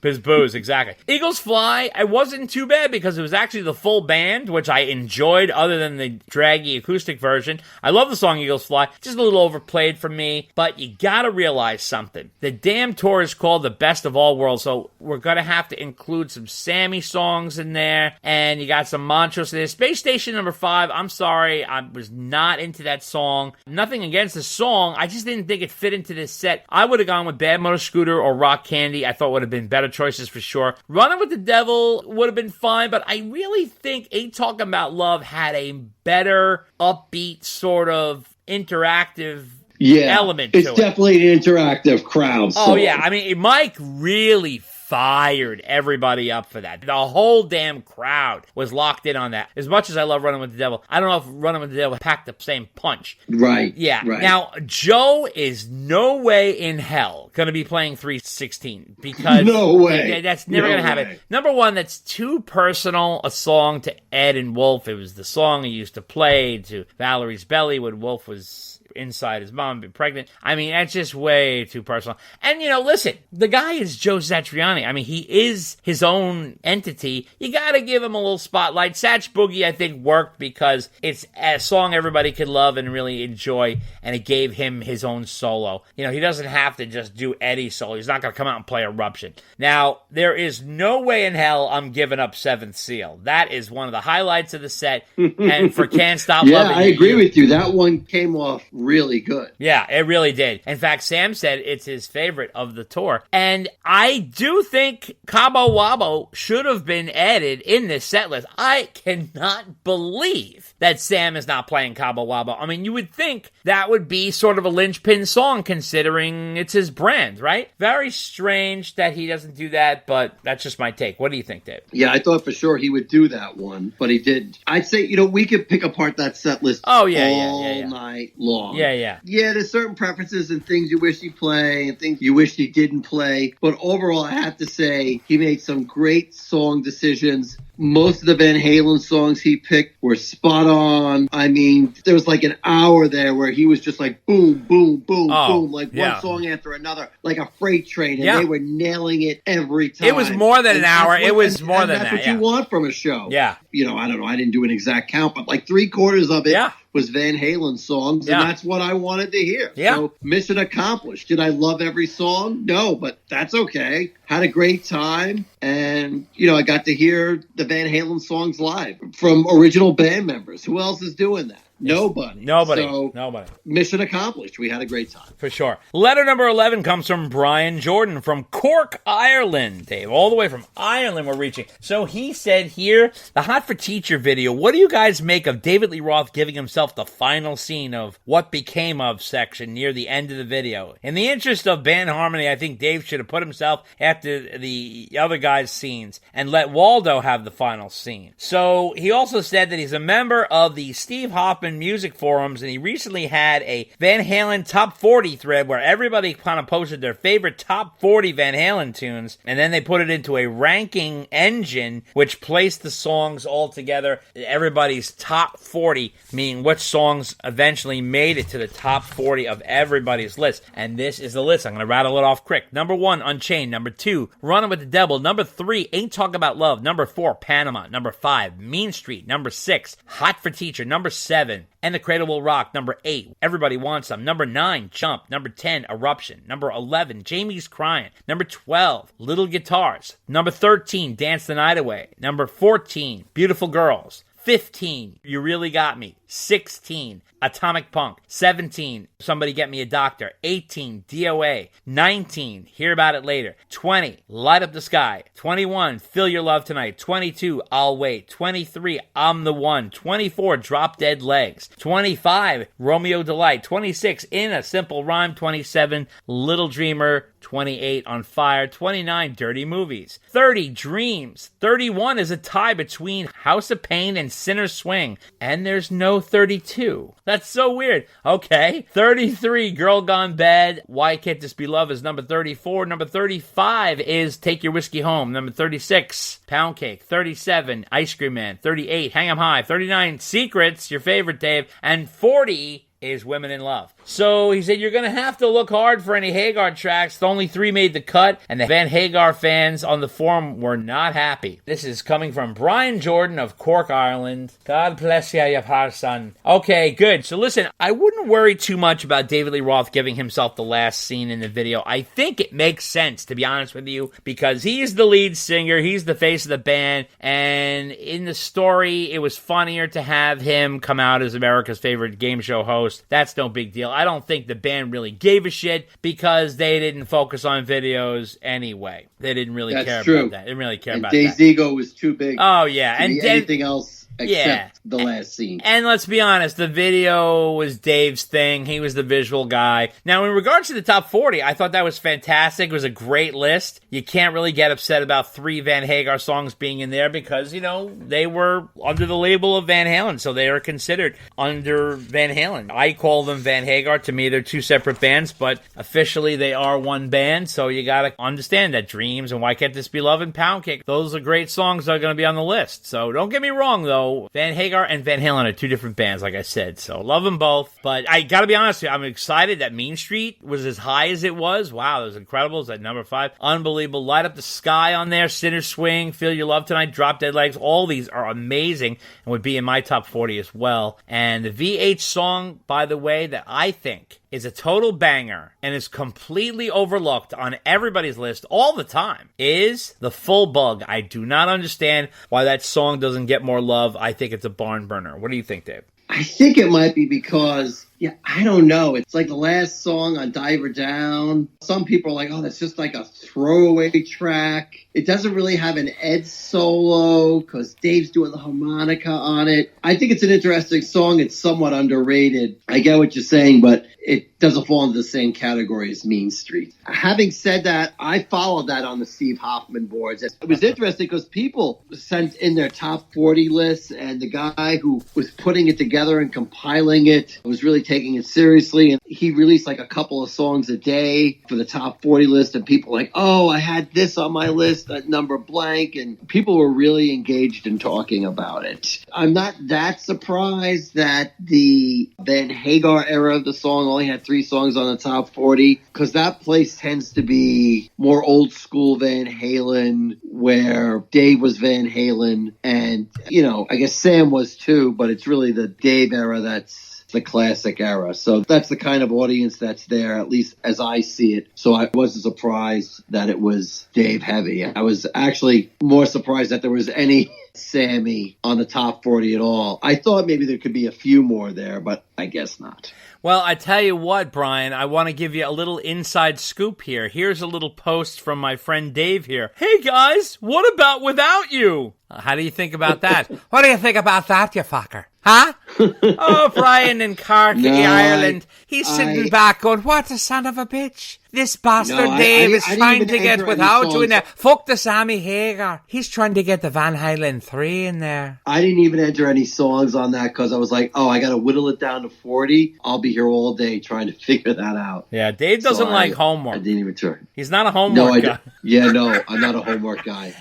His booze, exactly. Eagles Fly, I wasn't too bad because it was actually the full band, which I enjoyed other than the draggy acoustic version. I love the song Eagles Fly. Just a little overplayed for me, but you gotta realize something. The damn tour is called The Best of All Worlds, so we're gonna have to include some Sammy songs in there, and you got some Montrose in there. Space Station number 5, I'm sorry, I was not into that song. Nothing against the song, I just didn't think it fit into this set. I would have gone with Bad Motor Scooter or Rock Candy. I thought would have been better choices for sure. Running with the Devil would have been fine, but I really think Ain't Talking About Love had a better, upbeat, sort of interactive element to it. It's definitely an interactive crowd song. Oh, yeah. I mean, Mike really fired everybody up for that. The whole damn crowd was locked in on that. As much as I love Running with the Devil, I don't know if Running with the Devil packed the same punch. Right. Yeah. Right. Now, Joe is no way in hell going to be playing 316 because no way. That's never going to happen. Number one, that's too personal a song to Ed and Wolf. It was the song he used to play to Valerie's Belly when Wolf was inside his mom, be pregnant. I mean, that's just way too personal. And, listen, the guy is Joe Satriani. I mean, he is his own entity. You got to give him a little spotlight. Satch Boogie, I think, worked because it's a song everybody could love and really enjoy, and it gave him his own solo. He doesn't have to just do Eddie's solo. He's not going to come out and play Eruption. Now, there is no way in hell I'm giving up Seventh Seal. That is one of the highlights of the set, and for Can't Stop Loving You. Yeah, I agree with you. That one came off really good. Yeah, it really did. In fact, Sam said it's his favorite of the tour. And I do think Cabo Wabo should have been added in this set list. I cannot believe that Sam is not playing Cabo Wabo. I mean, you would think that would be sort of a linchpin song considering it's his brand, right? Very strange that he doesn't do that, but that's just my take. What do you think, Dave? Yeah, I thought for sure he would do that one, but he didn't. I'd say, we could pick apart that set list all night long. Yeah. Yeah, there's certain preferences and things you wish he'd play and things you wish he didn't play. But overall, I have to say he made some great song decisions. Most of the Van Halen songs he picked were spot on. I mean, there was like an hour there where he was just like boom, boom, boom, boom, like one song after another, like a freight train, and they were nailing it every time. It was more than an hour. It was more than that. That's what you want from a show. Yeah. I don't know. I didn't do an exact count, but like 3/4 of it was Van Halen songs, and that's what I wanted to hear. Yeah. So mission accomplished. Did I love every song? No, but that's okay. Had a great time, and I got to hear the Van Halen songs live from original band members. Who else is doing that? Nobody. So, mission accomplished. We had a great time. For sure. Letter number 11 comes from Brian Jordan from Cork, Ireland. Dave, all the way from Ireland we're reaching. So he said here, the Hot for Teacher video, what do you guys make of David Lee Roth giving himself the final scene of What Became Of section near the end of the video? In the interest of band harmony, I think Dave should have put himself after the other guys' scenes and let Waldo have the final scene. So he also said that he's a member of the Steve Hoffman music forums, and he recently had a Van Halen top 40 thread where everybody kind of posted their favorite top 40 Van Halen tunes, and then they put it into a ranking engine which placed the songs all together, everybody's top 40, meaning which songs eventually made it to the top 40 of everybody's list. And this is the list. I'm going to rattle it off quick. Number 1, Unchained. Number 2, Running with the Devil. Number 3, Ain't Talk About Love. Number 4, Panama. Number 5, Mean Street. Number 6, Hot for Teacher. Number 7, And the Cradle Will Rock. Number 8, Everybody Wants Some. Number 9, Jump. Number 10, Eruption. Number 11, Jamie's Crying. Number 12, Little Guitars. Number 13, Dance the Night Away. Number 14, Beautiful Girls. 15, You Really Got Me. 16, Atomic Punk. 17, Somebody Get Me a Doctor. 18, DOA. 19, Hear About It Later. 20, Light Up the Sky. 21, Feel Your Love Tonight. 22, I'll Wait. 23, I'm the One. 24, Drop Dead Legs. 25, Romeo Delight. 26, In a Simple Rhyme. 27, Little Dreamer. 28, On Fire. 29, Dirty Movies. 30, Dreams. 31 is a tie between House of Pain and Sinner's Swing. And there's no 32. That's so weird. Okay. 33, Girl Gone Bad. Why Can't This Be Love is number 34. Number 35 is Take Your Whiskey Home. Number 36, Pound Cake. 37, Ice Cream Man. 38, Hang 'em High. 39, Secrets, your favorite, Dave. And 40 is Women in Love. So he said, you're going to have to look hard for any Hagar tracks. The only 3 made the cut, and the Van Hagar fans on the forum were not happy. This is coming from Brian Jordan of Cork, Ireland. God bless ya, you poor son. Okay, good. So listen, I wouldn't worry too much about David Lee Roth giving himself the last scene in the video. I think it makes sense, to be honest with you, because he's the lead singer, he's the face of the band, and in the story, it was funnier to have him come out as America's favorite game show host. That's no big deal. I don't think the band really gave a shit because they didn't focus on videos anyway. They didn't really care about that. They didn't really care about that. Dave's ego was too big. Oh, yeah. And anything else except the last scene. And let's be honest, the video was Dave's thing. He was the visual guy. Now, in regards to the top 40, I thought that was fantastic. It was a great list. You can't really get upset about 3 Van Hagar songs being in there because, they were under the label of Van Halen, so they are considered under Van Halen. I call them Van Hagar. To me, they're 2 separate bands, but officially they are one band, so you gotta understand that Dreams and Why Can't This Be Love and Pound Cake, those are great songs that are going to be on the list. So don't get me wrong, though. know, Van Hagar and Van Halen are two different bands, like I said. So love them both. But I got to be honest with you, I'm excited that Mean Street was as high as it was. Wow, that was incredible. It's at number 5. Unbelievable. Light Up the Sky on there. Sinner Swing. Feel Your Love Tonight. Drop Dead Legs. All these are amazing and would be in my top 40 as well. And the VH song, by the way, that I think is a total banger and is completely overlooked on everybody's list all the time is The Full Bug. I do not understand why that song doesn't get more love. I think it's a barn burner. What do you think, Dave? I think it might be because, I don't know. It's like the last song on Diver Down. Some people are like, oh, that's just like a throwaway track. It doesn't really have an Ed solo because Dave's doing the harmonica on it. I think it's an interesting song. It's somewhat underrated. I get what you're saying, but it doesn't fall into the same category as Mean Street. Having said that, I followed that on the Steve Hoffman boards. It was interesting because people sent in their top 40 lists, and the guy who was putting it together and compiling it was really taking it seriously. And he released like a couple of songs a day for the top 40 list, and people were like, oh, I had this on my list at number blank, and people were really engaged in talking about it. I'm not that surprised that the Van Hagar era of the song only had 3 songs on the top 40, because that place tends to be more old school Van Halen, where Dave was Van Halen, and, I guess Sam was too, but it's really the Dave era that's the classic era. So that's the kind of audience that's there, at least as I see it. So I wasn't surprised that it was Dave heavy. I was actually more surprised that there was any Sammy on the top 40 at all. I thought maybe there could be a few more there, but I guess not. Well, I tell you what, Brian, I want to give you a little inside scoop here. Here's a little post from my friend Dave here. Hey, guys, what about Without You? How do you think about that? What do you think about that, you fucker? Huh? Oh, Brian in Carthy, Ireland. He's sitting back going, what a son of a bitch. This bastard Dave is trying to get Without You in there. Fuck the Sammy Hagar. He's trying to get the Van Halen 3 in there. I didn't even enter any songs on that because I was like, I got to whittle it down to 40. I'll be here all day trying to figure that out. Yeah, Dave doesn't like homework. I didn't even try. He's not a homework guy. I'm not a homework guy.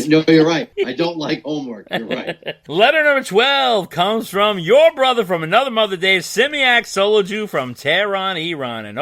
No, you're right. I don't like homework. You're right. Letter number 12 comes from your brother from another mother, Dave Simiak Soloju from Tehran, Iran. And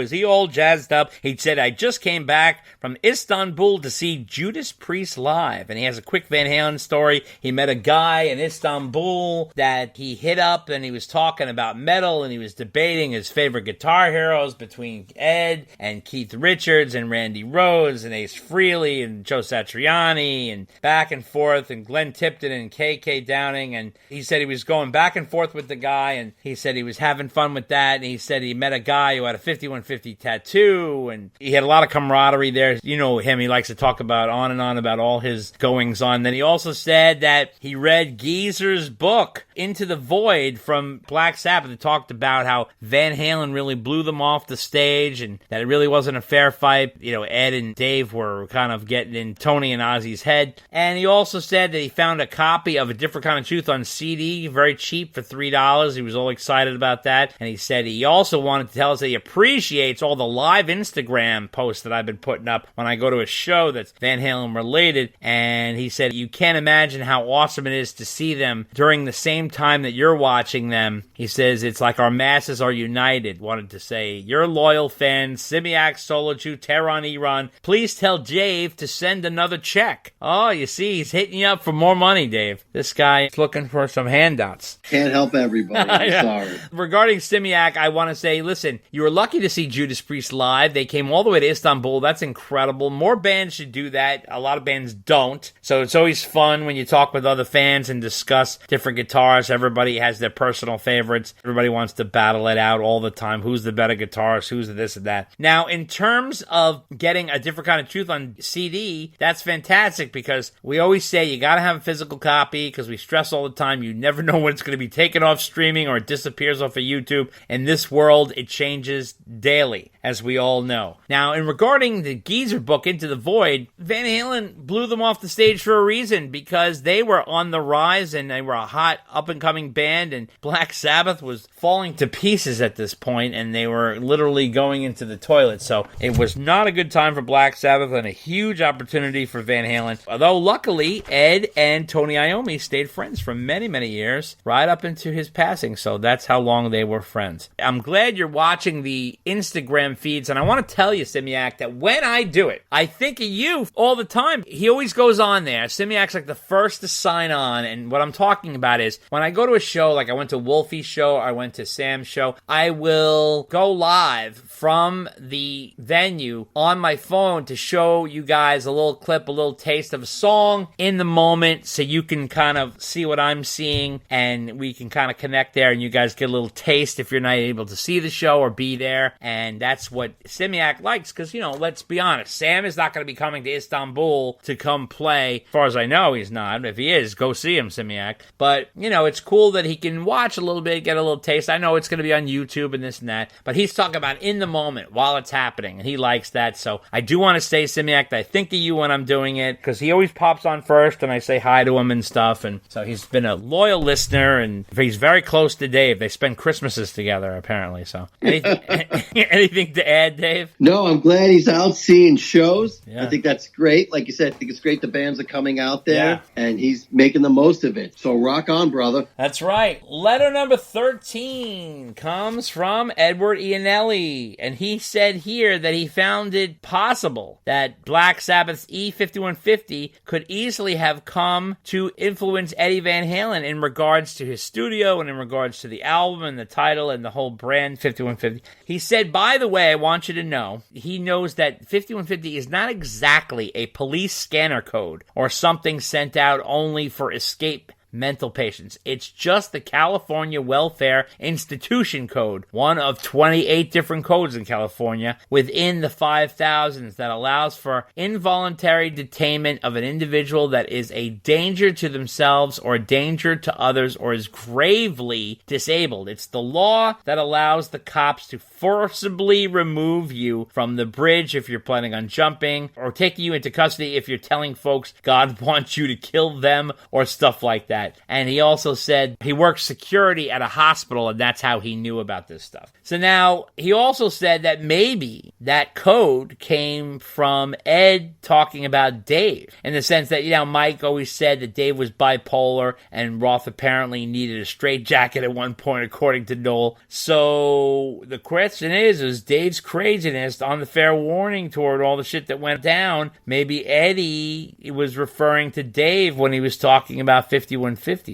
is he all jazzed up? He said, I just came back from Istanbul to see Judas Priest live. And he has a quick Van Halen story. He met a guy in Istanbul that he hit up, and he was talking about metal, and he was debating his favorite guitar heroes between Ed and Keith Richards and Randy Rhoads and Ace Frehley and Joe Satriani and back and forth, and Glenn Tipton and KK Downing. And he said he was going back and forth with the guy, and he said he was having fun with that. And he said he met a guy who had a 5150 tattoo, and he had a lot of camaraderie there. You know him, he likes to talk about on and on about all his goings on. Then he also said that he read Geezer's book, Into the Void, from Black Sabbath, that talked about how Van Halen really blew them off the stage and that it really wasn't a fair fight. Ed and Dave were kind of getting in Tony and Ozzy's head. And he also said that he found a copy of A Different Kind of Truth on CD, very cheap, for $3. He was all excited about that. And he said he also wanted to tell us that he appreciates all the live Instagram posts that I've been putting up when I go to a show that's Van Halen related. And he said, you can't imagine how awesome it is to see them during the same time that you're watching them. He says, it's like our masses are united. Wanted to say, your loyal fans, Simiak Soloju, Tehran, Iran, please tell Dave to send another check. Oh, you see, he's hitting you up for more money, Dave. This guy is looking for some handouts. Can't help everybody. I'm sorry. Regarding Simiak, I want to say, listen, you were lucky to see Judas Priest live. They came all the way to Istanbul. That's incredible. More bands should do that. A lot of bands don't. So it's always fun when you talk with other fans and discuss different guitarists. Everybody has their personal favorites. Everybody wants to battle it out all the time. Who's the better guitarist? Who's the this and that? Now, in terms of getting A Different Kind of Truth on CD, that's fantastic because we always say you got to have a physical copy because we stress all the time you never know when it's going to be taken off streaming or it disappears off of YouTube. In this world, it changes daily. as we all know. Now, in regarding the Geezer book, Into the Void, Van Halen blew them off the stage for a reason, because they were on the rise and they were a hot up-and-coming band, and Black Sabbath was falling to pieces at this point, and they were literally going into the toilet. So it was not a good time for Black Sabbath and a huge opportunity for Van Halen. Although, luckily, Ed and Tony Iommi stayed friends for many, many years, right up into his passing. So that's how long they were friends. I'm glad you're watching the Instagram feeds, and I want to tell you, Simiak, that when I do it, I think of you all the time. He always goes on there. Simiak's like the first to sign on, and what I'm talking about is when I go to a show, like I went to Wolfie's show, I went to Sam's show, I will go live from the venue on my phone to show you guys a little clip, a little taste of a song in the moment, so you can kind of see what I'm seeing, and we can kind of connect there, and you guys get a little taste if you're not able to see the show or be there. And that's what Simiak likes, because, you know, let's be honest, Sam is not going to be coming to Istanbul to come play. As far as I know, he's not. If he is, go see him, Simiak. But, you know, it's cool that he can watch a little bit, get a little taste. I know it's going to be on YouTube and this and that, but he's talking about in the moment while it's happening, and he likes that. So I do want to say, Simiak, that I think of you when I'm doing it, because he always pops on first and I say hi to him and stuff. And so he's been a loyal listener, and he's very close to Dave. They spend Christmases together, apparently. So anything to add, Dave? No, I'm glad he's out seeing shows. Yeah. I think that's great. Like you said, I think it's great the bands are coming out there, and he's making the most of it. So rock on, brother. That's right. Letter number 13 comes from Edward Iannelli, and he said here that he found it possible that Black Sabbath's E5150 could easily have come to influence Eddie Van Halen in regards to his studio and in regards to the album and the title and the whole brand 5150. He said, by the way, I want you to know, he knows that 5150 is not exactly a police scanner code or something sent out only for escape mental patients. It's just the California Welfare Institution Code, one of 28 different codes in California within the 5,000s that allows for involuntary detainment of an individual that is a danger to themselves or a danger to others or is gravely disabled. It's the law that allows the cops to forcibly remove you from the bridge if you're planning on jumping, or taking you into custody if you're telling folks God wants you to kill them or stuff like that. And he also said he worked security at a hospital, and that's how he knew about this stuff. So now, he also said that maybe that code came from Ed talking about Dave, in the sense that, you know, Mike always said that Dave was bipolar, and Roth apparently needed a straitjacket at one point, according to Noel. So the question is Dave's craziness on the Fair Warning tour, all the shit that went down, maybe Eddie was referring to Dave when he was talking about 5150.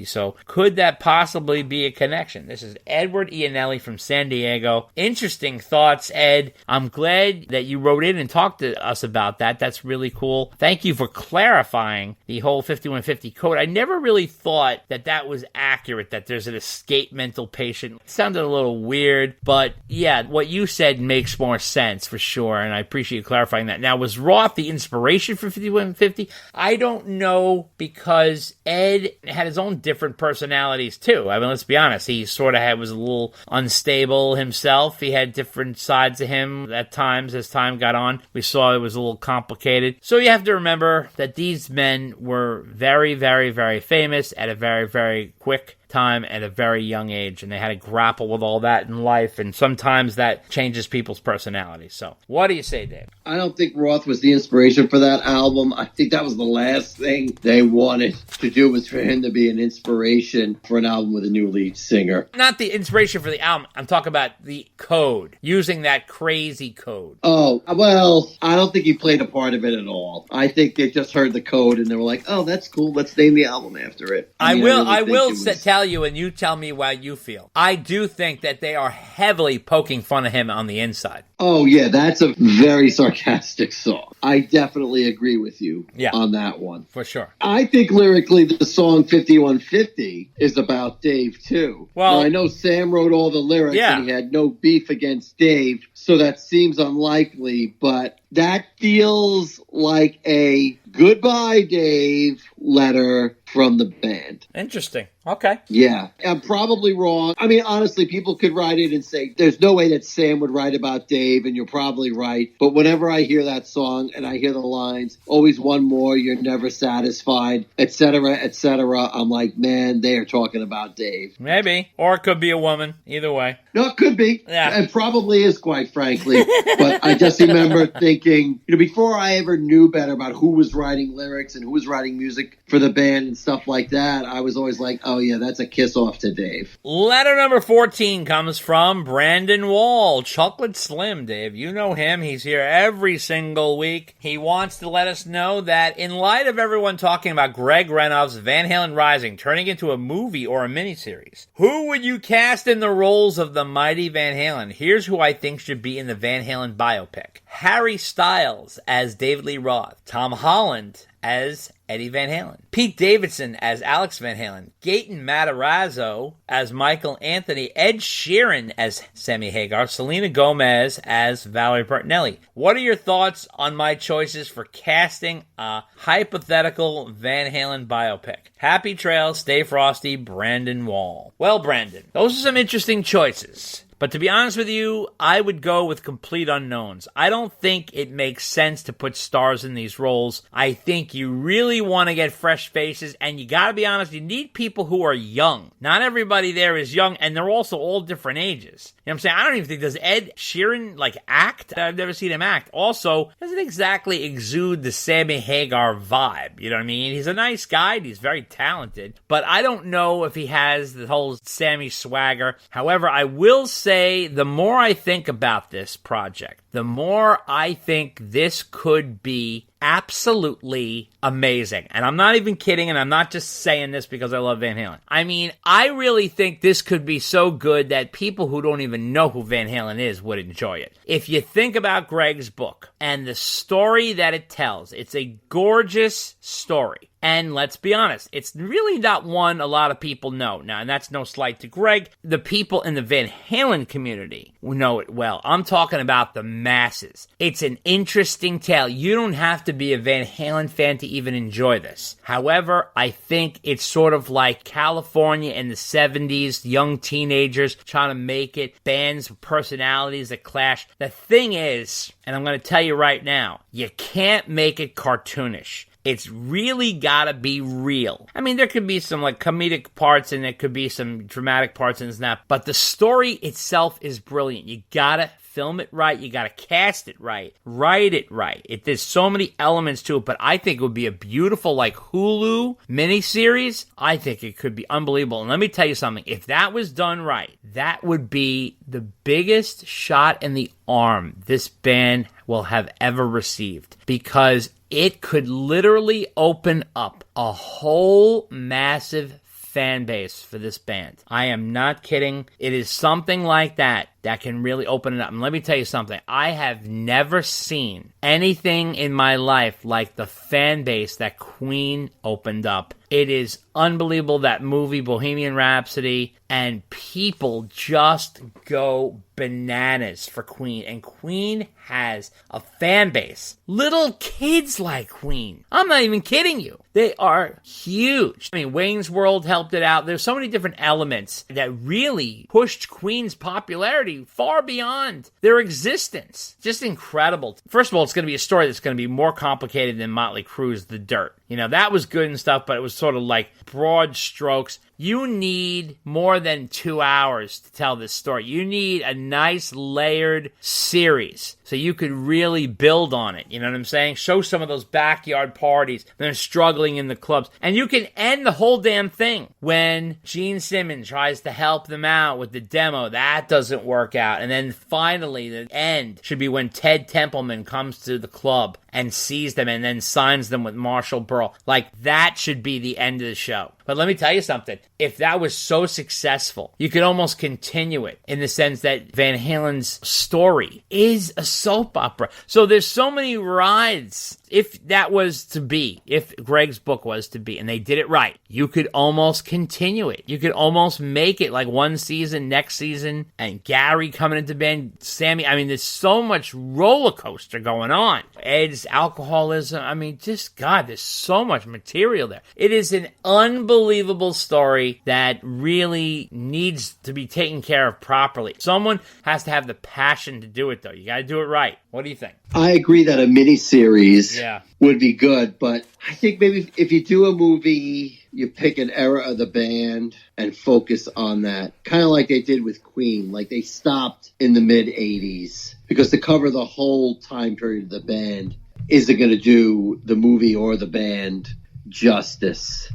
So could that possibly be a connection? This is Edward Iannelli from San Diego. Interesting thoughts, Ed. I'm glad that you wrote in and talked to us about that. That's really cool. Thank you for clarifying the whole 5150 code. I never really thought that that was accurate, that there's an escape mental patient. It sounded a little weird, but yeah, what you said makes more sense for sure, and I appreciate you clarifying that. Now, was Roth the inspiration for 5150? I don't know, because Ed had his own different personalities too. I mean, let's be honest, he sort of was a little unstable himself. He had different sides of him at times as time got on. We saw it was a little complicated. So you have to remember that these men were very, very, very famous at a very, very quick time at a very young age, and they had to grapple with all that in life, and sometimes that changes people's personalities. So what do you say, Dave? I don't think Roth was the inspiration for that album. I think that was the last thing they wanted to do, was for him to be an inspiration for an album with a new lead singer. Not the inspiration for the album. I'm talking about the code, using that crazy code. Oh, well, I don't think he played a part of it at all. I think they just heard the code and they were like, oh, that's cool, let's name the album after it. I will tell you, and you tell me how you feel. I do think that they are heavily poking fun of him on the inside. Oh, yeah, that's a very sarcastic song. I definitely agree with you on that one. For sure. I think lyrically the song 5150 is about Dave, too. Well, now, I know Sam wrote all the lyrics and he had no beef against Dave, so that seems unlikely, but that feels like a goodbye, Dave letter from the band. Interesting. Okay. Yeah. I'm probably wrong. I mean, honestly, people could write it and and say, there's no way that Sam would write about Dave, and you're probably right. But whenever I hear that song and I hear the lines, always one more, you're never satisfied, etc., etc., I'm like, man, they are talking about Dave. Maybe. Or it could be a woman. Either way. No, it could be. Yeah. It probably is, quite frankly. But I just remember thinking, before I ever knew better about who was writing lyrics and who was writing music for the band and stuff like that, I was always like, oh yeah, that's a kiss off to Dave. Letter number 14 comes from Brandon Wall, Chocolate Slim, Dave. You know him. He's here every single week. He wants to let us know that in light of everyone talking about Greg Renov's Van Halen Rising turning into a movie or a miniseries, who would you cast in the roles of the mighty Van Halen? Here's who I think should be in the Van Halen biopic. Harry Styles as David Lee Roth. Tom Holland as Eddie Van Halen. Pete Davidson as Alex Van Halen. Gaten Matarazzo as Michael Anthony. Ed Sheeran as Sammy Hagar. Selena Gomez as Valerie Bertinelli. What are your thoughts on my choices for casting a hypothetical Van Halen biopic? Happy trails, stay frosty, Brandon Wall. Well, Brandon, those are some interesting choices. But to be honest with you, I would go with complete unknowns. I don't think it makes sense to put stars in these roles. I think you really want to get fresh faces, and you gotta be honest, you need people who are young. Not everybody there is young, and they're also all different ages. You know what I'm saying? I don't even think, does Ed Sheeran, act? I've never seen him act. Also, doesn't exactly exude the Sammy Hagar vibe. You know what I mean? He's a nice guy, he's very talented, but I don't know if he has the whole Sammy swagger. However, I will say, the more I think about this project, the more I think this could be absolutely amazing. And I'm not even kidding, and I'm not just saying this because I love Van Halen. I mean, I really think this could be so good that people who don't even know who Van Halen is would enjoy it. If you think about Greg's book and the story that it tells, it's a gorgeous story. And let's be honest, it's really not one a lot of people know. Now, and that's no slight to Greg. The people in the Van Halen community know it well. I'm talking about the masses. It's an interesting tale. You don't have to be a Van Halen fan to even enjoy this. However, I think it's sort of like California in the 70s, young teenagers trying to make it, bands with personalities that clash. The thing is, and I'm going to tell you right now, you can't make it cartoonish. It's really gotta be real. I mean, there could be some comedic parts and there could be some dramatic parts and that, but the story itself is brilliant. You gotta film it right, you gotta cast it right, write it right. There's so many elements to it, but I think it would be a beautiful Hulu miniseries. I think it could be unbelievable. And let me tell you something, if that was done right, that would be the biggest shot in the arm this band will have ever received, because it could literally open up a whole massive fan base for this band. I am not kidding. It is something like that can really open it up. And let me tell you something. I have never seen anything in my life like the fan base that Queen opened up. It is unbelievable, that movie, Bohemian Rhapsody, and people just go bananas for Queen. And Queen has a fan base. Little kids like Queen. I'm not even kidding you. They are huge. I mean, Wayne's World helped it out. There's so many different elements that really pushed Queen's popularity far beyond their existence. Just incredible. First of all, it's going to be a story that's going to be more complicated than Motley Crue's The Dirt. You know, that was good and stuff, but it was sort of broad strokes. You need more than 2 hours to tell this story. You need a nice layered series so you could really build on it. You know what I'm saying? Show some of those backyard parties. They're struggling in the clubs. And you can end the whole damn thing when Gene Simmons tries to help them out with the demo. That doesn't work out. And then finally, the end should be when Ted Templeman comes to the club and sees them and then signs them with Marshall Burl. That should be the end of the show. But let me tell you something. If that was so successful, you could almost continue it in the sense that Van Halen's story is a soap opera. So there's so many rides if that was to be, if Greg's book was to be, and they did it right, you could almost continue it. You could almost make it like one season, next season, and Gary coming into band, Sammy. I mean, there's so much roller coaster going on. Ed's alcoholism. I mean, just God, there's so much material there. It is an unbelievable story that really needs to be taken care of properly. Someone has to have the passion to do it, though. You got to do it right. What do you think? I agree that a miniseries would be good, but I think maybe if you do a movie, you pick an era of the band and focus on that. Kind of like they did with Queen. Like they stopped in the mid-'80s because to cover the whole time period of the band isn't going to do the movie or the band justice.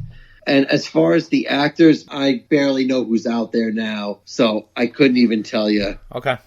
And as far as the actors, I barely know who's out there now, so I couldn't even tell you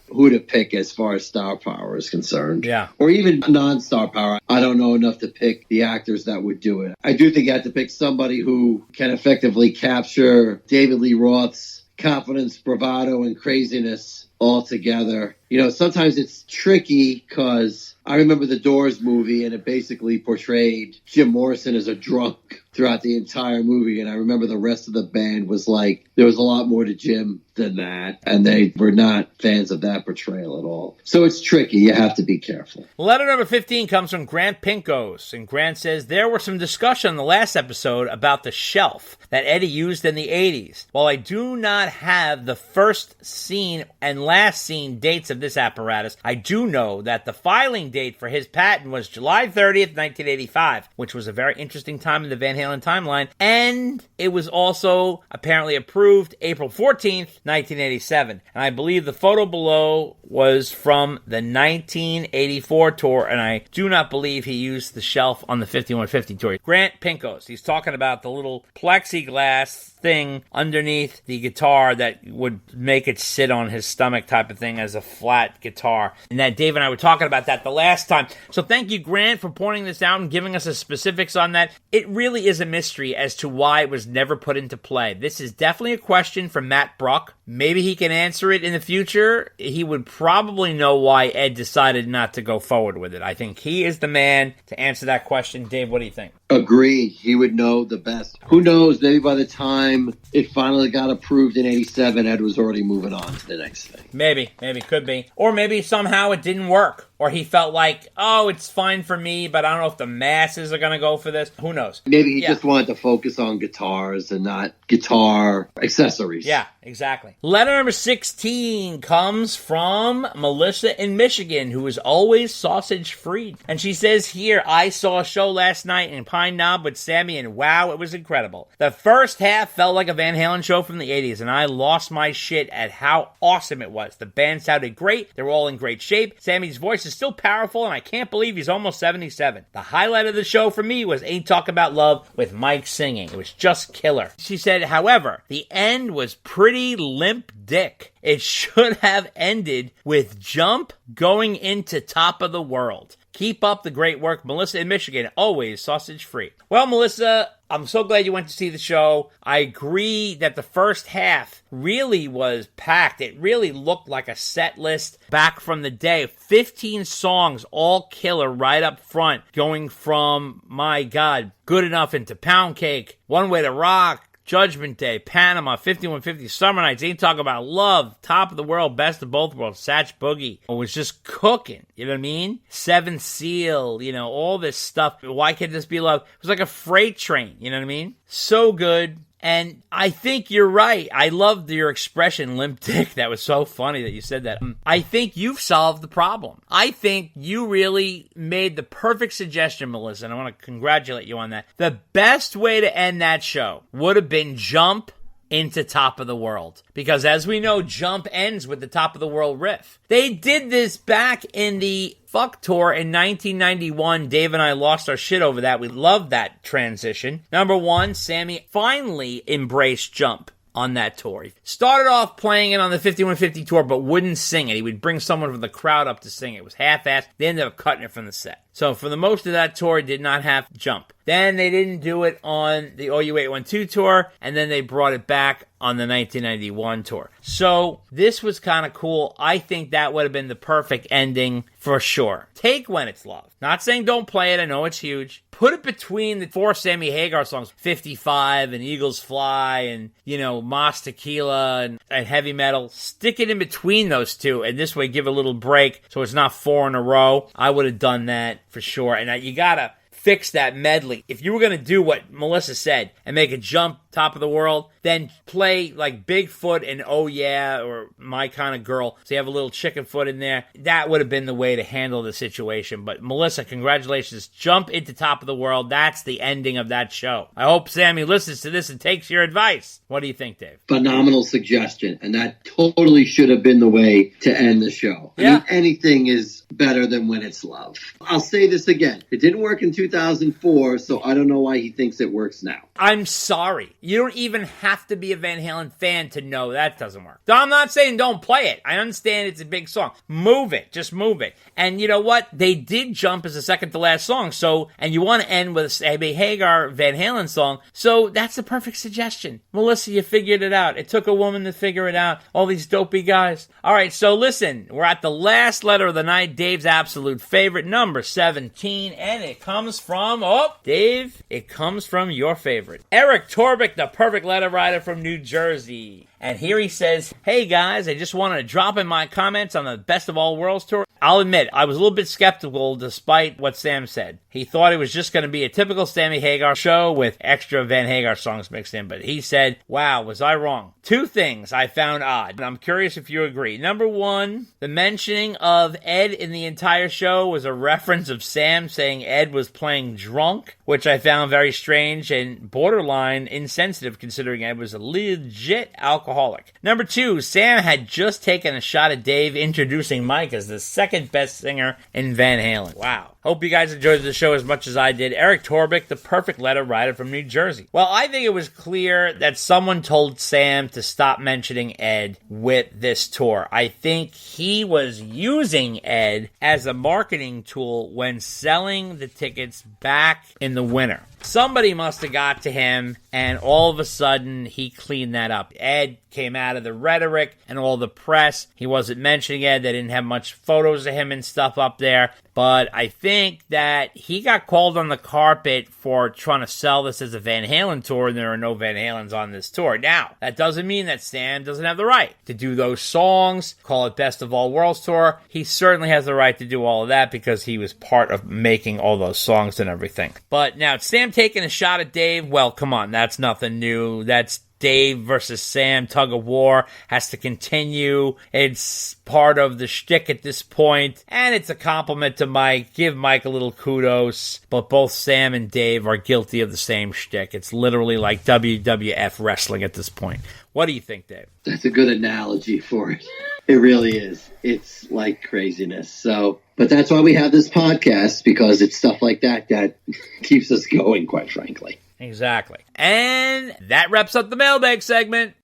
who to pick as far as star power is concerned. Yeah. Or even non-star power. I don't know enough to pick the actors that would do it. I do think you have to pick somebody who can effectively capture David Lee Roth's confidence, bravado, and craziness all together. You know, sometimes it's tricky because I remember the Doors movie and it basically portrayed Jim Morrison as a drunk throughout the entire movie. And I remember the rest of the band was like, there was a lot more to Jim than that. And they were not fans of that portrayal at all. So it's tricky. You have to be careful. Letter number 15 comes from Grant Pinkos. And Grant says, there was some discussion in the last episode about the shelf that Eddie used in the 80s. While I do not have the first scene and last scene dates of this apparatus, I do know that the filing date for his patent was July 30th, 1985, which was a very interesting time in the Van Halen timeline, and it was also apparently approved April 14th, 1987. And I believe the photo below was from the 1984 tour, and I do not believe he used the shelf on the 5150 tour. Grant Pinkos, he's talking about the little plexiglass thing underneath the guitar that would make it sit on his stomach type of thing as a flat guitar. And that Dave and I were talking about that the last time. So thank you, Grant, for pointing this out and giving us the specifics on that. It really is a mystery as to why it was never put into play. This is definitely a question for Matt Bruck. Maybe he can answer it in the future. He would probably know why Ed decided not to go forward with it. I think he is the man to answer that question. Dave, what do you think? Agreed. He would know the best. Who knows? Maybe by the time it finally got approved in 87, Ed was already moving on to the next thing. Maybe, could be. Or maybe somehow it didn't work. Or he felt like, oh, it's fine for me, but I don't know if the masses are going to go for this. Who knows? Maybe he just wanted to focus on guitars and not guitar accessories. Yeah, exactly. Letter number 16 comes from Melissa in Michigan, who is always sausage-free. And she says here, I saw a show last night in Pine Knob with Sammy, and wow, it was incredible. The first half felt like a Van Halen show from the 80s, and I lost my shit at how awesome it was. The band sounded great. They were all in great shape. Sammy's voice is still powerful, and I can't believe he's almost 77. The highlight of the show for me was Ain't Talk About Love with Mike singing. It was just killer. She said, however, the end was pretty limp dick. It should have ended with Jump going into Top of the World. Keep up the great work, Melissa in Michigan, always sausage free. Well, Melissa, I'm so glad you went to see the show. I agree that the first half really was packed. It really looked like a set list back from the day. 15 songs, all killer right up front, going from, my God, Good Enough into Pound Cake, One Way to Rock, Judgment Day, Panama, 5150, Summer Nights, Ain't Talk About Love, Top of the World, Best of Both Worlds, Satch Boogie. It was just cooking, you know what I mean? Seventh Seal, you know, all this stuff. Why Can't This Be Love? It was like a freight train, you know what I mean? So good. And I think you're right. I loved your expression, limp dick. That was so funny that you said that. I think you've solved the problem. I think you really made the perfect suggestion, Melissa, and I want to congratulate you on that. The best way to end that show would have been Jump into Top of the World. Because as we know, Jump ends with the Top of the World riff. They did this back in the Fuck Tour in 1991. Dave and I lost our shit over that. We loved that transition. Number one, Sammy finally embraced Jump on that tour. He started off playing it on the 5150 tour, but wouldn't sing it. He would bring someone from the crowd up to sing it. It was half-assed. They ended up cutting it from the set. So for the most of that tour, did not have Jump. Then they didn't do it on the OU812 tour, and then they brought it back on the 1991 tour. So this was kind of cool. I think that would have been the perfect ending for sure. Take When It's Love. Not saying don't play it. I know it's huge. Put it between the 4 Sammy Hagar songs, 55 and Eagles Fly and, Mas Tequila and Heavy Metal. Stick it in between those two, and this way give a little break so it's not 4 in a row. I would have done that for sure. And you gotta fix that medley. If you were going to do what Melissa said and make a Jump, Top of the World, then play like Bigfoot and Oh Yeah or My Kind of Girl, so you have a little chicken foot in there. That would have been the way to handle the situation. But Melissa, congratulations. Jump into Top of the World. That's the ending of that show. I hope Sammy listens to this and takes your advice. What do you think, Dave? Phenomenal suggestion, and that totally should have been the way to end the show. Yeah. I mean, anything is better than When It's Love. I'll say this again. It didn't work in 2004, so I don't know why he thinks it works now. I'm sorry. You don't even have to be a Van Halen fan to know that doesn't work. I'm not saying don't play it. I understand it's a big song. Move it. Just move it. And you know what? They did Jump as the second to last song. So, and you want to end with a Sammy Hagar Van Halen song. So that's the perfect suggestion. Melissa, you figured it out. It took a woman to figure it out. All these dopey guys. All right. So listen, we're at the last letter of the night. Dave's absolute favorite, number 17. And it comes from, Dave, it comes from your favorite. Eric Torbick, the perfect letter writer from New Jersey. And here he says, hey guys, I just wanted to drop in my comments on the Best of All Worlds tour. I'll admit, I was a little bit skeptical despite what Sam said. He thought it was just going to be a typical Sammy Hagar show with extra Van Hagar songs mixed in, but he said, wow, was I wrong? 2 things I found odd, and I'm curious if you agree. Number 1, the mentioning of Ed in the entire show was a reference of Sam saying Ed was playing drunk, which I found very strange and borderline insensitive considering Ed was a legit alcoholic. Number 2, Sam had just taken a shot at Dave introducing Mike as the second best singer in Van Halen. Wow. Hope you guys enjoyed the show as much as I did. Eric Torbick, the perfect letter writer from New Jersey. Well, I think it was clear that someone told Sam to stop mentioning Ed with this tour. I think he was using Ed as a marketing tool when selling the tickets back in the winter. Somebody must have got to him, and all of a sudden, he cleaned that up. Ed came out of the rhetoric and all the press. He wasn't mentioning Ed. They didn't have much photos of him and stuff up there. But I think that he got called on the carpet for trying to sell this as a Van Halen tour, and there are no Van Halens on this tour. Now, that doesn't mean that Sam doesn't have the right to do those songs, call it Best of All Worlds tour. He certainly has the right to do all of that because he was part of making all those songs and everything. But now, Sam taking a shot at Dave, well, come on, that's nothing new. That's Dave versus Sam tug of war has to continue. It's part of the shtick at this point, and it's a compliment to Mike. Give Mike a little kudos, but both Sam and Dave are guilty of the same shtick. It's literally like WWF wrestling at this point. What do you think, Dave? That's a good analogy for it. It really is. It's like craziness. But that's why we have this podcast, because it's stuff like that that keeps us going, quite frankly. Exactly. And that wraps up the mailbag segment.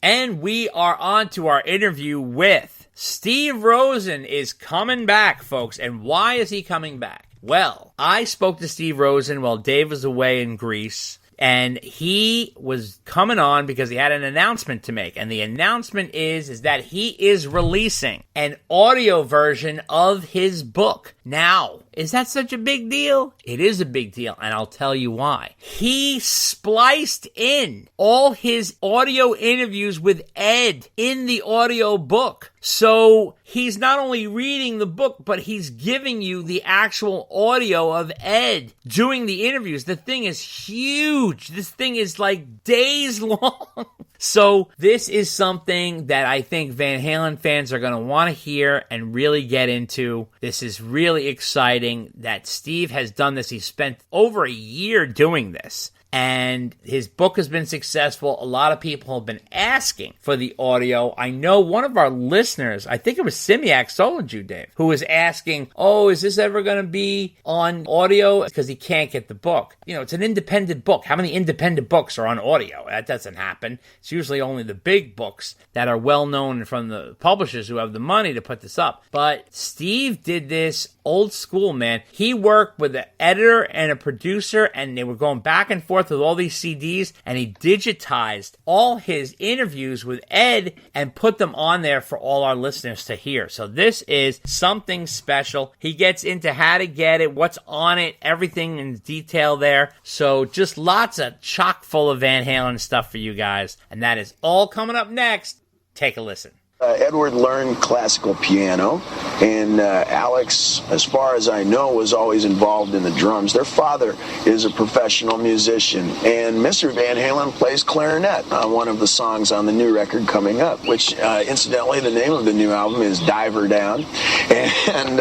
And we are on to our interview with Steve Rosen is coming back, folks. And why is he coming back? Well, I spoke to Steve Rosen while Dave was away in Greece. And he was coming on because he had an announcement to make. And the announcement is that he is releasing an audio version of his book. Now, is that such a big deal? It is a big deal, and I'll tell you why. He spliced in all his audio interviews with Ed in the audio book. So he's not only reading the book, but he's giving you the actual audio of Ed doing the interviews. The thing is huge. This thing is like days long. So this is something that I think Van Halen fans are going to want to hear and really get into. This is really exciting that Steve has done this. He spent over a year doing this. and his book has been successful. A lot of people have been asking for the audio. I know one of our listeners, I think it was Simiak Solanju, Dave, who was asking, oh, is this ever going to be on audio? Because he can't get the book. You know, it's an independent book. How many independent books are on audio? That doesn't happen. It's usually only the big books that are well known from the publishers who have the money to put this up. But Steve did this old school, man. He worked with an editor and a producer, and they were going back and forth with all these CDs, and he digitized all his interviews with Ed and put them on there for all our listeners to hear. So this is something special. He gets into how to get it, what's on it, everything in detail there. So just lots of chock full of Van Halen stuff for you guys, and that is all coming up next. Take a listen. Edward learned classical piano, and Alex, as far as I know, was always involved in the drums. Their father is a professional musician, and Mr. Van Halen plays clarinet on one of the songs on the new record coming up, which, incidentally, the name of the new album is Diver Down, and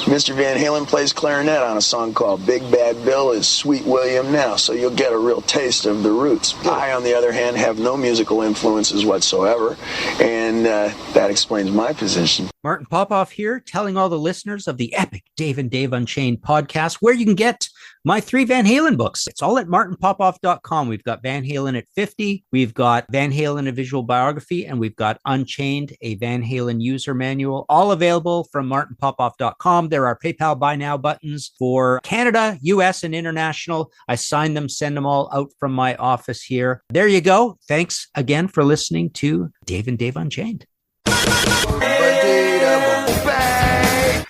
Mr. Van Halen plays clarinet on a song called Big Bad Bill is Sweet William Now, so you'll get a real taste of the roots. I, on the other hand, have no musical influences whatsoever, and that explains my position. Martin Popoff here, telling all the listeners of the epic Dave and Dave Unchained podcast where you can get my 3 Van Halen books. It's all at martinpopoff.com. We've got Van Halen at 50, we've got Van Halen, a visual biography, and we've got Unchained, a Van Halen user manual, all available from martinpopoff.com. There are PayPal Buy Now buttons for Canada, US, and international. I sign them, send them all out from my office here. There you go. Thanks again for listening to Dave and Dave Unchained.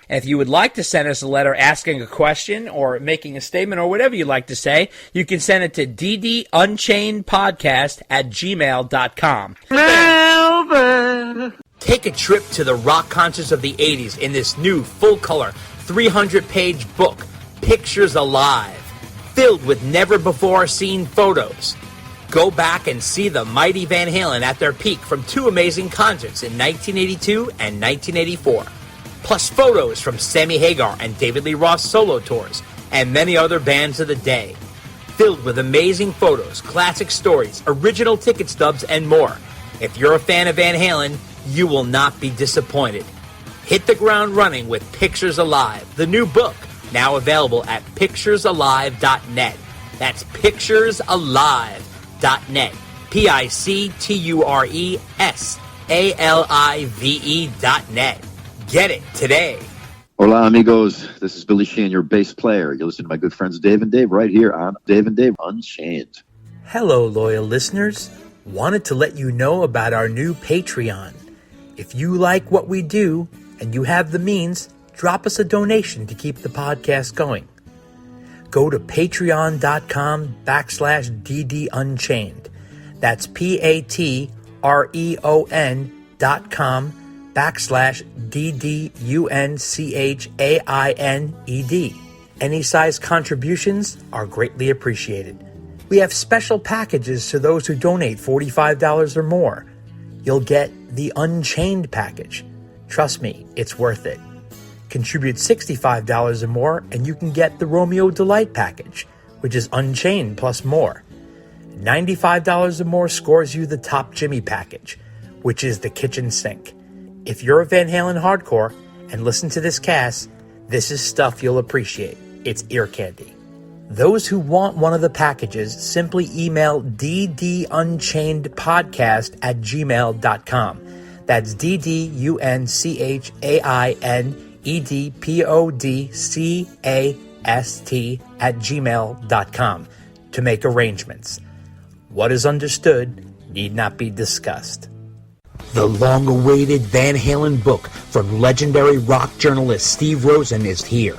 If you would like to send us a letter asking a question or making a statement or whatever you'd like to say, you can send it to ddunchainedpodcast@gmail.com. Take a trip to the rock concerts of the 80s in this new full-color 300-page book, Pictures Alive, filled with never-before-seen photos. Go back and see the mighty Van Halen at their peak from 2 amazing concerts in 1982 and 1984. Plus photos from Sammy Hagar and David Lee Roth solo tours, and many other bands of the day. Filled with amazing photos, classic stories, original ticket stubs, and more. If you're a fan of Van Halen, you will not be disappointed. Hit the ground running with Pictures Alive, the new book, now available at picturesalive.net. That's picturesalive.net. picturesalive.net. Get it today. Hola, amigos. This is Billy Sheehan, your bass player. You listen to my good friends Dave and Dave right here on Dave and Dave Unchained. Hello, loyal listeners. Wanted to let you know about our new Patreon. If you like what we do and you have the means, drop us a donation to keep the podcast going. Go to patreon.com/DD Unchained. That's patreon.com/DDUNCHAINED. Any size contributions are greatly appreciated. We have special packages to those who donate $45 or more. You'll get the Unchained package. Trust me, it's worth it. Contribute $65 or more and you can get the Romeo Delight package, which is Unchained plus more. $95 or more scores you the Top Jimmy package, which is the kitchen sink. If you're a Van Halen hardcore and listen to this cast, this is stuff you'll appreciate. It's ear candy. Those who want one of the packages simply email ddunchainedpodcast@gmail.com. That's ddunchainedpodcast@gmail.com to make arrangements. What is understood need not be discussed. The long-awaited Van Halen book from legendary rock journalist Steve Rosen is here.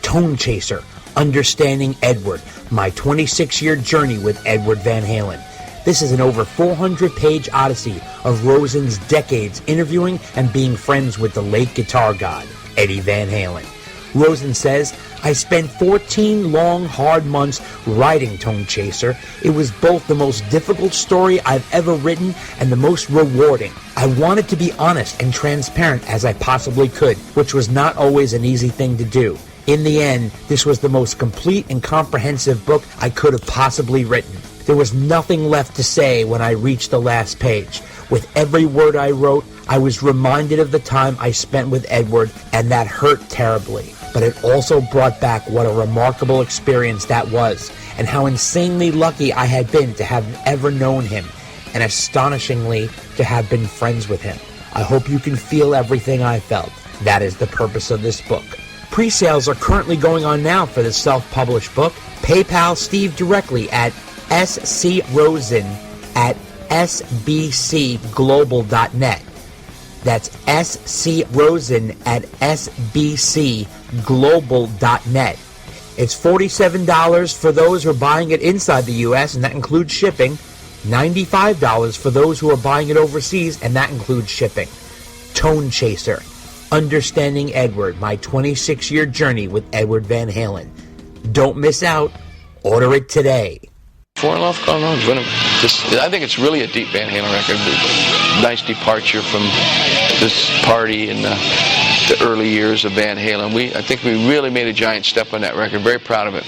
Tonechaser, Understanding Edward, my 26-year journey with Edward Van Halen. This is an over 400-page odyssey of Rosen's decades interviewing and being friends with the late guitar god, Eddie Van Halen. Rosen says, I spent 14 long, hard months writing Tonechaser. It was both the most difficult story I've ever written and the most rewarding. I wanted to be honest and transparent as I possibly could, which was not always an easy thing to do. In the end, this was the most complete and comprehensive book I could have possibly written. There was nothing left to say when I reached the last page. With every word I wrote, I was reminded of the time I spent with Edward, and that hurt terribly. But it also brought back what a remarkable experience that was, and how insanely lucky I had been to have ever known him, and astonishingly to have been friends with him. I hope you can feel everything I felt. That is the purpose of this book. Pre-sales are currently going on now for the self-published book. PayPal Steve directly at scrosen@sbcglobal.net. That's scrosen@sbcglobal.net. It's $47 for those who are buying it inside the U.S., and that includes shipping. $95 for those who are buying it overseas, and that includes shipping. Tonechaser, Understanding Edward, my 26-year journey with Edward Van Halen. Don't miss out. Order it today. Foreign Love? Oh, no. I think it's really a deep Van Halen record. Nice departure from this party in the early years of Van Halen. I think we really made a giant step on that record. Very proud of it.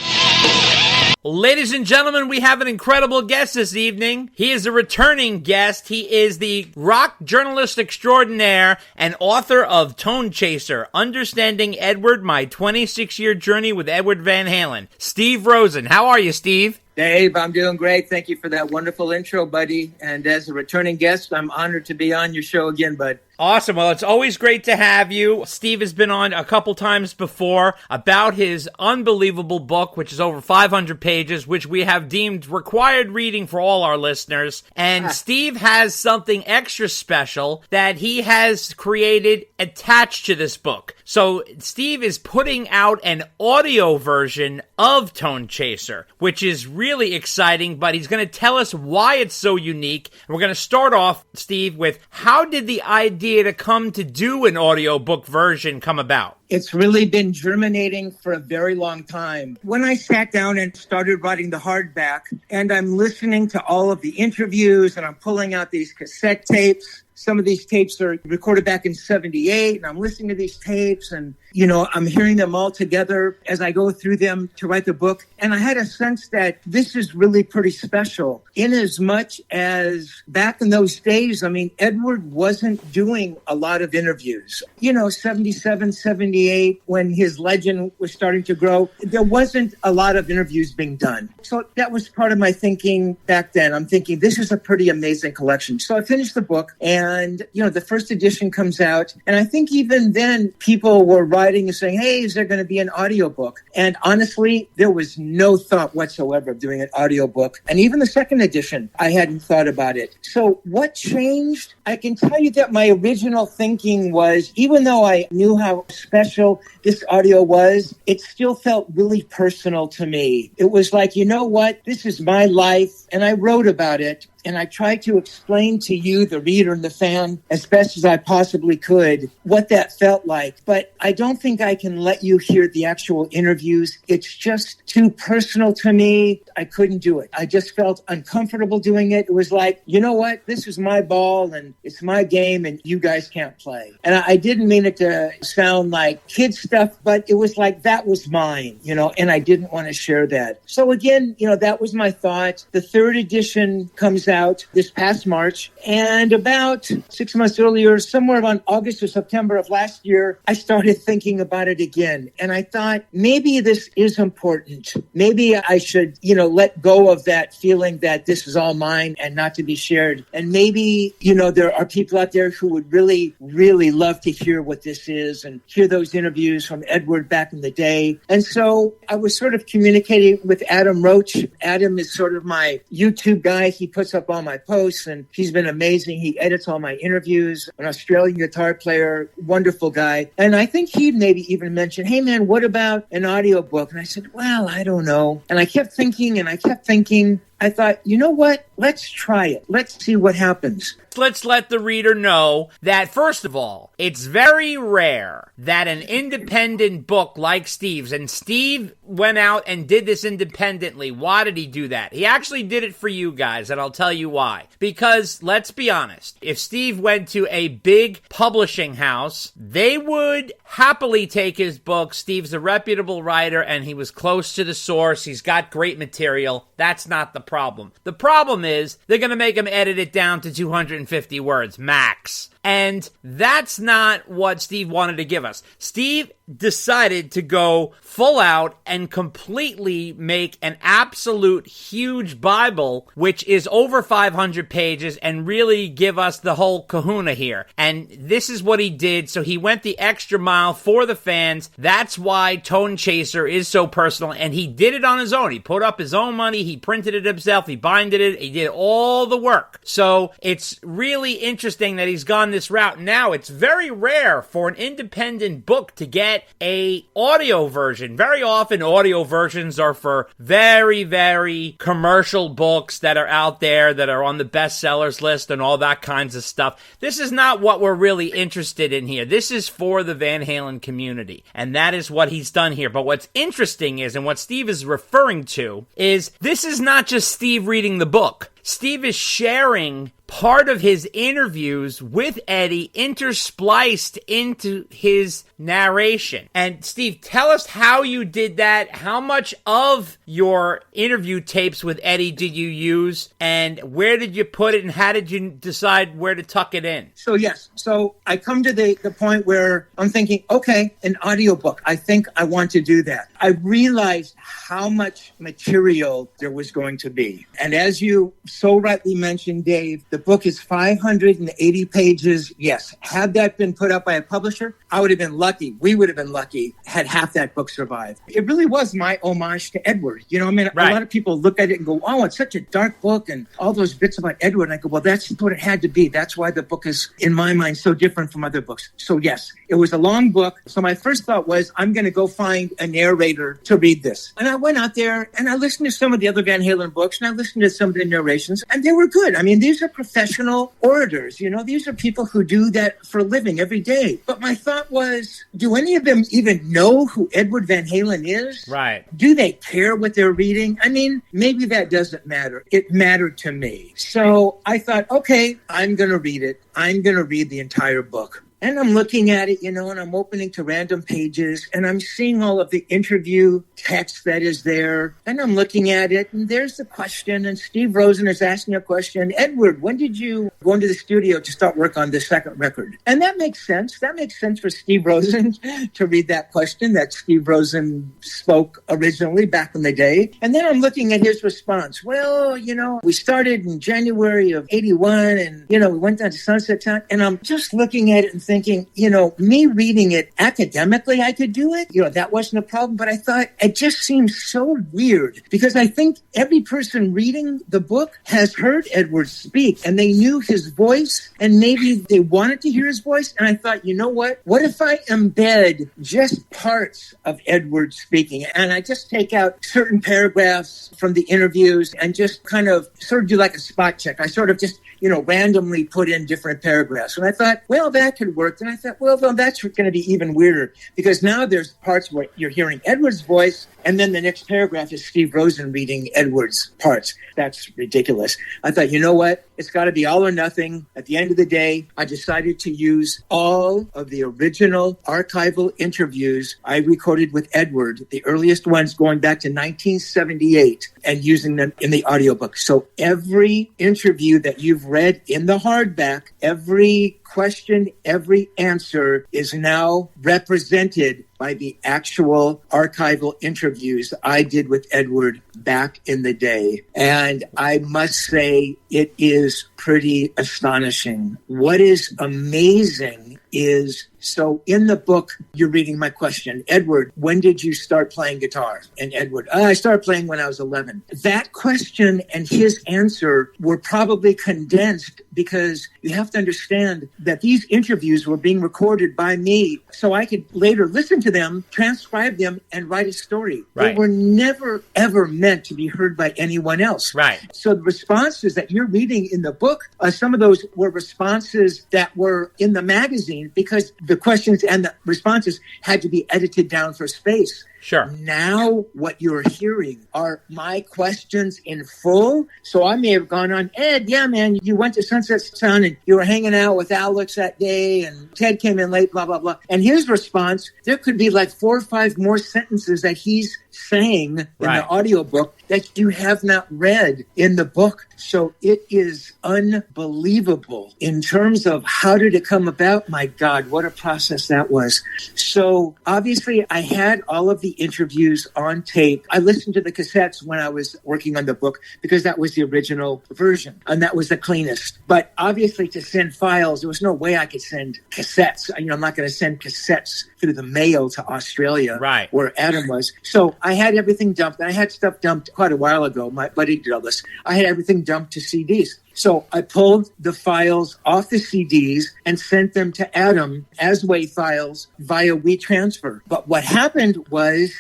Ladies and gentlemen, we have an incredible guest this evening. He is a returning guest. He is the rock journalist extraordinaire and author of Tonechaser, Understanding Edward, My 26-Year Journey with Edward Van Halen. Steve Rosen. How are you, Steve? Dave, I'm doing great. Thank you for that wonderful intro, buddy. And as a returning guest, I'm honored to be on your show again, bud. Awesome. Well, it's always great to have you. Steve has been on a couple times before about his unbelievable book, which is over 500 pages, which we have deemed required reading for all our listeners. And Steve has something extra special that he has created attached to this book. So Steve is putting out an audio version of Tonechaser, which is really exciting, but he's going to tell us why it's so unique. And we're going to start off, Steve, with how did the idea to come to do an audiobook version come about? It's really been germinating for a very long time. When I sat down and started writing the hardback, and I'm listening to all of the interviews, and I'm pulling out these cassette tapes. Some of these tapes are recorded back in 78, and I'm listening to these tapes, and, I'm hearing them all together as I go through them to write the book. And I had a sense that this is really pretty special, in as much as back in those days, Edward wasn't doing a lot of interviews. 77, 78, when his legend was starting to grow, there wasn't a lot of interviews being done. So that was part of my thinking back then. I'm thinking, this is a pretty amazing collection. So I finished the book, and, the first edition comes out. And I think even then, people were writing and saying, hey, is there going to be an audiobook? And honestly, there was no thought whatsoever of doing an audiobook. And even the second edition, I hadn't thought about it. So what changed? I can tell you that my original thinking was, even though I knew how special this audio was, it still felt really personal to me. It was like, you know what? This is my life. And I wrote about it. And I tried to explain to you, the reader and the fan, as best as I possibly could, what that felt like. But I don't think I can let you hear the actual interviews. It's just too personal to me. I couldn't do it. I just felt uncomfortable doing it. It was like, you know what? This is my ball and it's my game and you guys can't play. And I didn't mean it to sound like kid stuff, but it was like that was mine, and I didn't want to share that. So again, that was my thought. The third edition comes out this past March, and about 6 months earlier, somewhere around August or September of last year, I started thinking about it again. And I thought, maybe this is important. Maybe I should, let go of that feeling that this is all mine and not to be shared. And maybe, there are people out there who would really, really love to hear what this is and hear those interviews from Edward back in the day. And so I was sort of communicating with Adam Roach. Adam is sort of my YouTube guy. He puts up all my posts, and he's been amazing. He edits all my interviews, an Australian guitar player, wonderful guy. And I think he maybe even mentioned, hey man, what about an audiobook? And I said, well, I don't know. And I kept thinking, I thought, you know what? Let's try it. Let's see what happens. Let's let the reader know that, first of all, it's very rare that an independent book like Steve's, and Steve went out and did this independently. Why did he do that? He actually did it for you guys, and I'll tell you why. Because, let's be honest, if Steve went to a big publishing house, they would happily take his book. Steve's a reputable writer, and he was close to the source. He's got great material. That's not the problem. The problem is they're going to make him edit it down to 250 words, max. And that's not what Steve wanted to give us. Steve decided to go full out and completely make an absolute huge Bible, which is over 500 pages, and really give us the whole kahuna here. And this is what he did. So he went the extra mile for the fans. That's why Tonechaser is so personal, and he did it on his own. He put up his own money. He printed it himself. He binded it. He did all the work. So it's really interesting that he's gone this route. Now, it's very rare for an independent book to get a audio version. Very often, audio versions are for very, very commercial books that are out there, that are on the bestsellers list and all that kinds of stuff. This is not what we're really interested in here. This is for the Van Halen community, and that is what he's done here. But what's interesting is, and what Steve is referring to, is this is not just Steve reading the book. Steve is sharing part of his interviews with Eddie interspliced into his narration. And Steve, tell us how you did that. How much of your interview tapes with Eddie did you use, and where did you put it, and how did you decide where to tuck it in? So yes, so I come to the point where I'm thinking, okay, an audiobook. I think I want to do that. I realized how much material there was going to be. And as you so rightly mentioned, Dave, the book is 580 pages. Yes, had that been put up by a publisher, I would have been lucky. We would have been lucky had half that book survived. It really was my homage to Edward. You know, I mean, right. A lot of people look at it and go, oh, it's such a dark book and all those bits about Edward. And I go, well, that's what it had to be. That's why the book is, in my mind, so different from other books. So yes, it was a long book. So my first thought was, I'm going to go find a narrator to read this. And I went out there and I listened to some of the other Van Halen books, and I listened to some of the narrations, and they were good. I mean, these are professional orators. You know, these are people who do that for a living every day. But my thought was, do any of them even know who Edward Van Halen is? Right. Do they care what they're reading? I mean, maybe that doesn't matter. It mattered to me. So I thought, okay, I'm going to read it. I'm going to read the entire book. And I'm looking at it, you know, and I'm opening to random pages, and I'm seeing all of the interview text that is there. And I'm looking at it, and there's the question, and Steve Rosen is asking a question. Edward, when did you go into the studio to start work on the second record? And that makes sense. That makes sense for Steve Rosen to read that question that Steve Rosen spoke originally back in the day. And then I'm looking at his response. Well, you know, we started in January of 81, and, you know, we went down to Sunset Town, and I'm just looking at it and thinking, you know, me reading it academically, I could do it. You know, that wasn't a problem. But I thought it just seems so weird, because I think every person reading the book has heard Edward speak, and they knew his voice, and maybe they wanted to hear his voice. And I thought, you know what? What if I embed just parts of Edward speaking? And I just take out certain paragraphs from the interviews and just kind of sort of do like a spot check. I sort of just, you know, randomly put in different paragraphs. And I thought, well, that could work. And I thought, well, that's going to be even weirder, because now there's parts where you're hearing Edward's voice, and then the next paragraph is Steve Rosen reading Edward's parts. That's ridiculous. I thought, you know what? It's got to be all or nothing. At the end of the day, I decided to use all of the original archival interviews I recorded with Edward, the earliest ones going back to 1978, and using them in the audiobook. So every interview that you've read in the hardback, every question, every answer is now represented by the actual archival interviews I did with Edward back in the day. And I must say, it is pretty astonishing. What is amazing is, so in the book, you're reading my question, Edward, when did you start playing guitar? And Edward, I started playing when I was 11. That question and his answer were probably condensed because you have to understand that these interviews were being recorded by me so I could later listen to them, transcribe them, and write a story. Right. They were never, ever meant to be heard by anyone else. Right. So the responses that you're reading in the book, some of those were responses that were in the magazine because the questions and the responses had to be edited down for space. Sure. Now what you're hearing are my questions in full. So I may have gone on, Ed, yeah, man, you went to Sunset Sun and you were hanging out with Alex that day and Ted came in late, blah, blah, blah. And his response, there could be like 4 or 5 more sentences that he's saying in the audiobook that you have not read in the book. So it is unbelievable in terms of how did it come about? My God, what a process that was. So obviously I had all of the interviews on tape. I listened to the cassettes when I was working on the book because that was the original version and that was the cleanest. But obviously to send files, there was no way I could send cassettes. I'm not going to send cassettes through the mail to Australia where Adam was. So I had everything dumped. And I had stuff dumped quite a while ago. My buddy did all this. I had everything dumped to CDs. So I pulled the files off the CDs and sent them to Adam as WAV files via WeTransfer. But what happened was,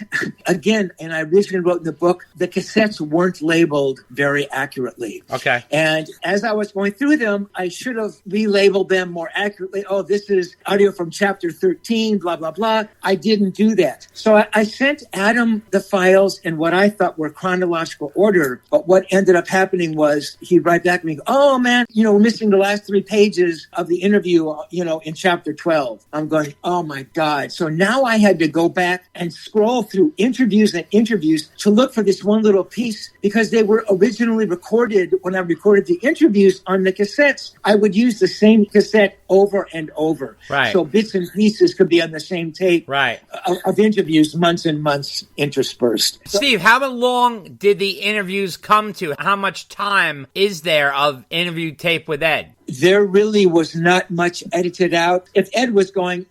again, and I originally wrote in the book, the cassettes weren't labeled very accurately. Okay. And as I was going through them, I should have relabeled them more accurately. Oh, this is audio from chapter 13, blah, blah, blah. I didn't do that. So I sent Adam the files in what I thought were chronological order. But what ended up happening was he'd write back to me, oh, man, we're missing the last 3 pages of the interview, in chapter 12. I'm going, oh, my God. So now I had to go back and scroll through interviews and interviews to look for this one little piece because they were originally recorded. When I recorded the interviews on the cassettes, I would use the same cassette over and over. Right. So bits and pieces could be on the same tape of interviews, months and months interspersed. Steve, how long did the interviews come to? How much time is there of interview tape with Ed? There really was not much edited out. If Ed was going,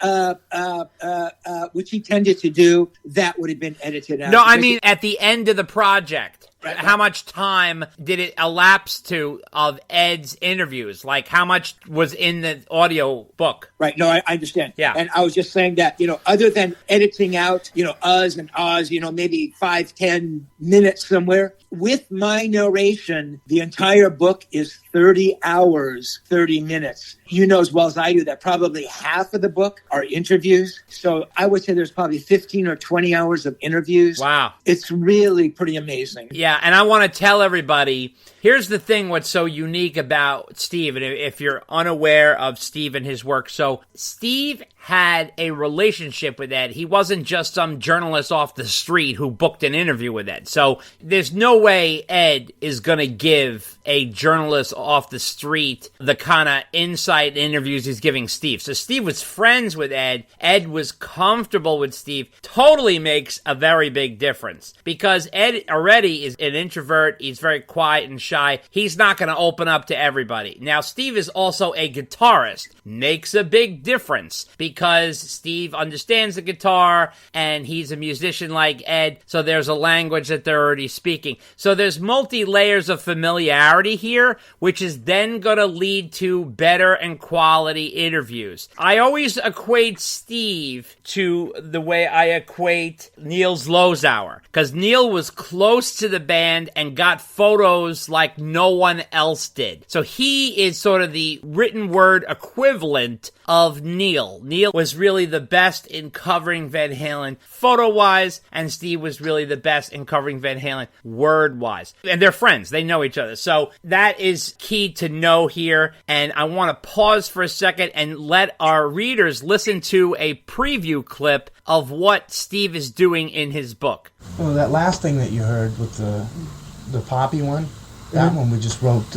which he tended to do, that would have been edited out. No, I mean at the end of the project. Right. How much time did it elapse of Ed's interviews? Like how much was in the audio book? Right. No, I understand. Yeah. And I was just saying that, other than editing out, uhs and ahs, maybe 5-10 minutes somewhere, with my narration, the entire book is 30 hours, 30 minutes. You know as well as I do that probably half of the book are interviews. So I would say there's probably 15 or 20 hours of interviews. Wow. It's really pretty amazing. Yeah, and I want to tell everybody, here's the thing what's so unique about Steve, and if you're unaware of Steve and his work. So Steve had a relationship with Ed. He wasn't just some journalist off the street who booked an interview with Ed. So there's no way Ed is going to give a journalist off the street the kind of insight interviews he's giving Steve. So Steve was friends with Ed. Ed was comfortable with Steve. Totally makes a very big difference because Ed already is an introvert. He's very quiet and shy. He's not going to open up to everybody. Now, Steve is also a guitarist. Makes a big difference because Steve understands the guitar and he's a musician like Ed. So there's a language that they're already speaking. So there's multi-layers of familiarity here, which is then going to lead to better and quality interviews. I always equate Steve to the way I equate Neil Lozauer, because Neil was close to the band and got photos like no one else did. So he is sort of the written word equivalent of Neil. Neil was really the best in covering Van Halen photo-wise, and Steve was really the best in covering Van Halen word-wise. And they're friends. They know each other. So that is key to know here. And I want to pause for a second and let our readers listen to a preview clip of what Steve is doing in his book. Well, that last thing that you heard with the Poppy one, that one we just wrote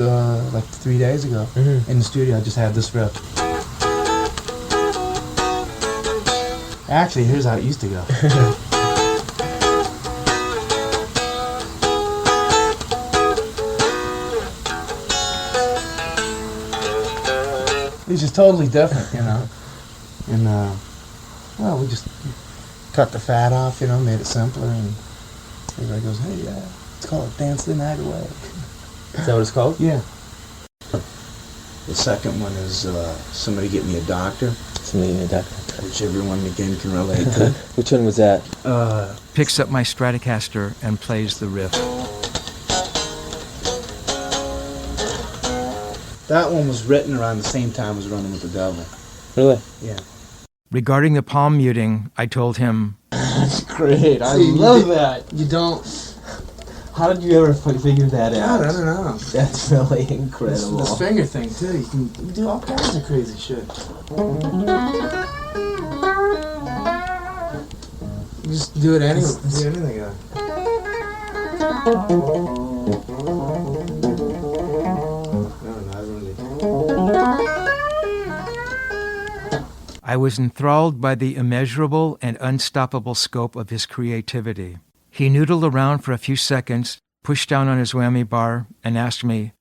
like 3 days ago in the studio. I just had this riff. Actually, here's how it used to go. He's just totally different, you know. And, well, we just cut the fat off, you know, made it simpler, and everybody goes, hey, it's called Dance the Night Away. Is that what it's called? Yeah. The second one is Somebody Get Me a Doctor. Somebody Get Me a Doctor. Which everyone, again, can relate to. Which one was that? Picks up my Stratocaster and plays the riff. That one was written around the same time as Running with the Devil. Really? Yeah. Regarding the palm muting, I told him, That's great. I love that. You don't... How did you ever figure that out? I don't know. That's really incredible. This finger thing, too. You can do all kinds of crazy shit. You just do it anyway. Do anything. I was enthralled by the immeasurable and unstoppable scope of his creativity. He noodled around for a few seconds, pushed down on his whammy bar, and asked me,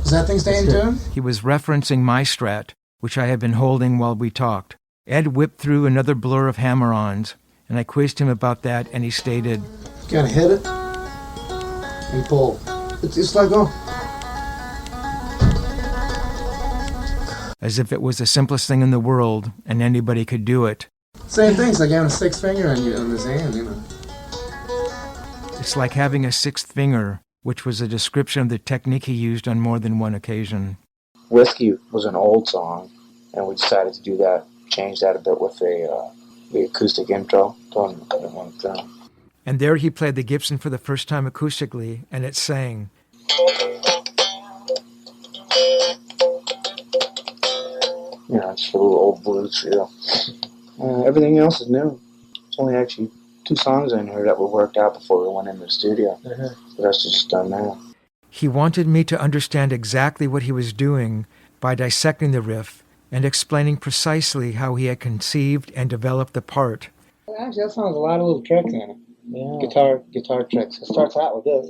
Is that thing staying tuned? He was referencing my Strat, which I had been holding while we talked. Ed whipped through another blur of hammer-ons, and I quizzed him about that, and he stated, You gotta hit it and pull. It's like, as if it was the simplest thing in the world, and anybody could do it. Same thing. It's like having a sixth finger on his hand, you know. It's like having a sixth finger, which was a description of the technique he used on more than one occasion. Whiskey was an old song, and we decided to do that, change that a bit with the acoustic intro. And there he played the Gibson for the first time acoustically, and it sang. You know, it's a little old blues feel. Everything else is new. It's only actually 2 songs in here that were worked out before we went into the studio. The rest is just done now. He wanted me to understand exactly what he was doing by dissecting the riff and explaining precisely how he had conceived and developed the part. Actually, that song has a lot of little tricks in it. Yeah. Guitar tricks. It starts out with this.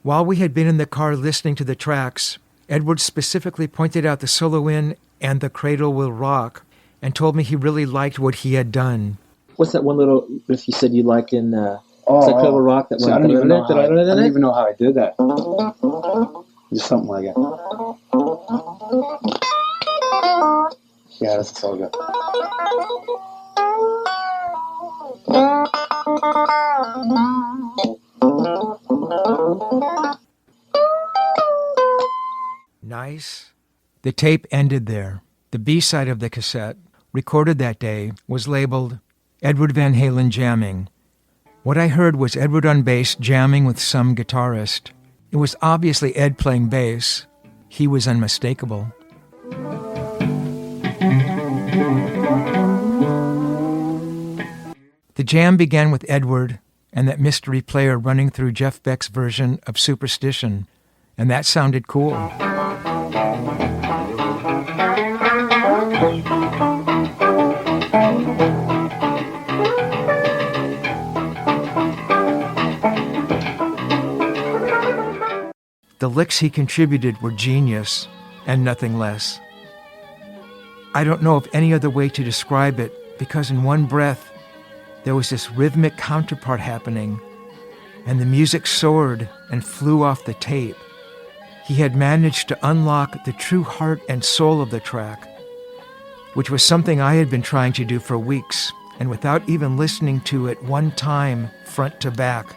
While we had been in the car listening to the tracks, Edward specifically pointed out the solo in and The Cradle Will Rock and told me he really liked what he had done. What's that one little riff you said you like in The Cradle Will Rock? That See, one? I don't even know how I did that. Just something like it. Yeah, that's all good. Nice. The tape ended there. The B-side of the cassette, recorded that day, was labeled Edward Van Halen Jamming. What I heard was Edward on bass jamming with some guitarist. It was obviously Ed playing bass. He was unmistakable. The jam began with Edward and that mystery player running through Jeff Beck's version of Superstition, and that sounded cool. The licks he contributed were genius, and nothing less. I don't know of any other way to describe it, because in one breath, there was this rhythmic counterpart happening, and the music soared and flew off the tape. He had managed to unlock the true heart and soul of the track, which was something I had been trying to do for weeks, and without even listening to it one time front to back.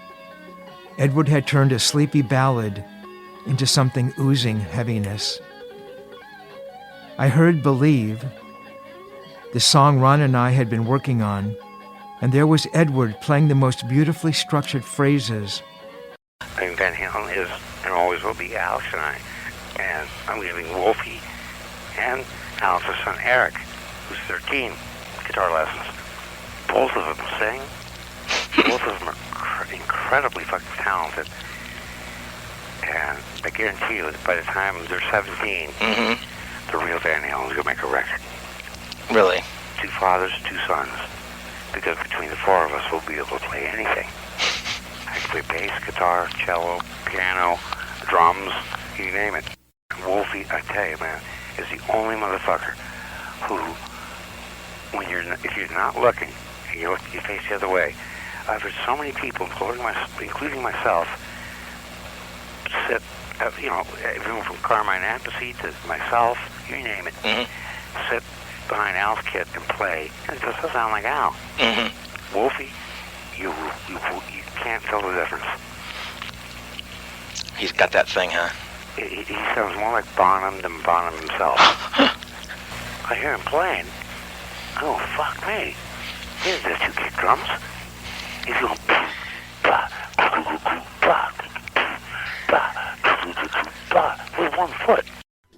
Edward had turned a sleepy ballad into something oozing heaviness. I heard Believe, the song Ron and I had been working on, and there was Edward playing the most beautifully structured phrases. I mean, Van Halen is and always will be Alex and I. And I'm giving Wolfie and Alex's son Eric, who's 13, guitar lessons. Both of them sing. Both of them are incredibly fucking talented. And I guarantee you that by the time they're 17, the real Van Halen's going to make a record. Really? 2 fathers, 2 sons. Because between the 4 of us, we'll be able to play anything. I can play bass, guitar, cello, piano, drums, you name it. Wolfie, I tell you, man, is the only motherfucker who, if you're not looking, and you face the other way. I've heard so many people, including myself, sit, everyone from Carmine Appice to myself, you name it, sit behind Al's kit and play, and it just doesn't sound like Al. Wolfie, you can't tell the difference. He's got that thing, huh? He sounds more like Bonham than Bonham himself. I hear him playing. Oh, fuck me. Here's the 2 kick drums. He's going with 1 foot.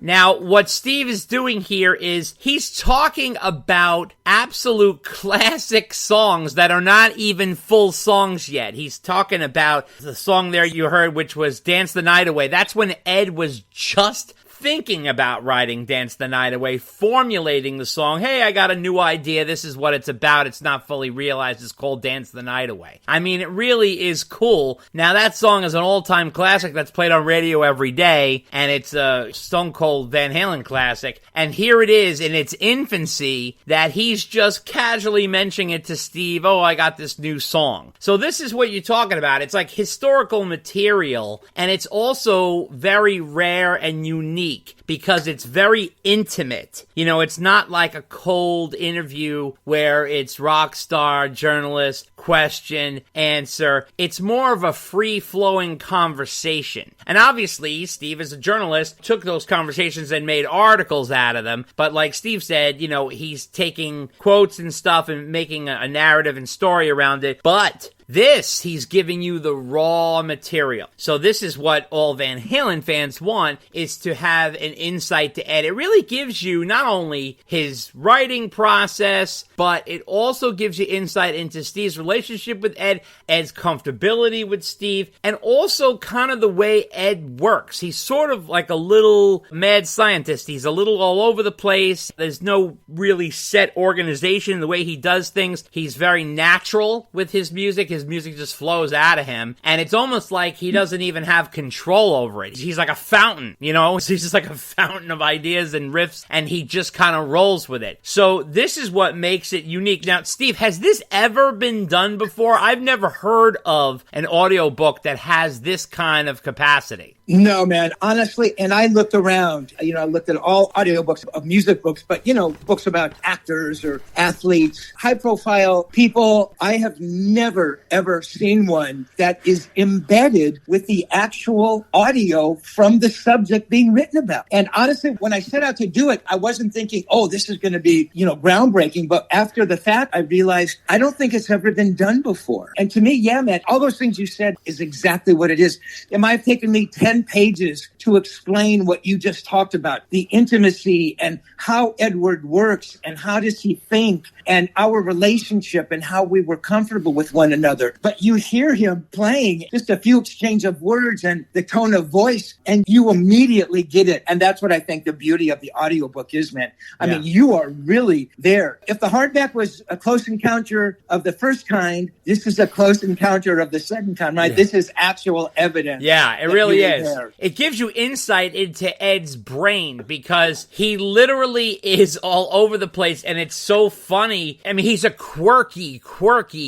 Now, what Steve is doing here is he's talking about absolute classic songs that are not even full songs yet. He's talking about the song there you heard, which was Dance the Night Away. That's when Ed was just thinking about writing Dance the Night Away, formulating the song. Hey, I got a new idea. This is what it's about. It's not fully realized. It's called Dance the Night Away. I mean, it really is cool. Now, that song is an all-time classic that's played on radio every day, and it's a Stone Cold Van Halen classic. And here it is in its infancy that he's just casually mentioning it to Steve. Oh, I got this new song. So this is what you're talking about. It's like historical material, and it's also very rare and unique because it's very intimate. You know, it's not like a cold interview where it's rock star, journalist, question, answer. It's more of a free-flowing conversation. And obviously, Steve, as a journalist, took those conversations and made articles out of them. But like Steve said, you know, he's taking quotes and stuff and making a narrative and story around it. But this, he's giving you the raw material. So this is what all Van Halen fans want, is to have an insight to Ed. It really gives you not only his writing process, but it also gives you insight into Steve's relationship with Ed, Ed's comfortability with Steve, and also kind of the way Ed works. He's sort of like a little mad scientist. He's a little all over the place. There's no really set organization in the way he does things. He's very natural with his music. His music just flows out of him, and it's almost like he doesn't even have control over it. He's like a fountain, you know? He's just like a fountain of ideas and riffs, and he just kind of rolls with it. So this is what makes it unique. Now, Steve, has this ever been done before? I've never heard of an audiobook that has this kind of capacity. No, man, honestly, and I looked around, I looked at all audiobooks of music books, but, books about actors or athletes, high-profile people. I have never, ever seen one that is embedded with the actual audio from the subject being written about. And honestly, when I set out to do it, I wasn't thinking, this is going to be, groundbreaking. But after the fact, I realized I don't think it's ever been done before. And to me, yeah, man, all those things you said is exactly what it is. It might have taken me 10 pages to explain what you just talked about, the intimacy and how Edward works and how does he think and our relationship and how we were comfortable with one another. But you hear him playing just a few exchange of words and the tone of voice, and you immediately get it. And that's what I think the beauty of the audiobook is, man. I mean, you are really there. If the hardback was a close encounter of the first kind, this is a close encounter of the second kind, right? Yeah. This is actual evidence. Yeah, it really is. It gives you insight into Ed's brain because he literally is all over the place, and it's so funny. I mean, he's a quirky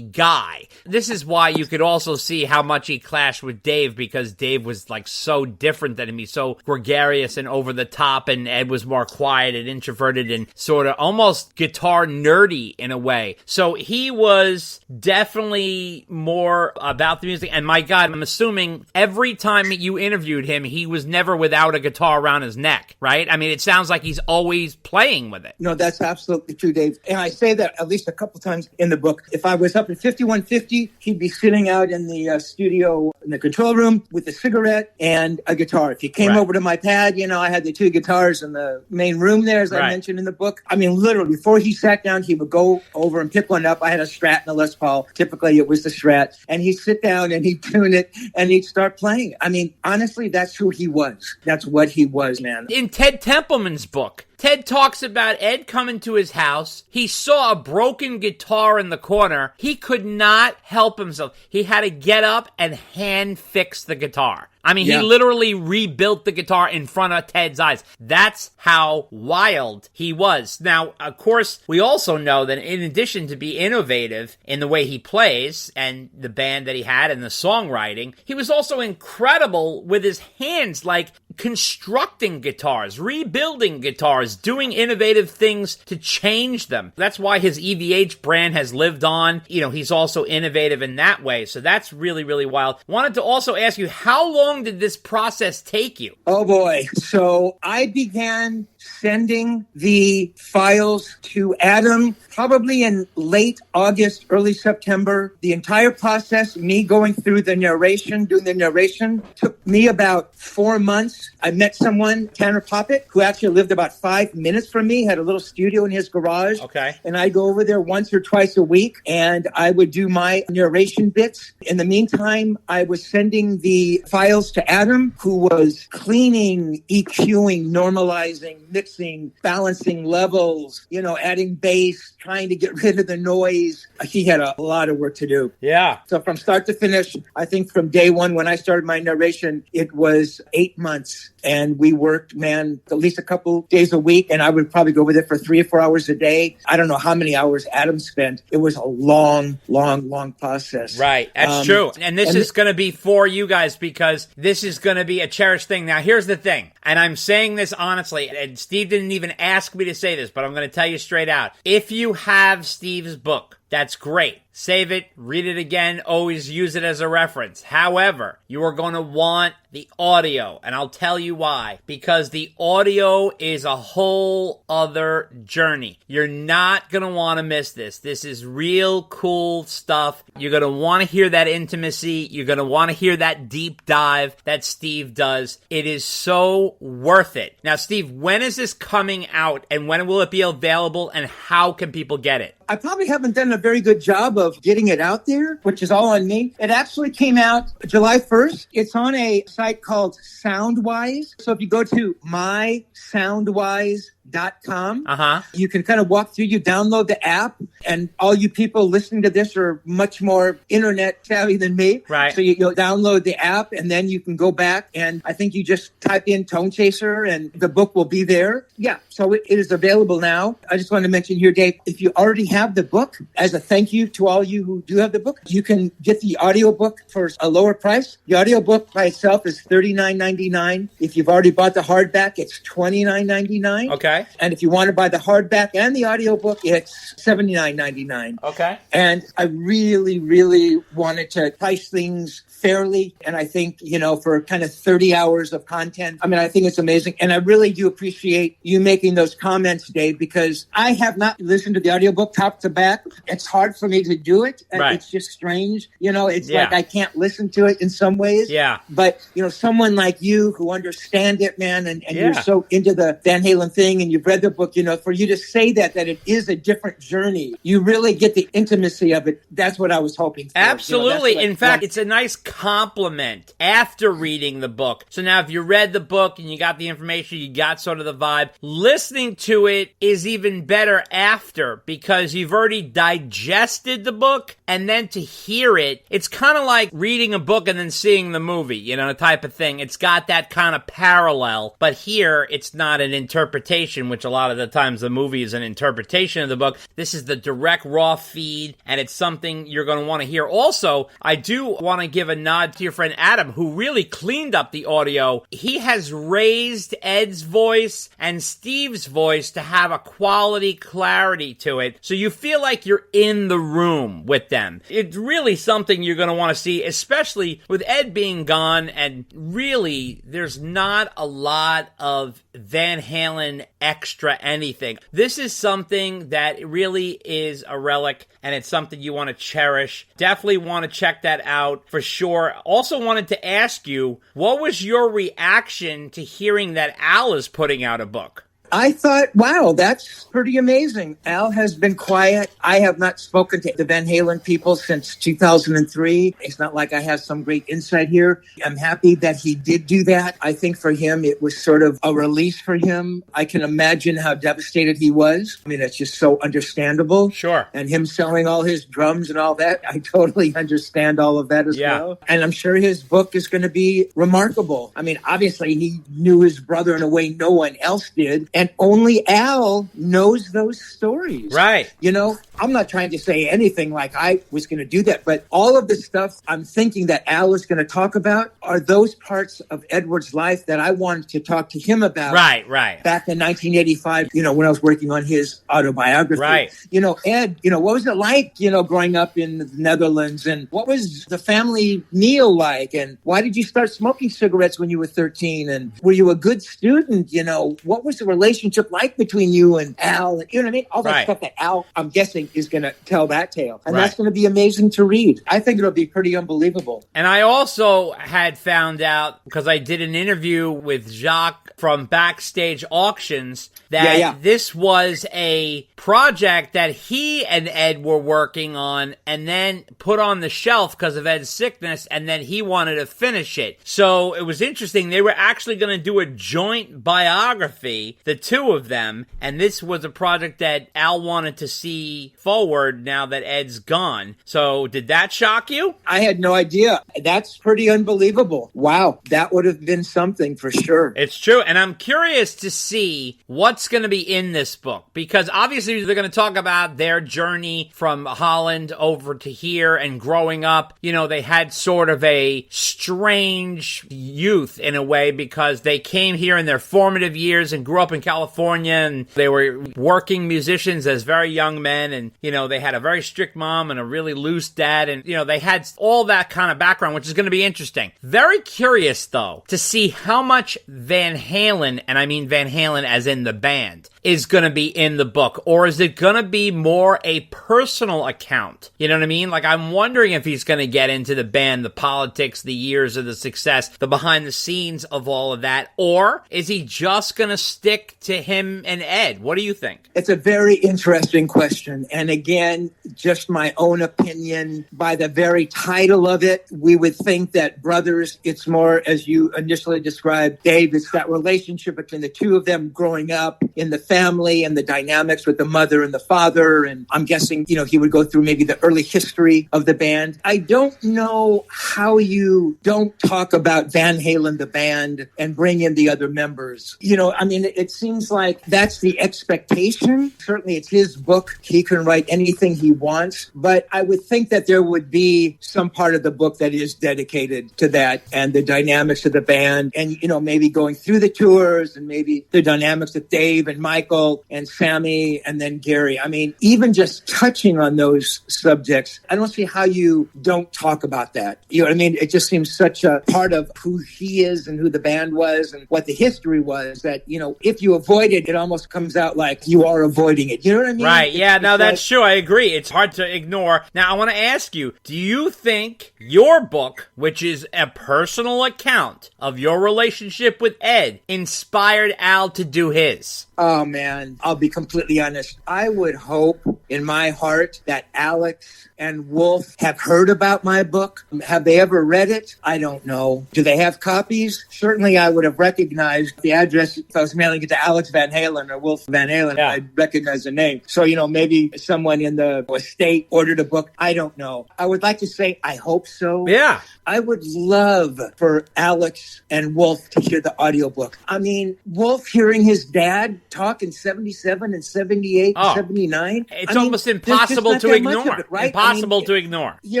guy. This is why you could also see how much he clashed with Dave, because Dave was like so different than him. He's so gregarious and over the top, and Ed was more quiet and introverted and sort of almost guitar nerdy in a way. So he was definitely more about the music. And my God, I'm assuming every time you interviewed him, he was never without a guitar around his neck, right? I mean, it sounds like he's always playing with it. No, that's absolutely true, Dave. And I say that at least a couple times in the book. If I was up at 5150, he'd be sitting out in the studio in the control room with a cigarette and a guitar. If he came over to my pad, I had the two guitars in the main room there, as I mentioned in the book. I mean, literally, before he sat down, he would go over and pick one up. I had a Strat and a Les Paul. Typically, it was the Strat. And he'd sit down and he'd tune it and he'd start playing. I mean, honestly, that's who he was. That's what he was, man. In Ted Templeman's book, Ted talks about Ed coming to his house. He saw a broken guitar in the corner. He could not help himself. He had to get up and hand fix the guitar. I mean, he literally rebuilt the guitar in front of Ted's eyes. That's how wild he was. Now, of course, we also know that in addition to be innovative in the way he plays and the band that he had and the songwriting, he was also incredible with his hands, like constructing guitars, rebuilding guitars, doing innovative things to change them. That's why his EVH brand has lived on. You know, he's also innovative in that way. So that's really, really wild. Wanted to also ask you, how long did this process take you? Oh boy. So I began sending the files to Adam probably in late August, early September. The entire process, me going through the narration, doing the narration, took me about 4 months. I met someone, Tanner Poppett, who actually lived about 5 minutes from me, had a little studio in his garage. Okay. And I'd go over there once or twice a week, and I would do my narration bits. In the meantime, I was sending the files to Adam, who was cleaning, EQing, normalizing, mixing, balancing levels, you know, adding bass, trying to get rid of the noise. He had a lot of work to do. Yeah. So from start to finish, I think from day one, when I started my narration, it was 8 months. And we worked, man, at least a couple days a week. And I would probably go over there for 3 or 4 hours a day. I don't know how many hours Adam spent. It was a long, long, long process. Right. That's true. And this is going to be for you guys because this is going to be a cherished thing. Now, here's the thing. And I'm saying this honestly, and Steve didn't even ask me to say this, but I'm going to tell you straight out. If you have Steve's book, that's great. Save it, read it again, always use it as a reference. However, you are going to want the audio, and I'll tell you why. Because the audio is a whole other journey. You're not going to want to miss this. This is real cool stuff. You're going to want to hear that intimacy. You're going to want to hear that deep dive that Steve does. It is so worth it. Now, Steve, when is this coming out, and when will it be available, and how can people get it? I probably haven't done a very good job of getting it out there, which is all on me. It actually came out July 1st. It's on a site called Soundwise. So if you go to mysoundwise.com, you can kind of walk through, you download the app, and all you people listening to this are much more internet savvy than me. Right. So you'll download the app, and then you can go back, and I think you just type in Tonechaser, and the book will be there. Yeah, so it is available now. I just want to mention here, Dave, if you already have the book, as a thank you to all you who do have the book, you can get the audiobook for a lower price. The audiobook by itself is $39.99. If you've already bought the hardback, it's $29.99. Okay. And if you want to buy the hardback and the audiobook, it's $79.99. Okay. And I really, really wanted to price things fairly. And I think, you know, for kind of 30 hours of content, I mean, I think it's amazing. And I really do appreciate you making those comments, Dave, because I have not listened to the audiobook top to back. It's hard for me to do it. Right. It's just strange. You know, it's like I can't listen to it in some ways. Yeah. But, you know, someone like you who understand it, man, and you're so into the Van Halen thing and you've read the book, you know, for you to say that it is a different journey, you really get the intimacy of it. That's what I was hoping for. Absolutely. You know, in fact, it's a nice compliment after reading the book. So now if you read the book and you got the information, you got sort of the vibe, listening to it is even better after because you've already digested the book, and then to hear it, it's kind of like reading a book and then seeing the movie, you know, the type of thing. It's got that kind of parallel, but here it's not an interpretation, which a lot of the times the movie is an interpretation of the book. This is the direct raw feed, and it's something you're going to want to hear. Also, I do want to give a nod to your friend Adam, who really cleaned up the audio. He has raised Ed's voice and Steve's voice to have a quality clarity to it, so you feel like you're in the room with them. It's really something you're going to want to see, especially with Ed being gone, and really, there's not a lot of Van Halen extra anything. This is something that really is a relic, and it's something you want to cherish. Definitely want to check that out for sure. sure. Also wanted to ask you, what was your reaction to hearing that Al is putting out a book? I thought, wow, that's pretty amazing. Al has been quiet. I have not spoken to the Van Halen people since 2003. It's not like I have some great insight here. I'm happy that he did do that. I think for him, it was sort of a release for him. I can imagine how devastated he was. I mean, it's just so understandable. Sure. And him selling all his drums and all that, I totally understand all of that as well. And I'm sure his book is going to be remarkable. I mean, obviously, he knew his brother in a way no one else did. And only Al knows those stories. Right. You know, I'm not trying to say anything like I was going to do that, but all of the stuff I'm thinking that Al is going to talk about are those parts of Edward's life that I wanted to talk to him about. Right. Back in 1985, you know, when I was working on his autobiography. Right. You know, Ed, you know, what was it like, you know, growing up in the Netherlands, and what was the family meal like, and why did you start smoking cigarettes when you were 13, and were you a good student? You know, what was the relationship like between you and Al? You know what I mean? All that stuff that Al, I'm guessing, is going to tell that tale. And that's going to be amazing to read. I think it'll be pretty unbelievable. And I also had found out, because I did an interview with Jacques from Backstage Auctions, that this was a project that he and Ed were working on and then put on the shelf because of Ed's sickness, and then he wanted to finish it. So it was interesting. They were actually going to do a joint biography, the two of them, and this was a project that Al wanted to see forward now that Ed's gone. So did that shock you? I had no idea. That's pretty unbelievable. Wow. That would have been something for sure. It's true. And I'm curious to see what's going to be in this book, because obviously they're going to talk about their journey from Holland over to here and growing up. You know, they had sort of a strange youth in a way, because they came here in their formative years and grew up in California, and they were working musicians as very young men, and, you know, they had a very strict mom and a really loose dad, and, you know, they had all that kind of background, which is going to be interesting. Very curious, though, to see how much Van Halen, and I mean Van Halen as in the band, is going to be in the book, or is it going to be more a personal account? You know what I mean? Like, I'm wondering if he's going to get into the band, the politics, the years of the success, the behind the scenes of all of that, or is he just going to stick to him and Ed? What do you think? It's a very interesting question. And again, just my own opinion, by the very title of it, we would think that brothers, it's more, as you initially described, Dave, it's that relationship between the two of them growing up in the family and the dynamics with the mother and the father. And I'm guessing, you know, he would go through maybe the early history of the band. I don't know how you don't talk about Van Halen, the band, and bring in the other members. You know, I mean, it seems like that's the expectation. Certainly it's his book. He can write anything he wants. But I would think that there would be some part of the book that is dedicated to that and the dynamics of the band, and, you know, maybe going through the tours, and maybe the dynamics of Dave and Michael and Sammy and then Gary. I mean, even just touching on those subjects, I don't see how you don't talk about that. You know what I mean? It just seems such a part of who he is and who the band was and what the history was, that, you know, if you avoid it, it almost comes out like you are avoiding it. You know what I mean? Right. Yeah, no, that's true. I agree. It's hard to ignore. Now, I want to ask you, do you think your book, which is a personal account of your relationship with Ed, inspired Al to do his? Oh, man, I'll be completely honest. I would hope in my heart that Alex and Wolf have heard about my book. Have they ever read it? I don't know. Do they have copies? Certainly I would have recognized the address if I was mailing it to Alex Van Halen or Wolf Van Halen. Yeah. I'd recognize the name. So, you know, maybe someone in the estate ordered a book. I don't know. I would like to say I hope so. Yeah. I would love for Alex and Wolf to hear the audiobook. I mean, Wolf hearing his dad talk in 77 and 78 and 79. It's almost impossible to ignore. It, right? Impossible to ignore. You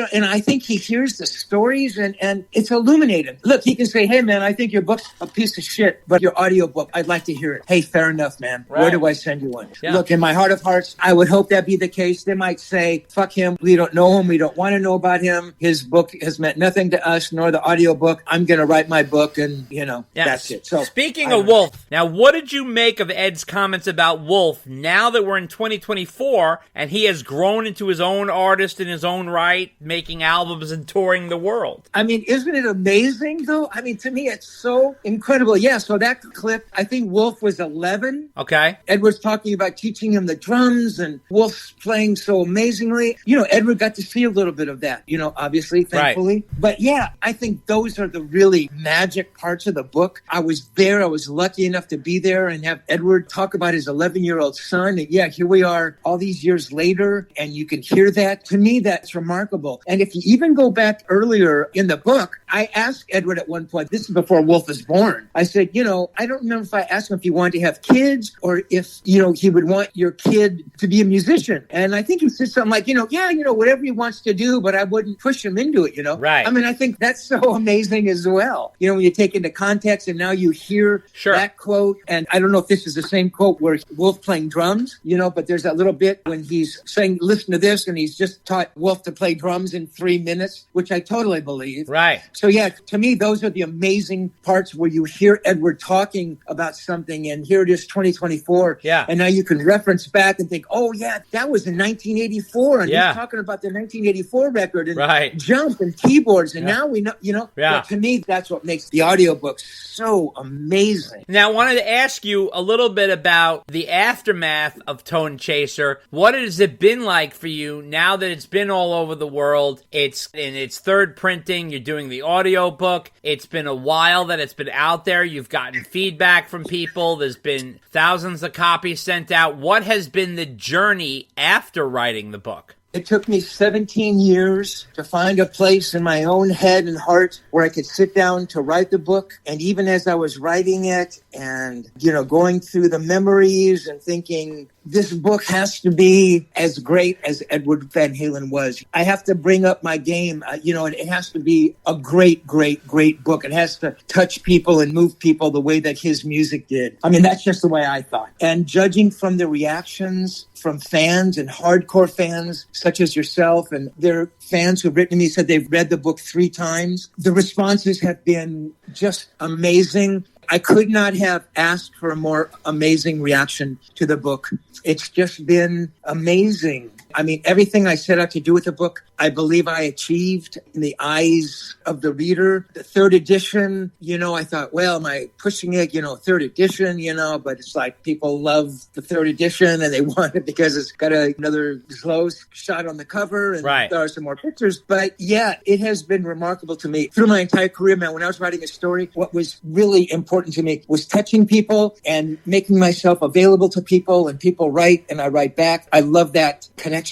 know, and I think he hears the stories and it's illuminating. Look, he can say, hey, man, I think your book's a piece of shit, but your audiobook, I'd like to hear it. Hey, fair enough, man. Right. Where do I send you one? Yeah. Look, in my heart of hearts, I would hope that be the case. They might say, fuck him. We don't know him. We don't want to know about him. His book has meant nothing to us, nor the audiobook. I'm going to write my book and, you know, that's it. So speaking of Wolf, now what did you make of Ed's comment comments about Wolf now that we're in 2024 and he has grown into his own artist in his own right, making albums and touring the world. I mean, isn't it amazing, though? I mean, to me, it's so incredible. Yeah, so that clip, I think Wolf was 11. Okay. Edward's talking about teaching him the drums, and Wolf's playing so amazingly. You know, Edward got to see a little bit of that, you know, obviously, thankfully. Right. But yeah, I think those are the really magic parts of the book. I was there. I was lucky enough to be there and have Edward talk about his 11-year-old son. And yeah, here we are all these years later, and you can hear that. To me, that's remarkable. And if you even go back earlier in the book, I asked Edward at one point, this is before Wolf was born, I said, you know, I don't remember if I asked him if he wanted to have kids or if, you know, he would want your kid to be a musician. And I think he said something like, whatever he wants to do, but I wouldn't push him into it, you know? Right. I mean, I think that's so amazing as well. You know, when you take into context and now you hear that quote, and I don't know if this is the same quote where Wolf playing drums, you know, but there's that little bit when he's saying, listen to this, and he's just taught Wolf to play drums in 3 minutes, which I totally believe. Right. So yeah, to me, those are the amazing parts where you hear Edward talking about something, and here it is 2024. Yeah. And now you can reference back and think, oh yeah, that was in 1984. And he's talking about the 1984 record and Jump and keyboards. And now we know, you know, to me, that's what makes the audiobook so amazing. Now, I wanted to ask you a little bit about the aftermath of Tonechaser. What has it been like for you now that it's been all over the world? It's in its third printing. You're doing the audiobook. It's been a while that it's been out there. You've gotten feedback from people. There's been thousands of copies sent out. What has been the journey after writing the book? It took me 17 years to find a place in my own head and heart where I could sit down to write the book. And even as I was writing it and, you know, going through the memories and thinking, this book has to be as great as Edward Van Halen was. I have to bring up my game. It has to be a great, great, great book. It has to touch people and move people the way that his music did. I mean, that's just the way I thought. And judging from the reactions from fans and hardcore fans such as yourself, and their fans who've written to me said they've read the book 3 times, the responses have been just amazing. I could not have asked for a more amazing reaction to the book. It's just been amazing. I mean, everything I set out to do with the book, I believe I achieved in the eyes of the reader. The 3rd edition, you know, I thought, well, am I pushing it, 3rd edition, but it's like people love the 3rd edition and they want it because it's got another slow shot on the cover and there are some more pictures. But yeah, it has been remarkable to me through my entire career, man. When I was writing a story, what was really important to me was touching people and making myself available to people, and people write and I write back. I love that connection.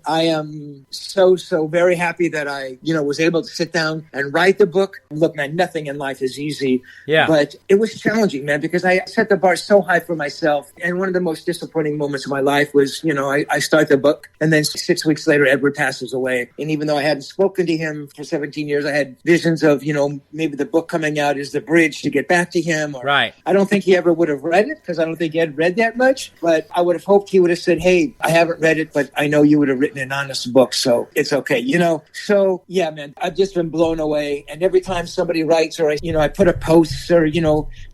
I am so very happy that I, was able to sit down and write the book. Look, man, nothing in life is easy. Yeah. But it was challenging, man, because I set the bar so high for myself. And one of the most disappointing moments of my life was, I start the book and then 6 weeks later, Edward passes away. And even though I hadn't spoken to him for 17 years, I had visions of, maybe the book coming out is the bridge to get back to him. Or, I don't think he ever would have read it because I don't think he had read that much. But I would have hoped he would have said, hey, I haven't read it, but I know you would have written an honest book, so it's okay, So, yeah, man, I've just been blown away. And every time somebody writes or, I put a post or,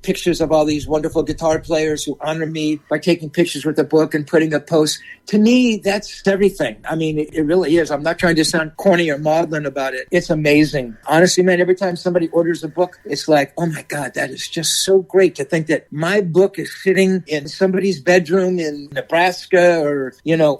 pictures of all these wonderful guitar players who honor me by taking pictures with the book and putting a post, to me, that's everything. I mean, it really is. I'm not trying to sound corny or maudlin about it. It's amazing. Honestly, man, every time somebody orders a book, it's like, oh my God, that is just so great to think that my book is sitting in somebody's bedroom in Nebraska or,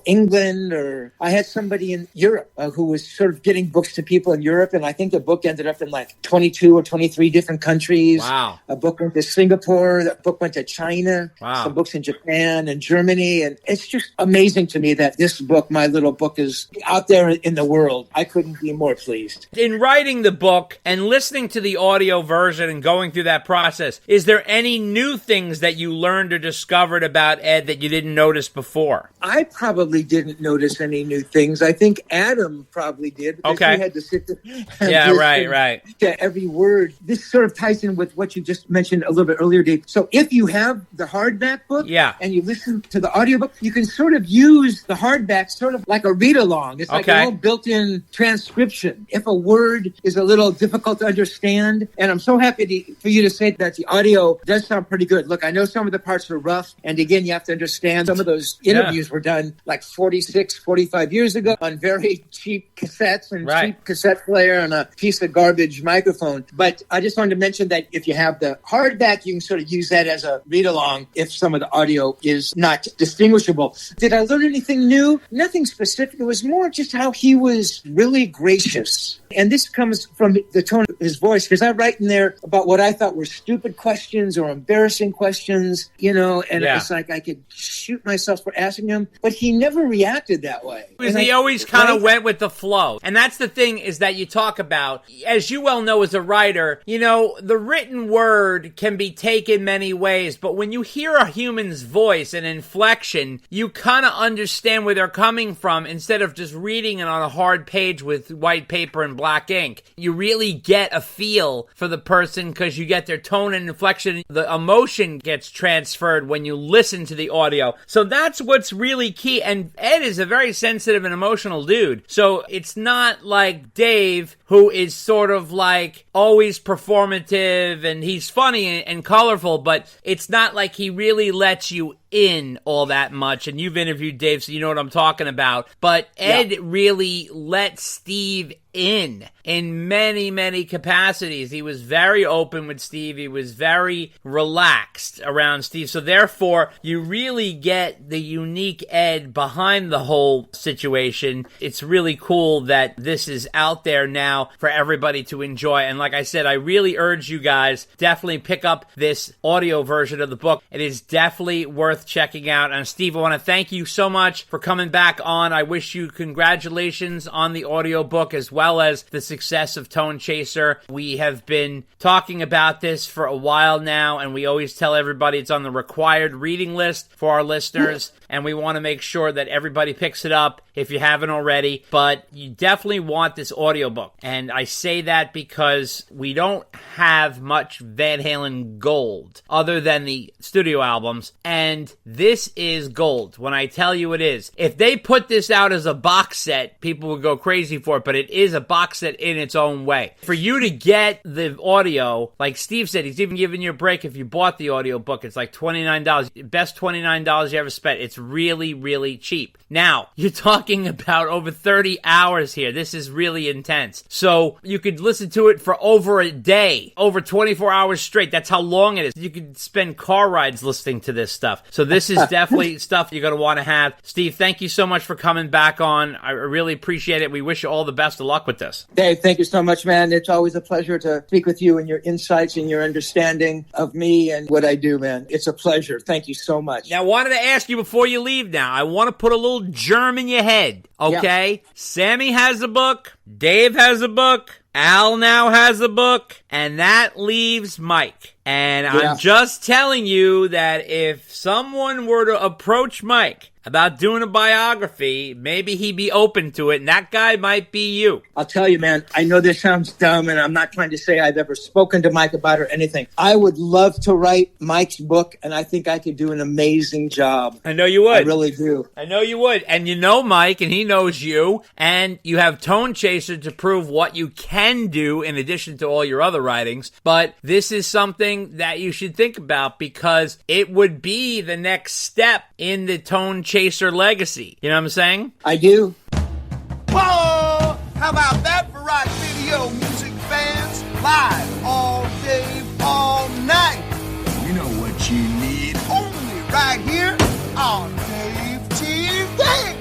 England, or I had somebody in Europe who was sort of getting books to people in Europe. And I think the book ended up in like 22 or 23 different countries. Wow. A book went to Singapore. A book went to China. Wow. Some books in Japan and Germany. And it's just amazing to me that this book, my little book, is out there in the world. I couldn't be more pleased. In writing the book and listening to the audio version and going through that process, is there any new things that you learned or discovered about Ed that you didn't notice before? I probably didn't notice any new things. I think Adam probably did because he had to sit there and right. To every word. This sort of ties in with what you just mentioned a little bit earlier, Dave. So if you have the hardback book and you listen to the audiobook, you can sort of use the hardback sort of like a read-along. It's like a little built-in transcription. If a word is a little difficult to understand, and I'm so happy for you to say that that the audio does sound pretty good. Look, I know some of the parts are rough. And again, you have to understand some of those interviews were done like 46, 45 years ago on very cheap cassettes and cheap cassette player and a piece of garbage microphone. But I just wanted to mention that if you have the hardback, you can sort of use that as a read-along if some of the audio is not distinguishable. Did I learn anything new? Nothing specific. It was more just how he was really gracious. And this comes from the tone of his voice, because I write in there about what I thought were stupid questions or embarrassing questions, you know, and it's like I could shoot myself for asking him, but he never reacted that way. Because he always kind of went with the flow. And that's the thing is that you talk about, as you well know as a writer, you know, the written word can be taken many ways, but when you hear a human's voice and inflection, you kind of understand where they're coming from instead of just reading it on a hard page with white paper and black ink. You really get a feel for the person because you get their tone and inflection. The emotion gets transferred when you listen to the audio. So that's what's really key. And Ed is a very sensitive and emotional dude. So it's not like Dave, who is sort of like always performative and he's funny and colorful, but it's not like he really lets you in all that much. And you've interviewed Dave, so you know what I'm talking about. But Ed really let Steve in many, many capacities. He was very open with Steve. He was very relaxed around Steve. So therefore, you really get the unique Ed behind the whole situation. It's really cool that this is out there now for everybody to enjoy. And like I said, I really urge you guys, definitely pick up this audio version of the book. It is definitely worth checking out. And Steve, I want to thank you so much for coming back on. I wish you congratulations on the audiobook as well as the success of Tonechaser. We have been talking about this for a while now, and we always tell everybody it's on the required reading list for our listeners, and we want to make sure that everybody picks it up if you haven't already. But you definitely want this audiobook. And I say that because we don't have much Van Halen gold other than the studio albums, and this is gold when I tell you it is. If they put this out as a box set, people would go crazy for it, but it is a box set in its own way. For you to get the audio, like Steve said, he's even giving you a break if you bought the audiobook. It's like $29. Best $29 you ever spent. It's really, really cheap. Now, you're talking about over 30 hours here. This is really intense. So you could listen to it for over a day, over 24 hours straight. That's how long it is. You could spend car rides listening to this stuff. So this is definitely stuff you're going to want to have. Steve, thank you so much for coming back on. I really appreciate it. We wish you all the best of luck with this. Dave, thank you so much, man. It's always a pleasure to speak with you and your insights and your understanding of me and what I do, man. It's a pleasure. Thank you so much. Now, I wanted to ask you before you leave now, I want to put a little germ in your head, okay? Yeah. Sammy has a book. Dave has a book. Al now has a book. And that leaves Mike. And I'm just telling you that if someone were to approach Mike about doing a biography, maybe he'd be open to it, and that guy might be you. I'll tell you, man, I know this sounds dumb, and I'm not trying to say I've ever spoken to Mike about it or anything. I would love to write Mike's book, and I think I could do an amazing job. I know you would. I really do. I know you would. And you know Mike, and he knows you, and you have Tonechaser to prove what you can do in addition to all your other writings. But this is something that you should think about because it would be the next step in the Tonechaser legacy. You know what I'm saying? I do. Whoa! How about that for rock video music fans? Live all day, all night. You know what you need. Only right here on Dave TV.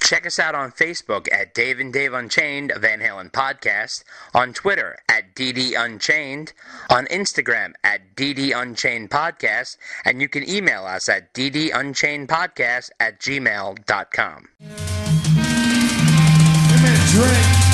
Check us out on Facebook at Dave and Dave Unchained, a Van Halen podcast, on Twitter at DD Unchained, on Instagram at DD Unchained Podcast, and you can email us at ddunchainedpodcast@gmail.com. Give me a drink.